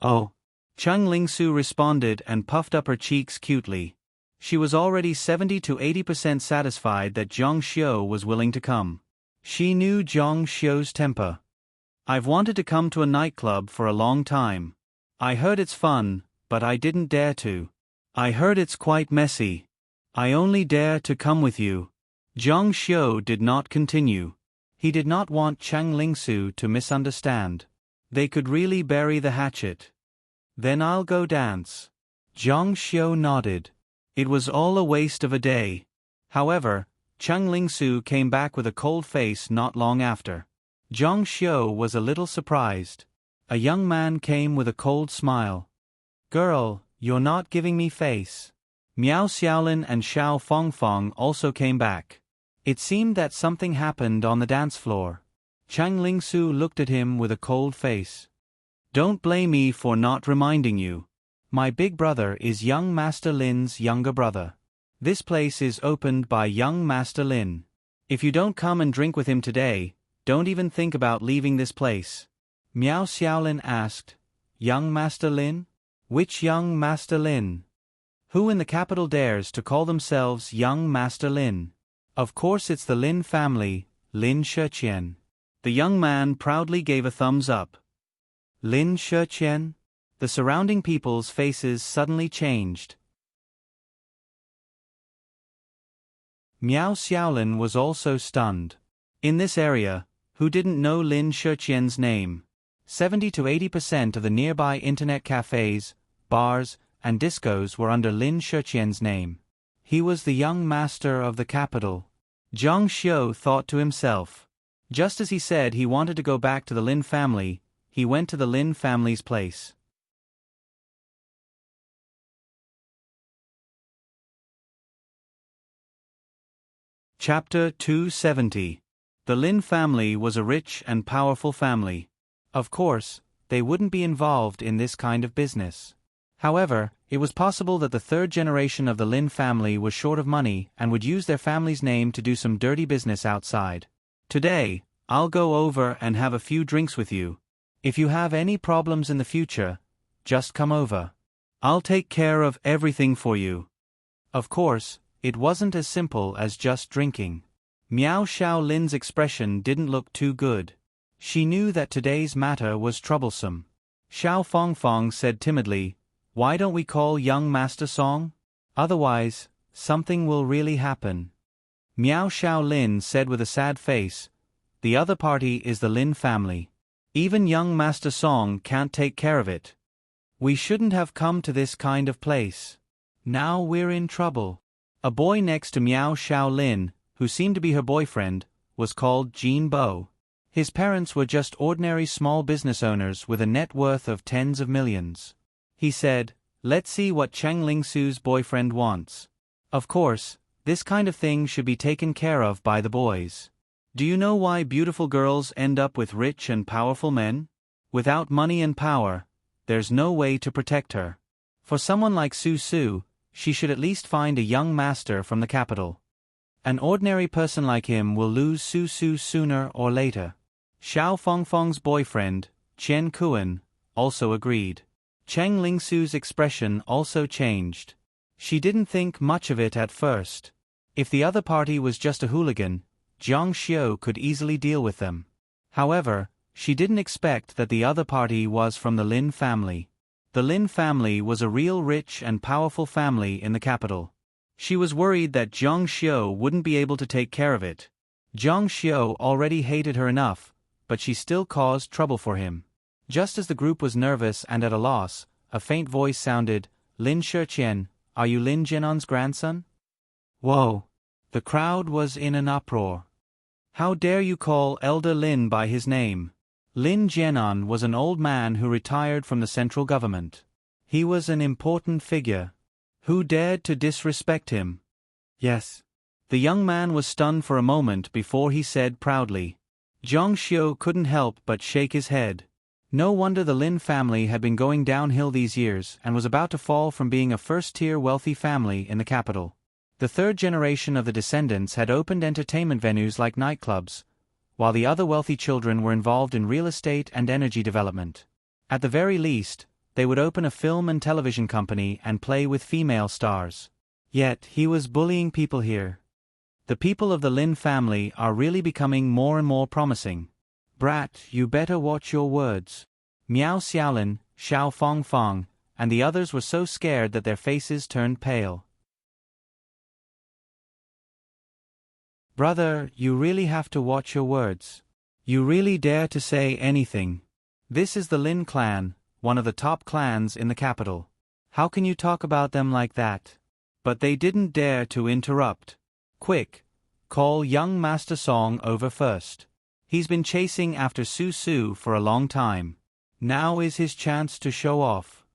"Oh." Cheng Lingsu responded and puffed up her cheeks cutely. She was already 70 to 80% satisfied that Zhang Xiu was willing to come. She knew Zhang Xiu's temper. "I've wanted to come to a nightclub for a long time. I heard it's fun, but I didn't dare to. I heard it's quite messy. I only dare to come with you." Zhang Xiu did not continue. He did not want Cheng Lingsu to misunderstand. They could really bury the hatchet. "Then I'll go dance." Zhang Xiu nodded. It was all a waste of a day. However, Cheng Lingsu came back with a cold face not long after. Zhang Xiu was a little surprised. A young man came with a cold smile. "Girl, you're not giving me face." Miao Xiaolin and Xiao Fongfong also came back. It seemed that something happened on the dance floor. Cheng Lingsu looked at him with a cold face. "Don't blame me for not reminding you. My big brother is young Master Lin's younger brother. This place is opened by young Master Lin. If you don't come and drink with him today, don't even think about leaving this place." Miao Xiaolin asked, "Young Master Lin? Which young Master Lin? Who in the capital dares to call themselves young Master Lin? Of course it's the Lin family, Lin Sheqian." The young man proudly gave a thumbs up. Lin Shiqian? The surrounding people's faces suddenly changed. Miao Xiaolin was also stunned. In this area, who didn't know Lin Shiqian's name? 70 to 80% of the nearby internet cafes, bars, and discos were under Lin Shiqian's name. He was the young master of the capital. Zhang Xiu thought to himself. Just as he said he wanted to go back to the Lin family, he went to the Lin family's place. Chapter 270. The Lin family was a rich and powerful family. Of course, they wouldn't be involved in this kind of business. However, it was possible that the third generation of the Lin family was short of money and would use their family's name to do some dirty business outside. Today, I'll go over and have a few drinks with you. If you have any problems in the future, just come over. I'll take care of everything for you. Of course, it wasn't as simple as just drinking. Miao Xiaolin's expression didn't look too good. She knew that today's matter was troublesome. Xiao Fongfong said timidly, "Why don't we call young Master Song? Otherwise, something will really happen." Miao Xiaolin said with a sad face, "The other party is the Lin family. Even young Master Song can't take care of it. We shouldn't have come to this kind of place. Now we're in trouble." A boy next to Miao Xiaolin, who seemed to be her boyfriend, was called Jin Bo. His parents were just ordinary small business owners with a net worth of tens of millions. He said, "Let's see what Cheng Lingsu's boyfriend wants." Of course, this kind of thing should be taken care of by the boys. Do you know why beautiful girls end up with rich and powerful men? Without money and power, there's no way to protect her. For someone like Su, she should at least find a young master from the capital. An ordinary person like him will lose Su sooner or later. Xiao Fongfong's boyfriend, Chen Kuan, also agreed. Cheng Lingsu's expression also changed. She didn't think much of it at first. If the other party was just a hooligan, Zhang Xiu could easily deal with them. However, she didn't expect that the other party was from the Lin family. The Lin family was a real rich and powerful family in the capital. She was worried that Zhang Xiu wouldn't be able to take care of it. Zhang Xiu already hated her enough, but she still caused trouble for him. Just as the group was nervous and at a loss, a faint voice sounded, "Lin Shiqian, are you Lin Jianan's grandson?" Whoa! The crowd was in an uproar. How dare you call Elder Lin by his name? Lin Jianan was an old man who retired from the central government. He was an important figure. Who dared to disrespect him? Yes. The young man was stunned for a moment before he said proudly. Zhang Xiu couldn't help but shake his head. No wonder the Lin family had been going downhill these years and was about to fall from being a first-tier wealthy family in the capital. The third generation of the descendants had opened entertainment venues like nightclubs, while the other wealthy children were involved in real estate and energy development. At the very least, they would open a film and television company and play with female stars. Yet he was bullying people here. The people of the Lin family are really becoming more and more promising. Brat, you better watch your words. Miao Xiaolin, Xiao Fongfong, and the others were so scared that their faces turned pale. Brother, you really have to watch your words. You really dare to say anything. This is the Lin clan, one of the top clans in the capital. How can you talk about them like that? But they didn't dare to interrupt. Quick, call young Master Song over first. He's been chasing after Su for a long time. Now is his chance to show off.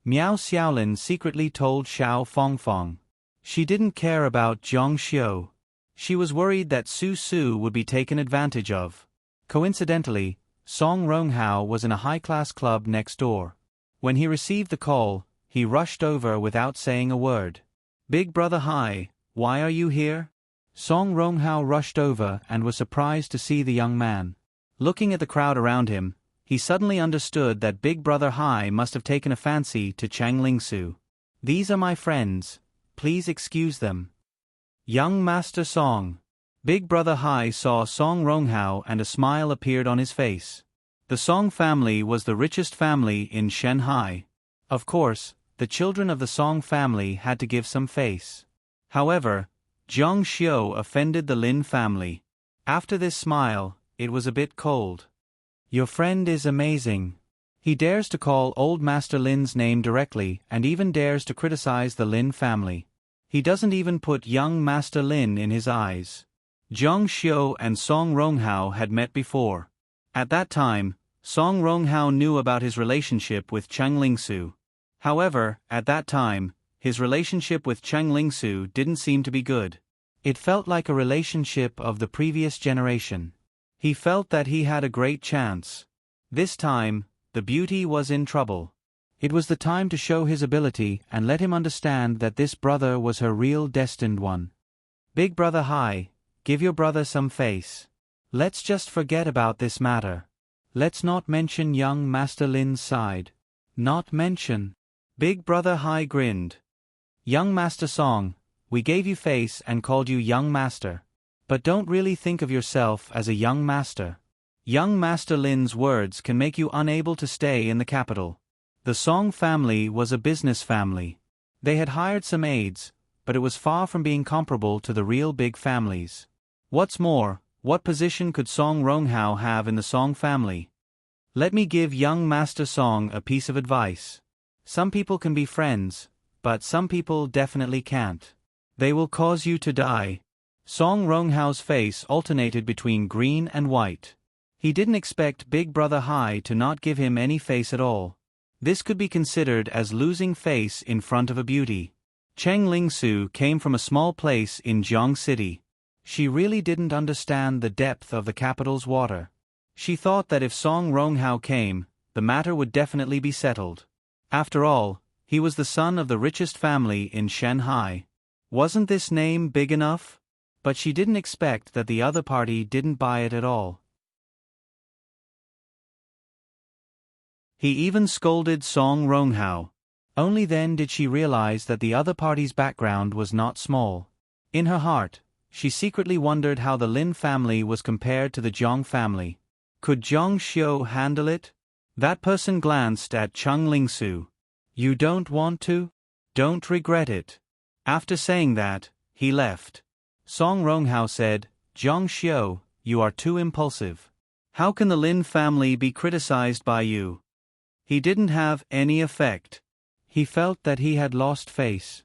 Miao Xiaolin secretly told Xiao Fongfong. She didn't care about Zhang Xiu. She was worried that Su would be taken advantage of. Coincidentally, Song Ronghao was in a high-class club next door. When he received the call, he rushed over without saying a word. "Big brother hi, why are you here?" Song Ronghao rushed over and was surprised to see the young man. Looking at the crowd around him, he suddenly understood that Big Brother Hai must have taken a fancy to Cheng Lingsu. "These are my friends, please excuse them." Young Master Song. Big Brother Hai saw Song Ronghao and a smile appeared on his face. The Song family was the richest family in Shanghai. Of course, the children of the Song family had to give some face. However, Zhang Xiu offended the Lin family. After this smile, it was a bit cold. Your friend is amazing. He dares to call old Master Lin's name directly and even dares to criticize the Lin family. He doesn't even put young Master Lin in his eyes. Zhang Xiu and Song Ronghao had met before. At that time, Song Ronghao knew about his relationship with Chang Lingsu. However, at that time, his relationship with Chang Lingsu didn't seem to be good. It felt like a relationship of the previous generation. He felt that he had a great chance. This time, the beauty was in trouble. It was the time to show his ability and let him understand that this brother was her real destined one. Big Brother Hai, give your brother some face. Let's just forget about this matter. Let's not mention young Master Lin's side. Not mention. Big Brother Hai grinned. Young Master Song, we gave you face and called you young master. But don't really think of yourself as a young master. Young Master Lin's words can make you unable to stay in the capital. The Song family was a business family. They had hired some aides, but it was far from being comparable to the real big families. What's more, what position could Song Ronghao have in the Song family? Let me give young Master Song a piece of advice. Some people can be friends, but some people definitely can't. They will cause you to die. Song Ronghao's face alternated between green and white. He didn't expect Big Brother Hai to not give him any face at all. This could be considered as losing face in front of a beauty. Chang Lingsu came from a small place in Jiang City. She really didn't understand the depth of the capital's water. She thought that if Song Ronghao came, the matter would definitely be settled. After all, he was the son of the richest family in Shanghai. Wasn't this name big enough? But she didn't expect that the other party didn't buy it at all. He even scolded Song Ronghao. Only then did she realize that the other party's background was not small. In her heart, she secretly wondered how the Lin family was compared to the Zhang family. Could Zhang Xiu handle it? That person glanced at Chang Lingsu. You don't want to? Don't regret it. After saying that, he left. Song Ronghao said, Zhang Xiu, you are too impulsive. How can the Lin family be criticized by you? He didn't have any effect. He felt that he had lost face.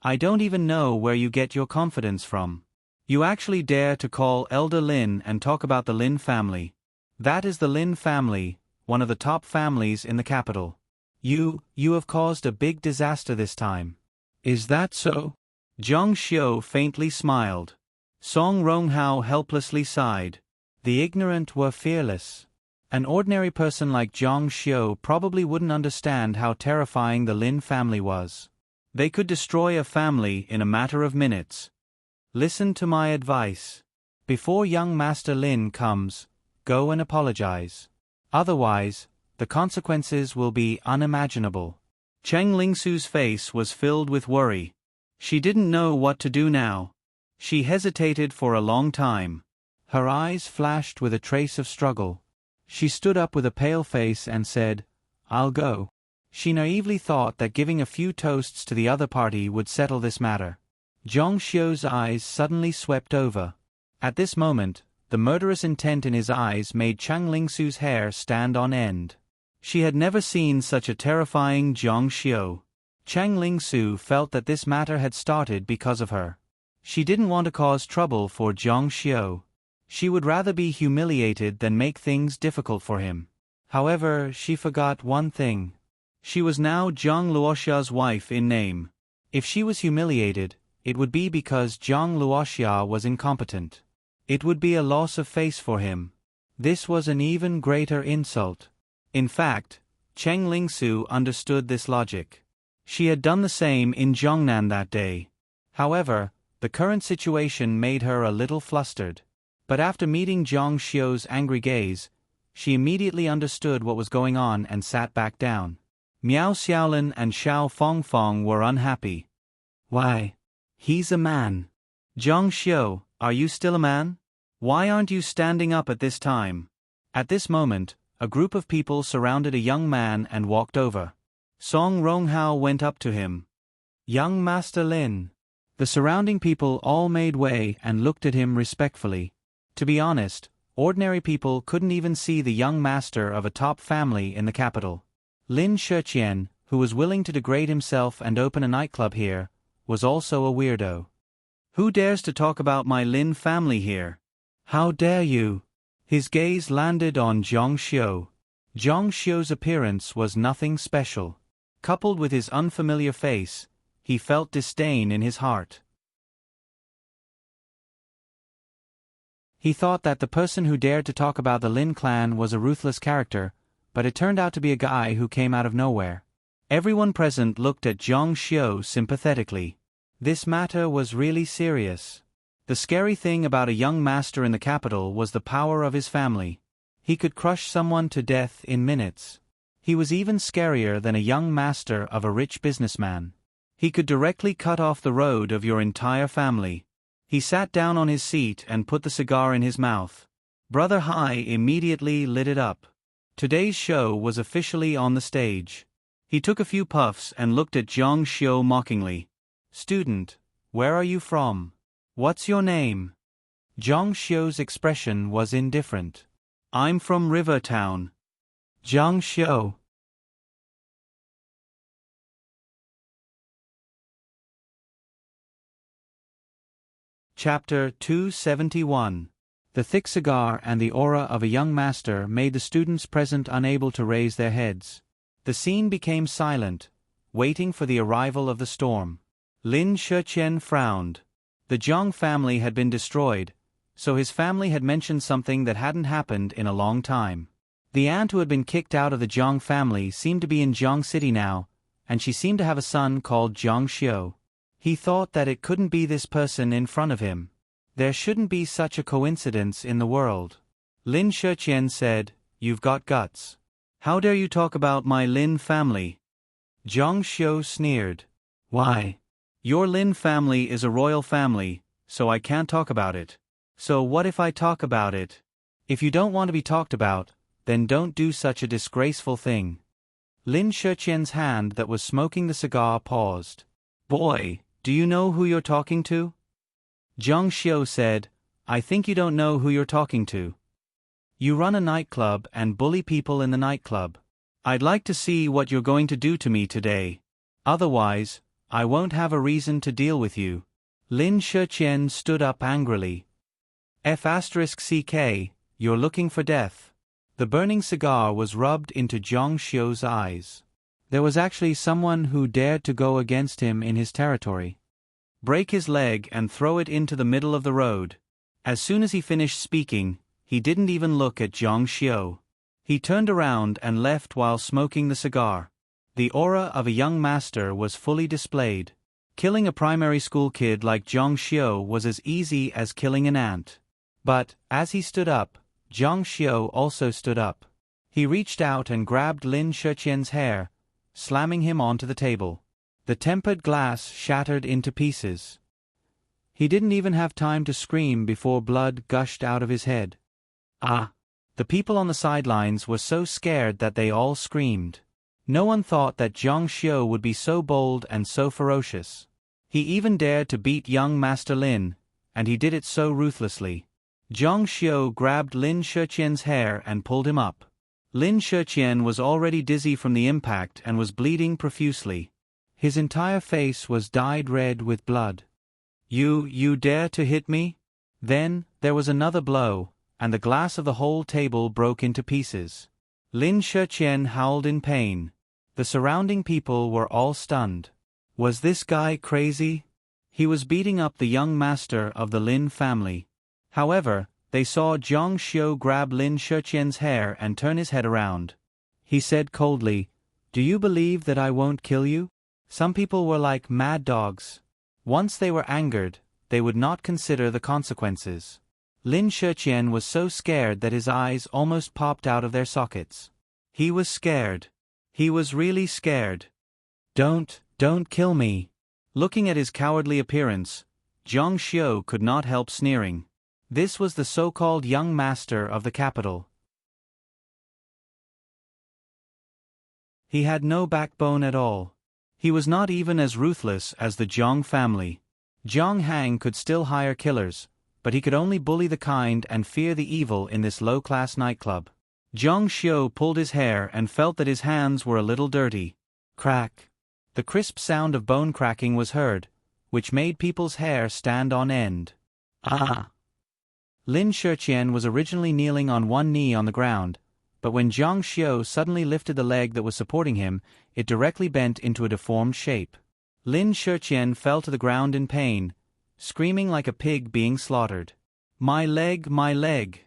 I don't even know where you get your confidence from. You actually dare to call Elder Lin and talk about the Lin family. That is the Lin family, one of the top families in the capital. You have caused a big disaster this time. Is that so? Zhang Xiu faintly smiled. Song Ronghao helplessly sighed. The ignorant were fearless. An ordinary person like Zhang Xiu probably wouldn't understand how terrifying the Lin family was. They could destroy a family in a matter of minutes. Listen to my advice. Before young Master Lin comes, go and apologize. Otherwise, the consequences will be unimaginable. Chang Lingsu's face was filled with worry. She didn't know what to do now. She hesitated for a long time. Her eyes flashed with a trace of struggle. She stood up with a pale face and said, I'll go. She naively thought that giving a few toasts to the other party would settle this matter. Zhang Xiu's eyes suddenly swept over. At this moment, the murderous intent in his eyes made Chang Lingsu's hair stand on end. She had never seen such a terrifying Zhang Xiu. Chang Lingsu felt that this matter had started because of her. She didn't want to cause trouble for Zhang Xiu. She would rather be humiliated than make things difficult for him. However, she forgot one thing. She was now Zhang Luoxia's wife in name. If she was humiliated, it would be because Zhang Luoxia was incompetent. It would be a loss of face for him. This was an even greater insult. In fact, Chang Lingsu understood this logic. She had done the same in Zhongnan that day. However, the current situation made her a little flustered. But after meeting Zhang Xiu's angry gaze, she immediately understood what was going on and sat back down. Miao Xiaolin and Xiao Fongfong were unhappy. Why? He's a man. Zhang Xiu, Are you still a man? Why aren't you standing up at this time? At this moment, a group of people surrounded a young man and walked over. Song Ronghao went up to him. Young Master Lin. The surrounding people all made way and looked at him respectfully. To be honest, ordinary people couldn't even see the young master of a top family in the capital. Lin Shiqian, who was willing to degrade himself and open a nightclub here, was also a weirdo. Who dares to talk about my Lin family here? How dare you? His gaze landed on Zhang Xiu. Zhang Xiu's appearance was nothing special. Coupled with his unfamiliar face, he felt disdain in his heart. He thought that the person who dared to talk about the Lin clan was a ruthless character, but it turned out to be a guy who came out of nowhere. Everyone present looked at Zhang Xiu sympathetically. This matter was really serious. The scary thing about a young master in the capital was the power of his family. He could crush someone to death in minutes. He was even scarier than a young master of a rich businessman. He could directly cut off the road of your entire family. He sat down on his seat and put the cigar in his mouth. Brother Hai immediately lit it up. Today's show was officially on the stage. He took a few puffs and looked at Zhang Xiu mockingly. Student, where are you from? What's your name? Zhang Xiu's expression was indifferent. I'm from River Town. Zhang Xiu. Chapter 271. The thick cigar and the aura of a young master made the students present unable to raise their heads. The scene became silent, waiting for the arrival of the storm. Lin Shiqian frowned. The Zhang family had been destroyed, so his family had mentioned something that hadn't happened in a long time. The aunt who had been kicked out of the Zhang family seemed to be in Zhang City now, and she seemed to have a son called Zhang Xiu. He thought that it couldn't be this person in front of him. There shouldn't be such a coincidence in the world. Lin Shiqian said, "You've got guts. How dare you talk about my Lin family?" Zhang Xiu sneered. Why? Your Lin family is a royal family, so I can't talk about it. So what if I talk about it? If you don't want to be talked about, then don't do such a disgraceful thing. Lin Shiqian's hand that was smoking the cigar paused. Boy, do you know who you're talking to? Zhang Xiu said, I think you don't know who you're talking to. You run a nightclub and bully people in the nightclub. I'd like to see what you're going to do to me today. Otherwise, I won't have a reason to deal with you. Lin Shiqian stood up angrily. F***CK, you're looking for death. The burning cigar was rubbed into Zhang Xiu's eyes. There was actually someone who dared to go against him in his territory. Break his leg and throw it into the middle of the road. As soon as he finished speaking, he didn't even look at Zhang Xiu. He turned around and left while smoking the cigar. The aura of a young master was fully displayed. Killing a primary school kid like Zhang Xiu was as easy as killing an ant. But, as he stood up, Zhang Xiu also stood up. He reached out and grabbed Lin Shiqian's hair, slamming him onto the table. The tempered glass shattered into pieces. He didn't even have time to scream before blood gushed out of his head. Ah! The people on the sidelines were so scared that they all screamed. No one thought that Zhang Xiu would be so bold and so ferocious. He even dared to beat young Master Lin, and he did it so ruthlessly. Zhang Xiu grabbed Lin Shiqian's hair and pulled him up. Lin Shiqian was already dizzy from the impact and was bleeding profusely. His entire face was dyed red with blood. You dare to hit me? Then, there was another blow, and the glass of the whole table broke into pieces. Lin Shiqian howled in pain. The surrounding people were all stunned. Was this guy crazy? He was beating up the young master of the Lin family. However, they saw Zhang Xiu grab Lin Shiqian's hair and turn his head around. He said coldly, Do you believe that I won't kill you? Some people were like mad dogs. Once they were angered, they would not consider the consequences. Lin Shiqian was so scared that his eyes almost popped out of their sockets. He was scared. He was really scared. Don't kill me. Looking at his cowardly appearance, Zhang Xiu could not help sneering. This was the so-called young master of the capital. He had no backbone at all. He was not even as ruthless as the Zhang family. Zhang Hang could still hire killers, but he could only bully the kind and fear the evil in this low-class nightclub. Zhang Xiu pulled his hair and felt that his hands were a little dirty. Crack. The crisp sound of bone cracking was heard, which made people's hair stand on end. Ah! Lin Shiqian was originally kneeling on one knee on the ground, but when Zhang Xiu suddenly lifted the leg that was supporting him, it directly bent into a deformed shape. Lin Shiqian fell to the ground in pain, screaming like a pig being slaughtered. My leg, my leg!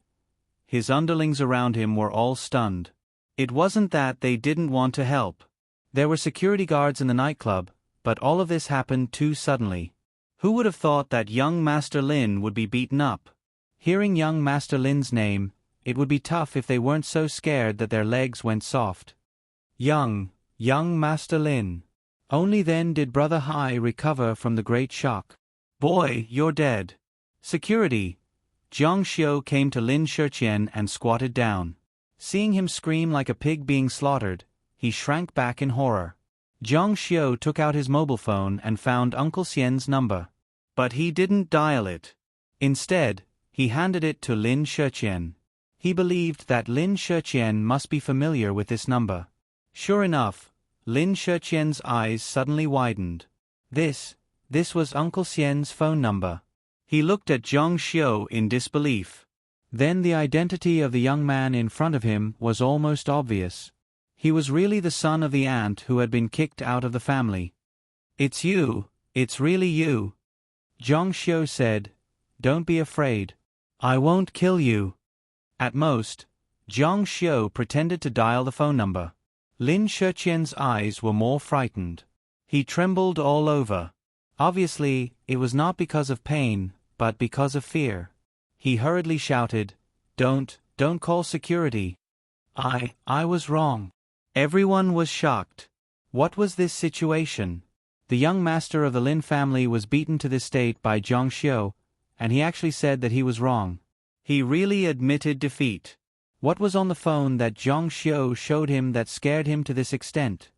His underlings around him were all stunned. It wasn't that they didn't want to help. There were security guards in the nightclub, but all of this happened too suddenly. Who would have thought that young Master Lin would be beaten up? Hearing young Master Lin's name, it would be tough if they weren't so scared that their legs went soft. Young Master Lin. Only then did Brother Hai recover from the great shock. Boy, you're dead. Security. Zhang Xiu came to Lin Shiqian and squatted down. Seeing him scream like a pig being slaughtered, he shrank back in horror. Zhang Xiu took out his mobile phone and found Uncle Xian's number. But he didn't dial it. Instead, he handed it to Lin Shiqian. He believed that Lin Shiqian must be familiar with this number. Sure enough, Lin Shiqian's eyes suddenly widened. This was Uncle Xian's phone number. He looked at Zhang Xiu in disbelief. Then the identity of the young man in front of him was almost obvious. He was really the son of the aunt who had been kicked out of the family. It's you, it's really you. Zhang Xiu said, Don't be afraid. I won't kill you. At most, Zhang Xiu pretended to dial the phone number. Lin Shiqian's eyes were more frightened. He trembled all over. Obviously, it was not because of pain, but because of fear. He hurriedly shouted, Don't call security. I was wrong. Everyone was shocked. What was this situation? The young master of the Lin family was beaten to this state by Zhang Xiu, and he actually said that he was wrong. He really admitted defeat. What was on the phone that Zhang Xiu showed him that scared him to this extent?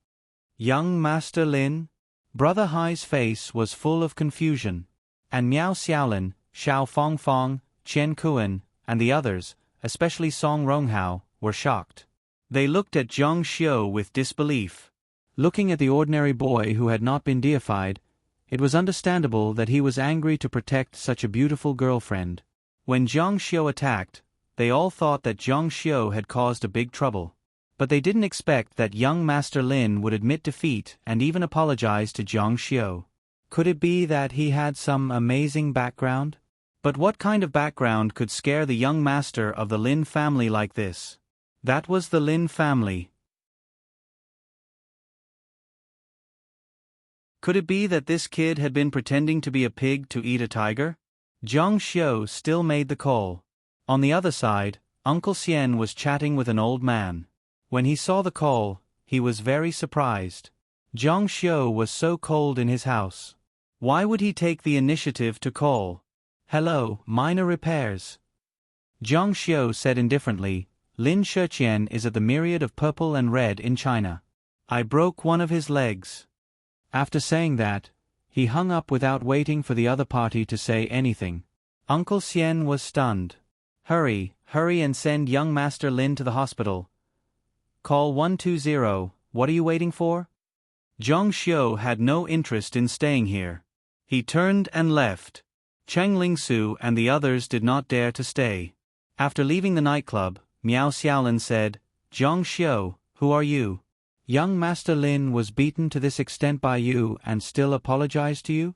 Young Master Lin? Brother Hai's face was full of confusion. And Miao Xiaolin, Xiao Fongfong, Chen Kuan, and the others, especially Song Ronghao, were shocked. They looked at Zhang Xiu with disbelief. Looking at the ordinary boy who had not been deified, it was understandable that he was angry to protect such a beautiful girlfriend. When Zhang Xiu attacked, they all thought that Zhang Xiu had caused a big trouble. But they didn't expect that young Master Lin would admit defeat and even apologize to Zhang Xiu. Could it be that he had some amazing background? But what kind of background could scare the young master of the Lin family like this? That was the Lin family. Could it be that this kid had been pretending to be a pig to eat a tiger? Zhang Xiu still made the call. On the other side, Uncle Xian was chatting with an old man. When he saw the call, he was very surprised. Zhang Xiu was so cold in his house. Why would he take the initiative to call? Hello, minor repairs. Zhang Xiu said indifferently, Lin Shiqian is at the Myriad of Purple and Red in China. I broke one of his legs. After saying that, he hung up without waiting for the other party to say anything. Uncle Xian was stunned. Hurry and send young Master Lin to the hospital. Call 120, what are you waiting for? Zhang Xiu had no interest in staying here. He turned and left. Cheng Lingsu and the others did not dare to stay. After leaving the nightclub, Miao Xiaolin said, Zhang Xiu, who are you? Young Master Lin was beaten to this extent by you and still apologized to you?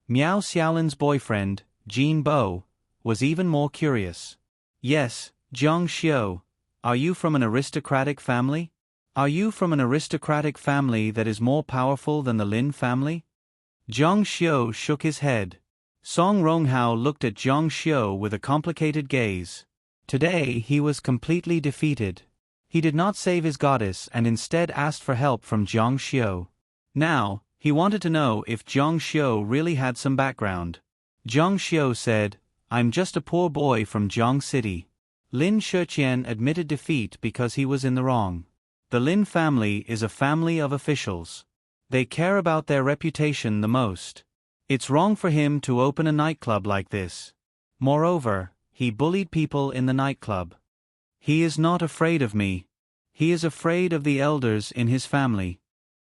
Miao Xiaolin's boyfriend, Jin Bo, was even more curious. Yes, Zhang Xiu. Are you from an aristocratic family? Are you from an aristocratic family that is more powerful than the Lin family? Zhang Xiu shook his head. Song Ronghao looked at Zhang Xiu with a complicated gaze. Today he was completely defeated. He did not save his goddess and instead asked for help from Zhang Xiu. Now, he wanted to know if Zhang Xiu really had some background. Zhang Xiu said, I'm just a poor boy from Zhang City. Lin Shiqian admitted defeat because he was in the wrong. The Lin family is a family of officials. They care about their reputation the most. It's wrong for him to open a nightclub like this. Moreover, he bullied people in the nightclub. He is not afraid of me. He is afraid of the elders in his family.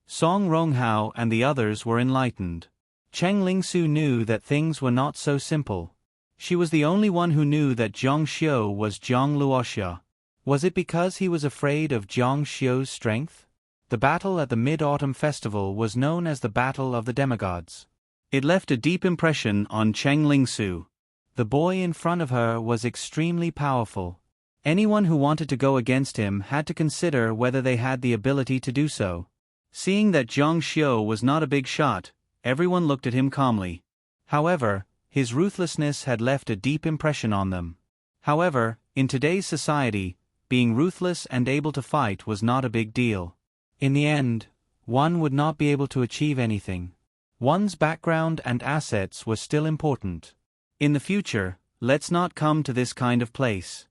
Song Ronghao and the others were enlightened. Cheng Lingsu knew that things were not so simple. She was the only one who knew that Zhang Xiu was Zhang Luoxia. Was it because he was afraid of Zhang Xiu's strength? The battle at the Mid-Autumn Festival was known as the Battle of the Demigods. It left a deep impression on Cheng Lingsu. The boy in front of her was extremely powerful. Anyone who wanted to go against him had to consider whether they had the ability to do so. Seeing that Zhang Xiu was not a big shot, everyone looked at him calmly. However, his ruthlessness had left a deep impression on them. However, in today's society, being ruthless and able to fight was not a big deal. In the end, one would not be able to achieve anything. One's background and assets were still important. In the future, let's not come to this kind of place.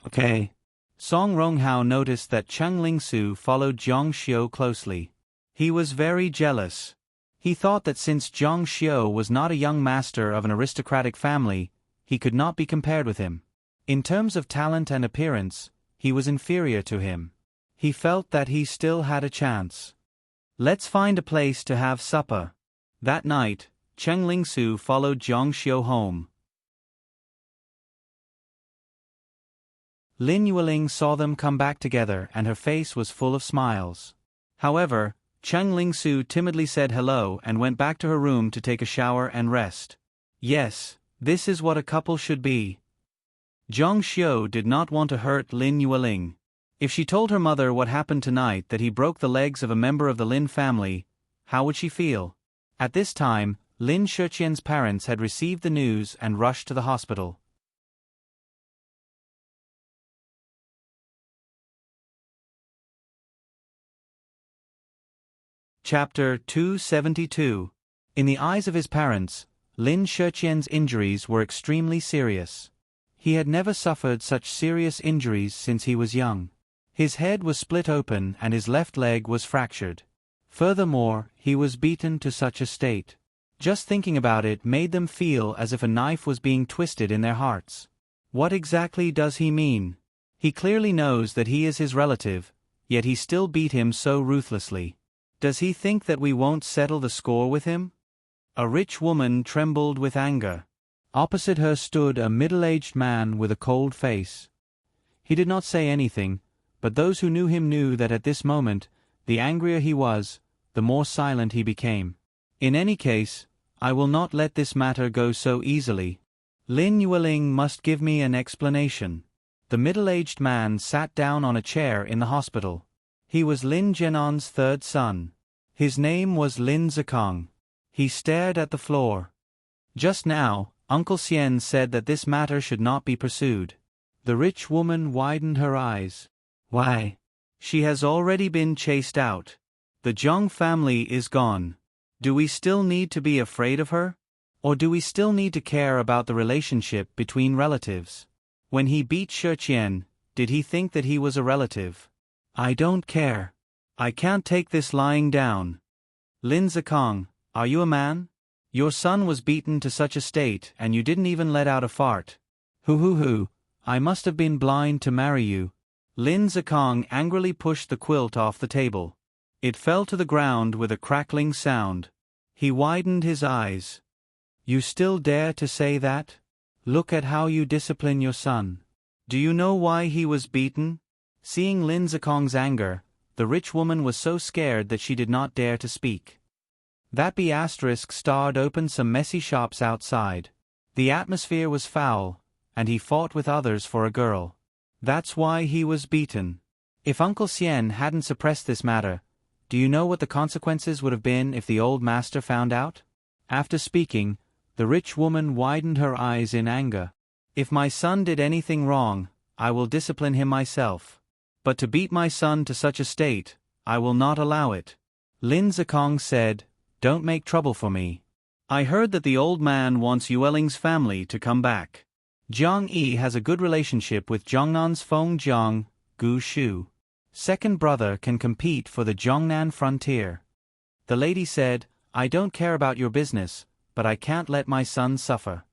Okay. Song Ronghao noticed that Cheng Lingsu followed Zhang Xiu closely. He was very jealous. He thought that since Zhang Xiu was not a young master of an aristocratic family, he could not be compared with him. In terms of talent and appearance, he was inferior to him. He felt that he still had a chance. Let's find a place to have supper. That night, Cheng Lingsu followed Zhang Xiu home. Lin Yueling saw them come back together and her face was full of smiles. However, Cheng Lingsu timidly said hello and went back to her room to take a shower and rest. Yes, this is what a couple should be. Zhang Xiu did not want to hurt Lin Yueling. If she told her mother what happened tonight, that he broke the legs of a member of the Lin family, how would she feel? At this time, Lin Shiqian's parents had received the news and rushed to the hospital. Chapter 272. In the eyes of his parents, Lin Shiqian's injuries were extremely serious. He had never suffered such serious injuries since he was young. His head was split open and his left leg was fractured. Furthermore, he was beaten to such a state. Just thinking about it made them feel as if a knife was being twisted in their hearts. What exactly does he mean? He clearly knows that he is his relative, yet he still beat him so ruthlessly. Does he think that we won't settle the score with him? A rich woman trembled with anger. Opposite her stood a middle-aged man with a cold face. He did not say anything, but those who knew him knew that at this moment, the angrier he was, the more silent he became. In any case, I will not let this matter go so easily. Lin Yueling must give me an explanation. The middle-aged man sat down on a chair in the hospital. He was Lin Zhenon's third son. His name was Lin Zikong. He stared at the floor. Just now, Uncle Xian said that this matter should not be pursued. The rich woman widened her eyes. Why? She has already been chased out. The Zhang family is gone. Do we still need to be afraid of her? Or do we still need to care about the relationship between relatives? When he beat Shiqian, did he think that he was a relative? I don't care. I can't take this lying down. Lin Zikong, are you a man? Your son was beaten to such a state and you didn't even let out a fart. Hoo, I must have been blind to marry you. Lin Zikong angrily pushed the quilt off the table. It fell to the ground with a crackling sound. He widened his eyes. You still dare to say that? Look at how you discipline your son. Do you know why he was beaten? Seeing Lin Zikong's anger, the rich woman was so scared that she did not dare to speak. That B** starred opened some messy shops outside. The atmosphere was foul, and he fought with others for a girl. That's why he was beaten. If Uncle Xian hadn't suppressed this matter, do you know what the consequences would have been if the old master found out? After speaking, the rich woman widened her eyes in anger. If my son did anything wrong, I will discipline him myself. But to beat my son to such a state, I will not allow it. Lin Zikong said, Don't make trouble for me. I heard that the old man wants Yueling's family to come back. Jiang Yi has a good relationship with Zhongnan's Feng Jiang, Gu Shu. Second brother can compete for the Zhongnan frontier. The lady said, I don't care about your business, but I can't let my son suffer.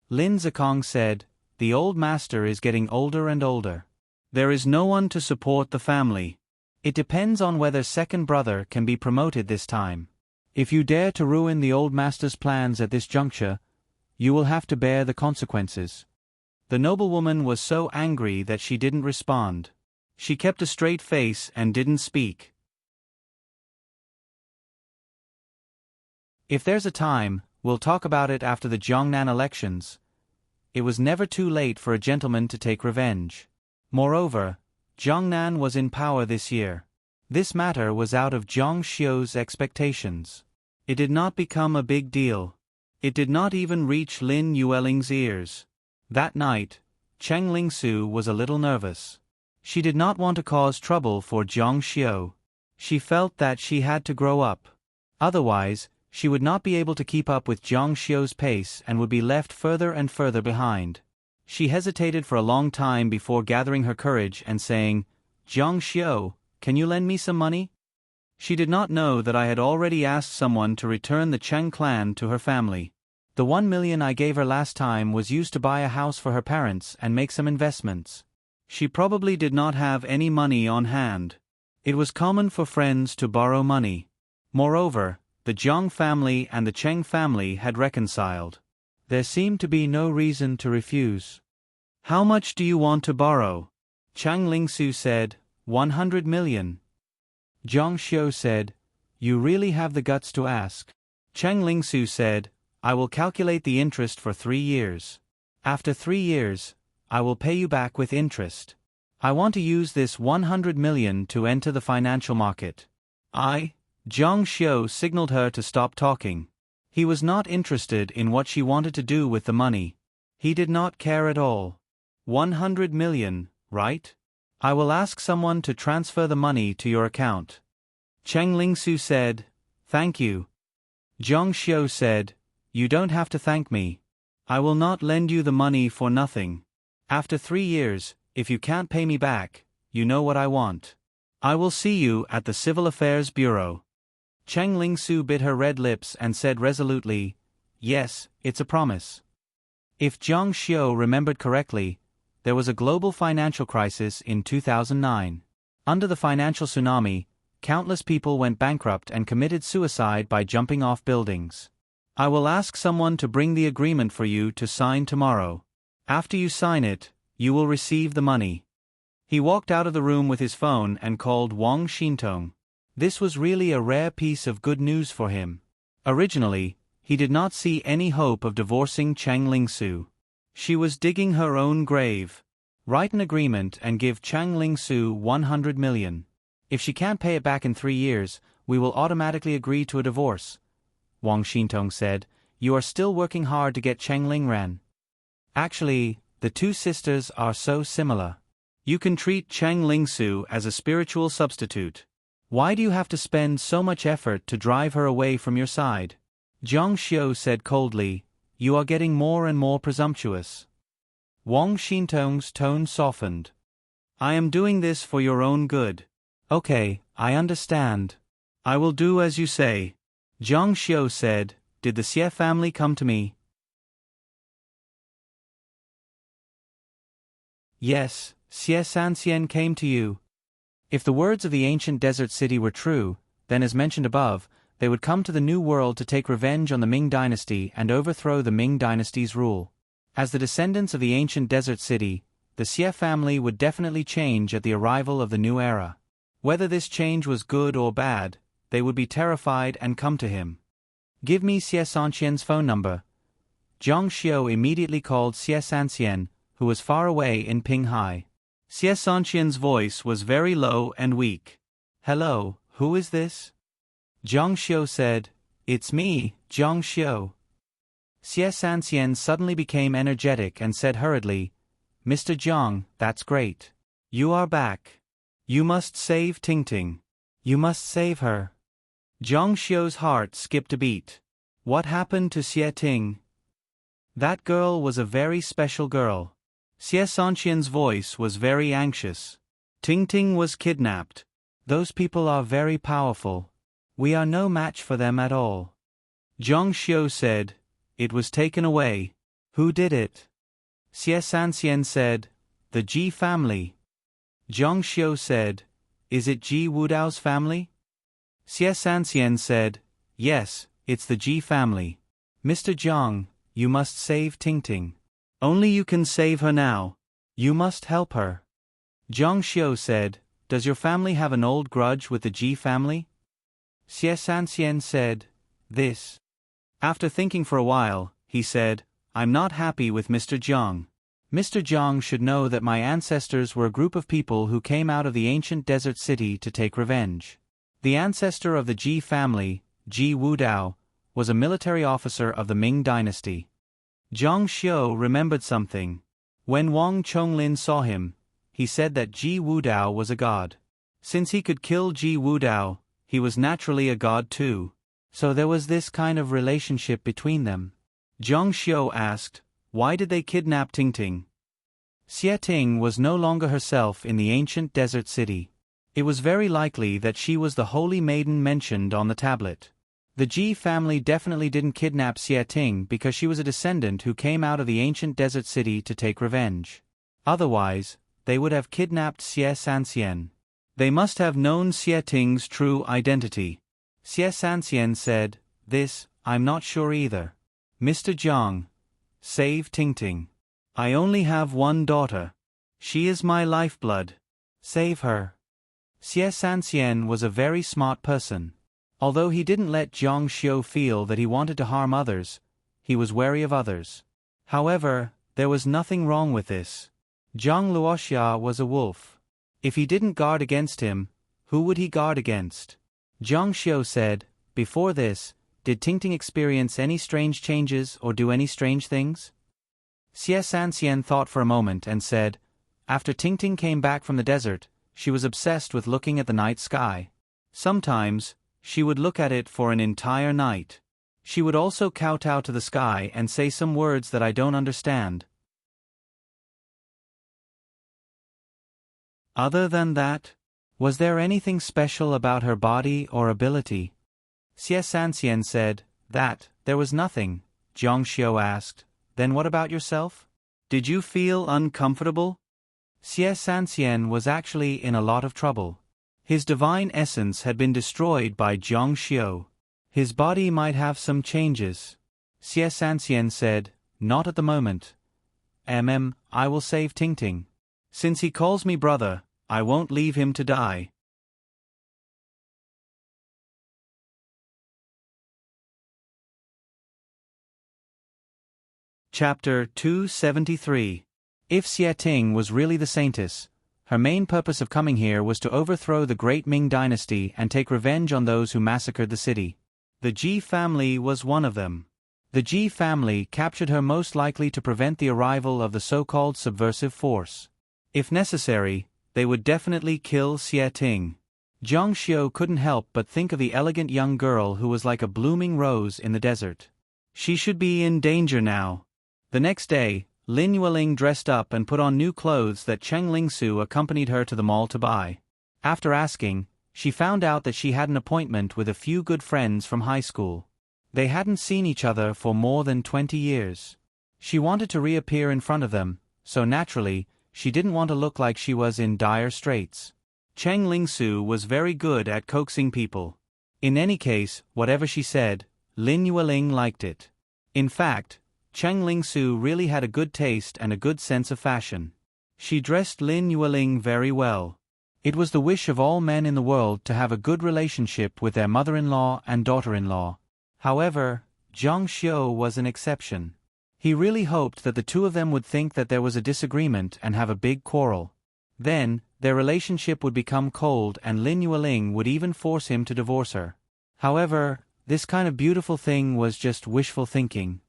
Lin Zikong said, the old master is getting older and older. There is no one to support the family. It depends on whether second brother can be promoted this time. If you dare to ruin the old master's plans at this juncture, you will have to bear the consequences. The noblewoman was so angry that she didn't respond. She kept a straight face and didn't speak. If there's a time, we'll talk about it after the Zhongnan elections. It was never too late for a gentleman to take revenge. Moreover, Zhongnan was in power this year. This matter was out of Zhang Xiu's expectations. It did not become a big deal. It did not even reach Lin Yueling's ears. That night, Cheng Lingsu was a little nervous. She did not want to cause trouble for Zhang Xiu. She felt that she had to grow up. Otherwise, she would not be able to keep up with Zhang Xiu's pace and would be left further and further behind. She hesitated for a long time before gathering her courage and saying, Zhang Xiu, can you lend me some money? She did not know that I had already asked someone to return the Cheng clan to her family. The 1 million I gave her last time was used to buy a house for her parents and make some investments. She probably did not have any money on hand. It was common for friends to borrow money. Moreover, the Zhang family and the Cheng family had reconciled. There seemed to be no reason to refuse. How much do you want to borrow? Chang Lingsu said, 100 million. Zhang Xiu said, you really have the guts to ask. Chang Lingsu said, I will calculate the interest for 3 years. After 3 years, I will pay you back with interest. I want to use this 100 million to enter the financial market. Zhang Xiu signaled her to stop talking. He was not interested in what she wanted to do with the money. He did not care at all. 100 million, right? I will ask someone to transfer the money to your account. Cheng Lingsu said, thank you. Zhang Xiu said, you don't have to thank me. I will not lend you the money for nothing. After 3 years, if you can't pay me back, you know what I want. I will see you at the Civil Affairs Bureau. Cheng Lingsu bit her red lips and said resolutely, yes, it's a promise. If Zhang Xiu remembered correctly, there was a global financial crisis in 2009. Under the financial tsunami, countless people went bankrupt and committed suicide by jumping off buildings. I will ask someone to bring the agreement for you to sign tomorrow. After you sign it, you will receive the money. He walked out of the room with his phone and called Wang Xintong. This was really a rare piece of good news for him. Originally, he did not see any hope of divorcing Cheng Lingsu. She was digging her own grave. Write an agreement and give Cheng Lingsu 100 million. If she can't pay it back in 3 years, we will automatically agree to a divorce. Wang Xintong said, you are still working hard to get Cheng Lingran. Actually, the two sisters are so similar. You can treat Cheng Lingsu as a spiritual substitute. Why do you have to spend so much effort to drive her away from your side? Zhang Xiu said coldly, you are getting more and more presumptuous. Wang Xintong's tone softened. I am doing this for your own good. Okay, I understand. I will do as you say. Zhang Xiu said, did the Xie family come to me? Yes, Xie Sanxian came to you. If the words of the ancient desert city were true, then as mentioned above, they would come to the New World to take revenge on the Ming dynasty and overthrow the Ming dynasty's rule. As the descendants of the ancient desert city, the Xie family would definitely change at the arrival of the new era. Whether this change was good or bad, they would be terrified and come to him. Give me Xie Sanxian's phone number. Zhang Xiu immediately called Xie Sanxian, who was far away in Pinghai. Xie Sanxian's voice was very low and weak. Hello, who is this? Zhang Xiu said, it's me, Zhang Xiu. Xie Sanxian suddenly became energetic and said hurriedly, Mr. Zhang, that's great. You are back. You must save Tingting. You must save her. Zhang Xiu's heart skipped a beat. What happened to Xie Ting? That girl was a very special girl. Xie Sanxian's voice was very anxious. Ting Ting was kidnapped. Those people are very powerful. We are no match for them at all. Zhang Xiu said, It was taken away. Who did it? Xie Sanxian said, The Ji family. Zhang Xiu said, Is it Ji Wudao's family? Xie Sanxian said, Yes, it's the Ji family. Mr. Zhang, you must save Ting Ting. Only you can save her now. You must help her. Zhang Xiu said, Does your family have an old grudge with the Ji family? Xie Sanxian said, This. After thinking for a while, he said, I'm not happy with Mr. Zhang. Mr. Zhang should know that my ancestors were a group of people who came out of the ancient desert city to take revenge. The ancestor of the Ji family, Ji Wudao, was a military officer of the Ming dynasty. Zhang Xiu remembered something. When Wang Chonglin saw him, he said that Ji Wudao was a god. Since he could kill Ji Wudao, he was naturally a god too. So there was this kind of relationship between them. Zhang Xiu asked, Why did they kidnap Ting Ting? Xie Ting was no longer herself in the ancient desert city. It was very likely that she was the holy maiden mentioned on the tablet. The Ji family definitely didn't kidnap Xie Ting because she was a descendant who came out of the ancient desert city to take revenge. Otherwise, they would have kidnapped Xie Sanxian. They must have known Xie Ting's true identity. Xie Sanxian said, This, I'm not sure either. Mr. Zhang, save Ting Ting. I only have one daughter. She is my lifeblood. Save her. Xie Sanxian was a very smart person. Although he didn't let Zhang Xiu feel that he wanted to harm others, he was wary of others. However, there was nothing wrong with this. Zhang Luoxia was a wolf. If he didn't guard against him, who would he guard against? Zhang Xiu said, Before this, did Ting Ting experience any strange changes or do any strange things? Xie Sanxian thought for a moment and said, After Ting Ting came back from the desert, she was obsessed with looking at the night sky. Sometimes, she would look at it for an entire night. She would also kowtow to the sky and say some words that I don't understand. Other than that, was there anything special about her body or ability? Xie Sanxian said, That, there was nothing. Zhang Xiu asked, Then what about yourself? Did you feel uncomfortable? Xie Sanxian was actually in a lot of trouble. His divine essence had been destroyed by Zhang Xiu. His body might have some changes. Xie Sanxian said, Not at the moment. I will save Ting Ting. Since he calls me brother, I won't leave him to die. Chapter 273. If Xie Ting was really the saintess, her main purpose of coming here was to overthrow the great Ming dynasty and take revenge on those who massacred the city. The Ji family was one of them. The Ji family captured her most likely to prevent the arrival of the so-called subversive force. If necessary, they would definitely kill Xie Ting. Zhang Xiu couldn't help but think of the elegant young girl who was like a blooming rose in the desert. She should be in danger now. The next day, Lin Yueling dressed up and put on new clothes that Cheng Lingsu accompanied her to the mall to buy. After asking, she found out that she had an appointment with a few good friends from high school. They hadn't seen each other for more than 20 years. She wanted to reappear in front of them, so naturally, she didn't want to look like she was in dire straits. Cheng Lingsu was very good at coaxing people. In any case, whatever she said, Lin Yueling liked it. In fact, Cheng Lingsu really had a good taste and a good sense of fashion. She dressed Lin Yueling very well. It was the wish of all men in the world to have a good relationship with their mother-in-law and daughter-in-law. However, Zhang Xiu was an exception. He really hoped that the two of them would think that there was a disagreement and have a big quarrel. Then, their relationship would become cold and Lin Yueling would even force him to divorce her. However, this kind of beautiful thing was just wishful thinking.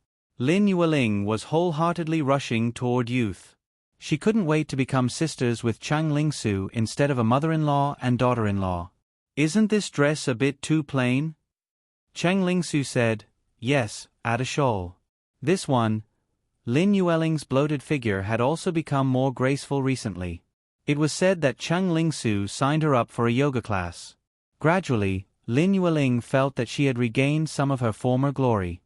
Lin Yueling was wholeheartedly rushing toward youth. She couldn't wait to become sisters with Cheng Lingsu instead of a mother-in-law and daughter-in-law. Isn't this dress a bit too plain? Cheng Lingsu said, Yes, add a shawl. This one, Lin Yueling's bloated figure had also become more graceful recently. It was said that Cheng Lingsu signed her up for a yoga class. Gradually, Lin Yueling felt that she had regained some of her former glory.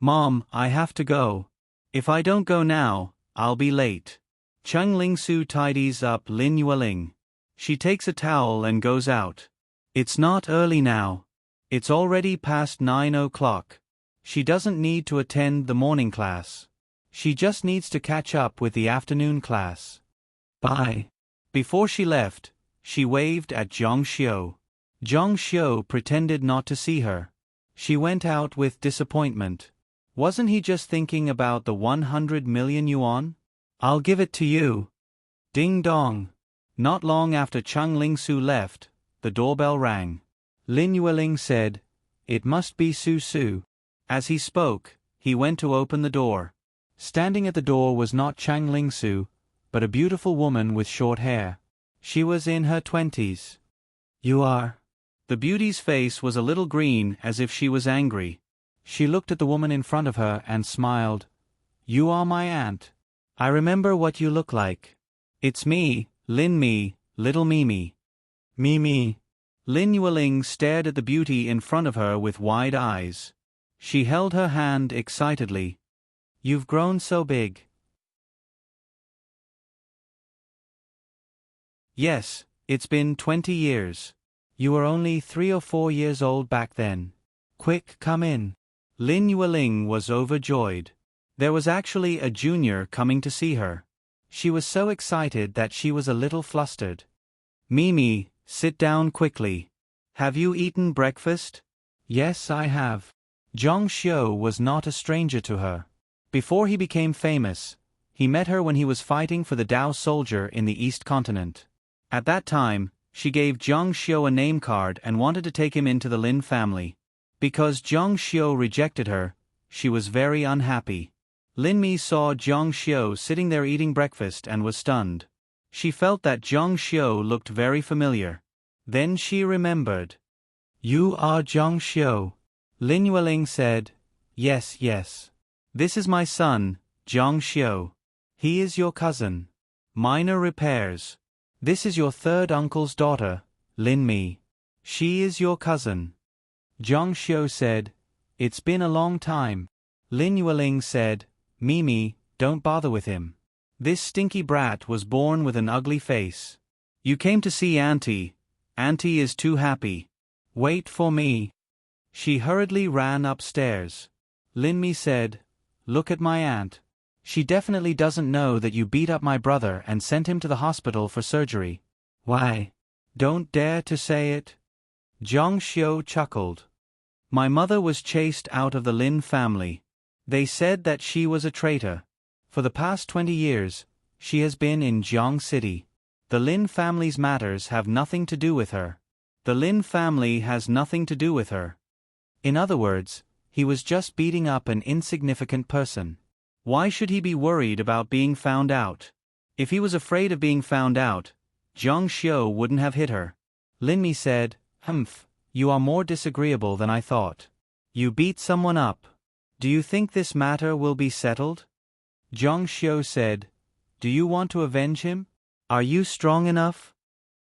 Mom, I have to go. If I don't go now, I'll be late. Cheng Lingsu tidies up Lin Yueling. She takes a towel and goes out. It's not early now. It's already past 9 o'clock. She doesn't need to attend the morning class. She just needs to catch up with the afternoon class. Bye. Before she left, she waved at Zhang Xiu. Zhang Xiu pretended not to see her. She went out with disappointment. Wasn't he just thinking about the 100 million yuan? I'll give it to you. Ding dong. Not long after Cheng Lingsu left, the doorbell rang. Lin Yueling said, "It must be Su Su." As he spoke, he went to open the door. Standing at the door was not Cheng Lingsu, but a beautiful woman with short hair. She was in her 20s. "You are?" The beauty's face was a little green, as if she was angry. She looked at the woman in front of her and smiled. "You are my aunt. I remember what you look like. It's me, Lin Mi, little Mimi." Mimi. Lin Yueling stared at the beauty in front of her with wide eyes. She held her hand excitedly. "You've grown so big." "Yes, it's been 20 years. You were only 3 or 4 years old back then. Quick, come in." Lin Yueling was overjoyed. There was actually a junior coming to see her. She was so excited that she was a little flustered. "Mimi, sit down quickly. Have you eaten breakfast?" "Yes, I have." Zhang Xiu was not a stranger to her. Before he became famous, he met her when he was fighting for the Dao soldier in the East Continent. At that time, she gave Zhang Xiu a name card and wanted to take him into the Lin family. Because Zhang Xiu rejected her, she was very unhappy. Lin Mi saw Zhang Xiu sitting there eating breakfast and was stunned. She felt that Zhang Xiu looked very familiar. Then she remembered. "You are Zhang Xiu." Lin Yueling said, "Yes, yes. This is my son, Zhang Xiu. He is your cousin. Minor repairs. This is your third uncle's daughter, Lin Mi. She is your cousin." Zhang Xiu said, "It's been a long time." Lin Yueling said, "Mimi, don't bother with him. This stinky brat was born with an ugly face. You came to see Auntie. Auntie is too happy. Wait for me." She hurriedly ran upstairs. Lin Mi said, "Look at my aunt. She definitely doesn't know that you beat up my brother and sent him to the hospital for surgery." "Why? Don't dare to say it." Zhang Xiu chuckled. "My mother was chased out of the Lin family. They said that she was a traitor. For the past 20 years, she has been in Jiang City. The Lin family's matters have nothing to do with her. The Lin family has nothing to do with her." In other words, he was just beating up an insignificant person. Why should he be worried about being found out? If he was afraid of being found out, Zhang Xiu wouldn't have hit her. Lin Mi said, "Humph, you are more disagreeable than I thought. You beat someone up. Do you think this matter will be settled?" Zhang Xiu said, "Do you want to avenge him? Are you strong enough?"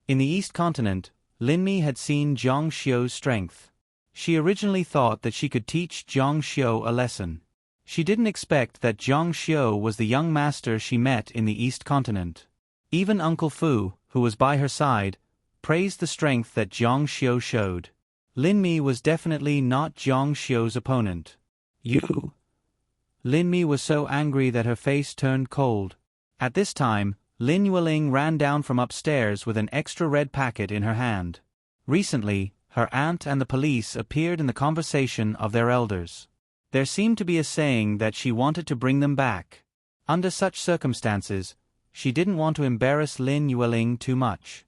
In the East Continent, Lin Mi had seen Zhang Xiu's strength. She originally thought that she could teach Zhang Xiu a lesson. She didn't expect that Zhang Xiu was the young master she met in the East Continent. Even Uncle Fu, who was by her side, praised the strength that Zhang Xiu showed. Lin Mi was definitely not Zhang Xiu's opponent. "You?" Lin Mi was so angry that her face turned cold. At this time, Lin Yueling ran down from upstairs with an extra red packet in her hand. Recently, her aunt and the police appeared in the conversation of their elders. There seemed to be a saying that she wanted to bring them back. Under such circumstances, she didn't want to embarrass Lin Yueling too much.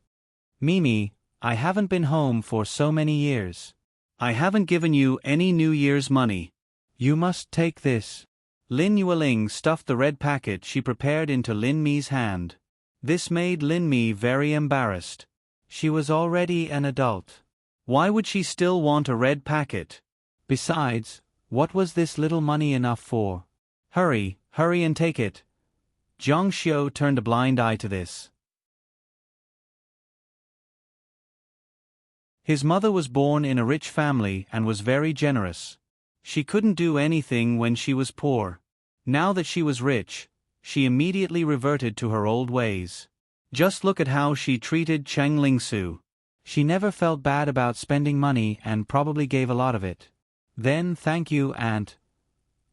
"Mimi, I haven't been home for so many years. I haven't given you any New Year's money. You must take this." Lin Yueling stuffed the red packet she prepared into Lin Mi's hand. This made Lin Mi very embarrassed. She was already an adult. Why would she still want a red packet? Besides, What was this little money enough for? Hurry, hurry and take it. Jiang Xiu turned a blind eye to this. His mother was born in a rich family and was very generous. She couldn't do anything when she was poor. Now that she was rich, she immediately reverted to her old ways. Just look at how she treated Cheng Lingsu. She never felt bad about spending money and probably gave a lot of it. Then, thank you, aunt.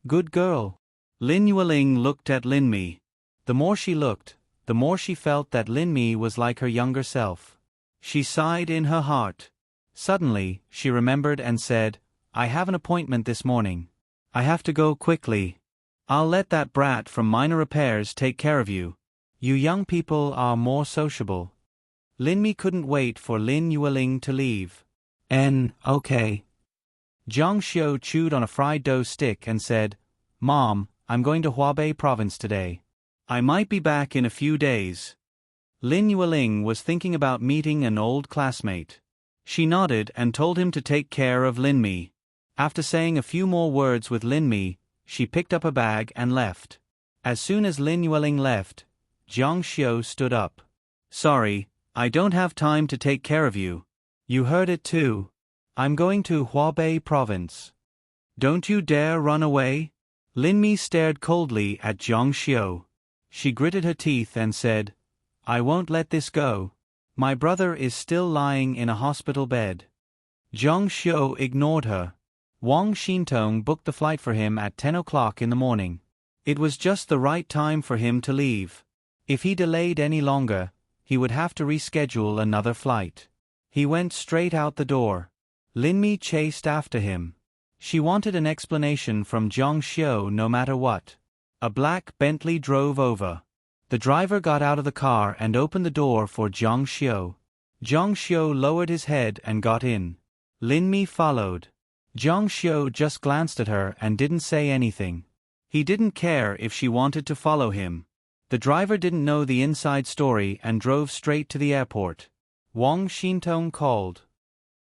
Good girl. Lin Yueling looked at Lin Mi. The more she looked, the more she felt that Lin Mi was like her younger self. She sighed in her heart. Suddenly, she remembered and said, I have an appointment this morning. I have to go quickly. I'll let that brat from minor repairs take care of you. You young people are more sociable. Lin Mi couldn't wait for Lin Yueling to leave. Okay. Jiang Xiu chewed on a fried dough stick and said, Mom, I'm going to Hubei province today. I might be back in a few days. Lin Yueling was thinking about meeting an old classmate. She nodded and told him to take care of Lin Mi. After saying a few more words with Lin Mi, she picked up a bag and left. As soon as Lin Yueling left, Jiang Xiu stood up. Sorry, I don't have time to take care of you. You heard it too. I'm going to Hubei province. Don't you dare run away. Lin Mi stared coldly at Jiang Xiu. She gritted her teeth and said, I won't let this go. My brother is still lying in a hospital bed. Jiang Xiu ignored her. Wang Xintong booked the flight for him at 10 o'clock in the morning. It was just the right time for him to leave. If he delayed any longer, he would have to reschedule another flight. He went straight out the door. Lin Mi chased after him. She wanted an explanation from Jiang Xiu no matter what. A black Bentley drove over. The driver got out of the car and opened the door for Jiang Xiu. Jiang Xiu lowered his head and got in. Lin Mi followed. Jiang Xiu just glanced at her and didn't say anything. He didn't care if she wanted to follow him. The driver didn't know the inside story and drove straight to the airport. Wang Xintong called.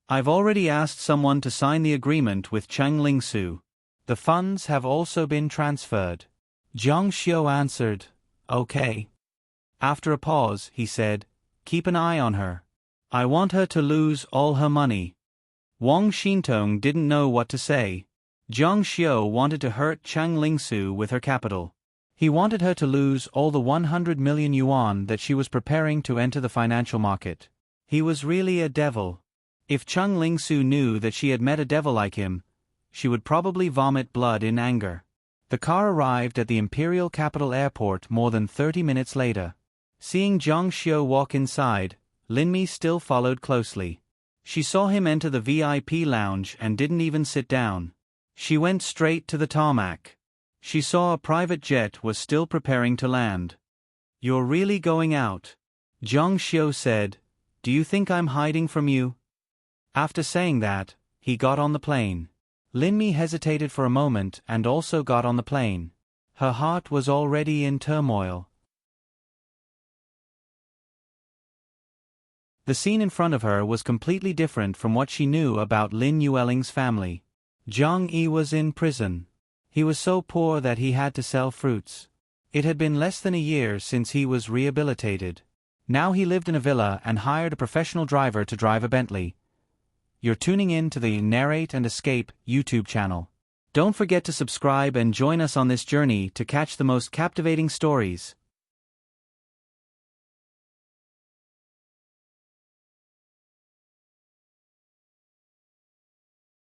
I've already asked someone to sign the agreement with Cheng Lingsu. The funds have also been transferred. Jiang Xiu answered, Okay. After a pause, he said, Keep an eye on her. I want her to lose all her money. Wang Xintong didn't know what to say. Jiang Xiu wanted to hurt Cheng Lingsu with her capital. He wanted her to lose all the 100 million yuan that she was preparing to enter the financial market. He was really a devil. If Cheng Lingsu knew that she had met a devil like him, she would probably vomit blood in anger. The car arrived at the Imperial Capital Airport more than 30 minutes later. Seeing Jiang Xiu walk inside, Lin Mi still followed closely. She saw him enter the VIP lounge and didn't even sit down. She went straight to the tarmac. She saw a private jet was still preparing to land. You're really going out? Jiang Xiu said. Do you think I'm hiding from you? After saying that, he got on the plane. Lin Mi hesitated for a moment and also got on the plane. Her heart was already in turmoil. The scene in front of her was completely different from what she knew about Lin Yueling's family. Zhang Yi was in prison. He was so poor that he had to sell fruits. It had been less than a year since he was rehabilitated. Now he lived in a villa and hired a professional driver to drive a Bentley. You're tuning in to the Narrate and Escape YouTube channel. Don't forget to subscribe and join us on this journey to catch the most captivating stories.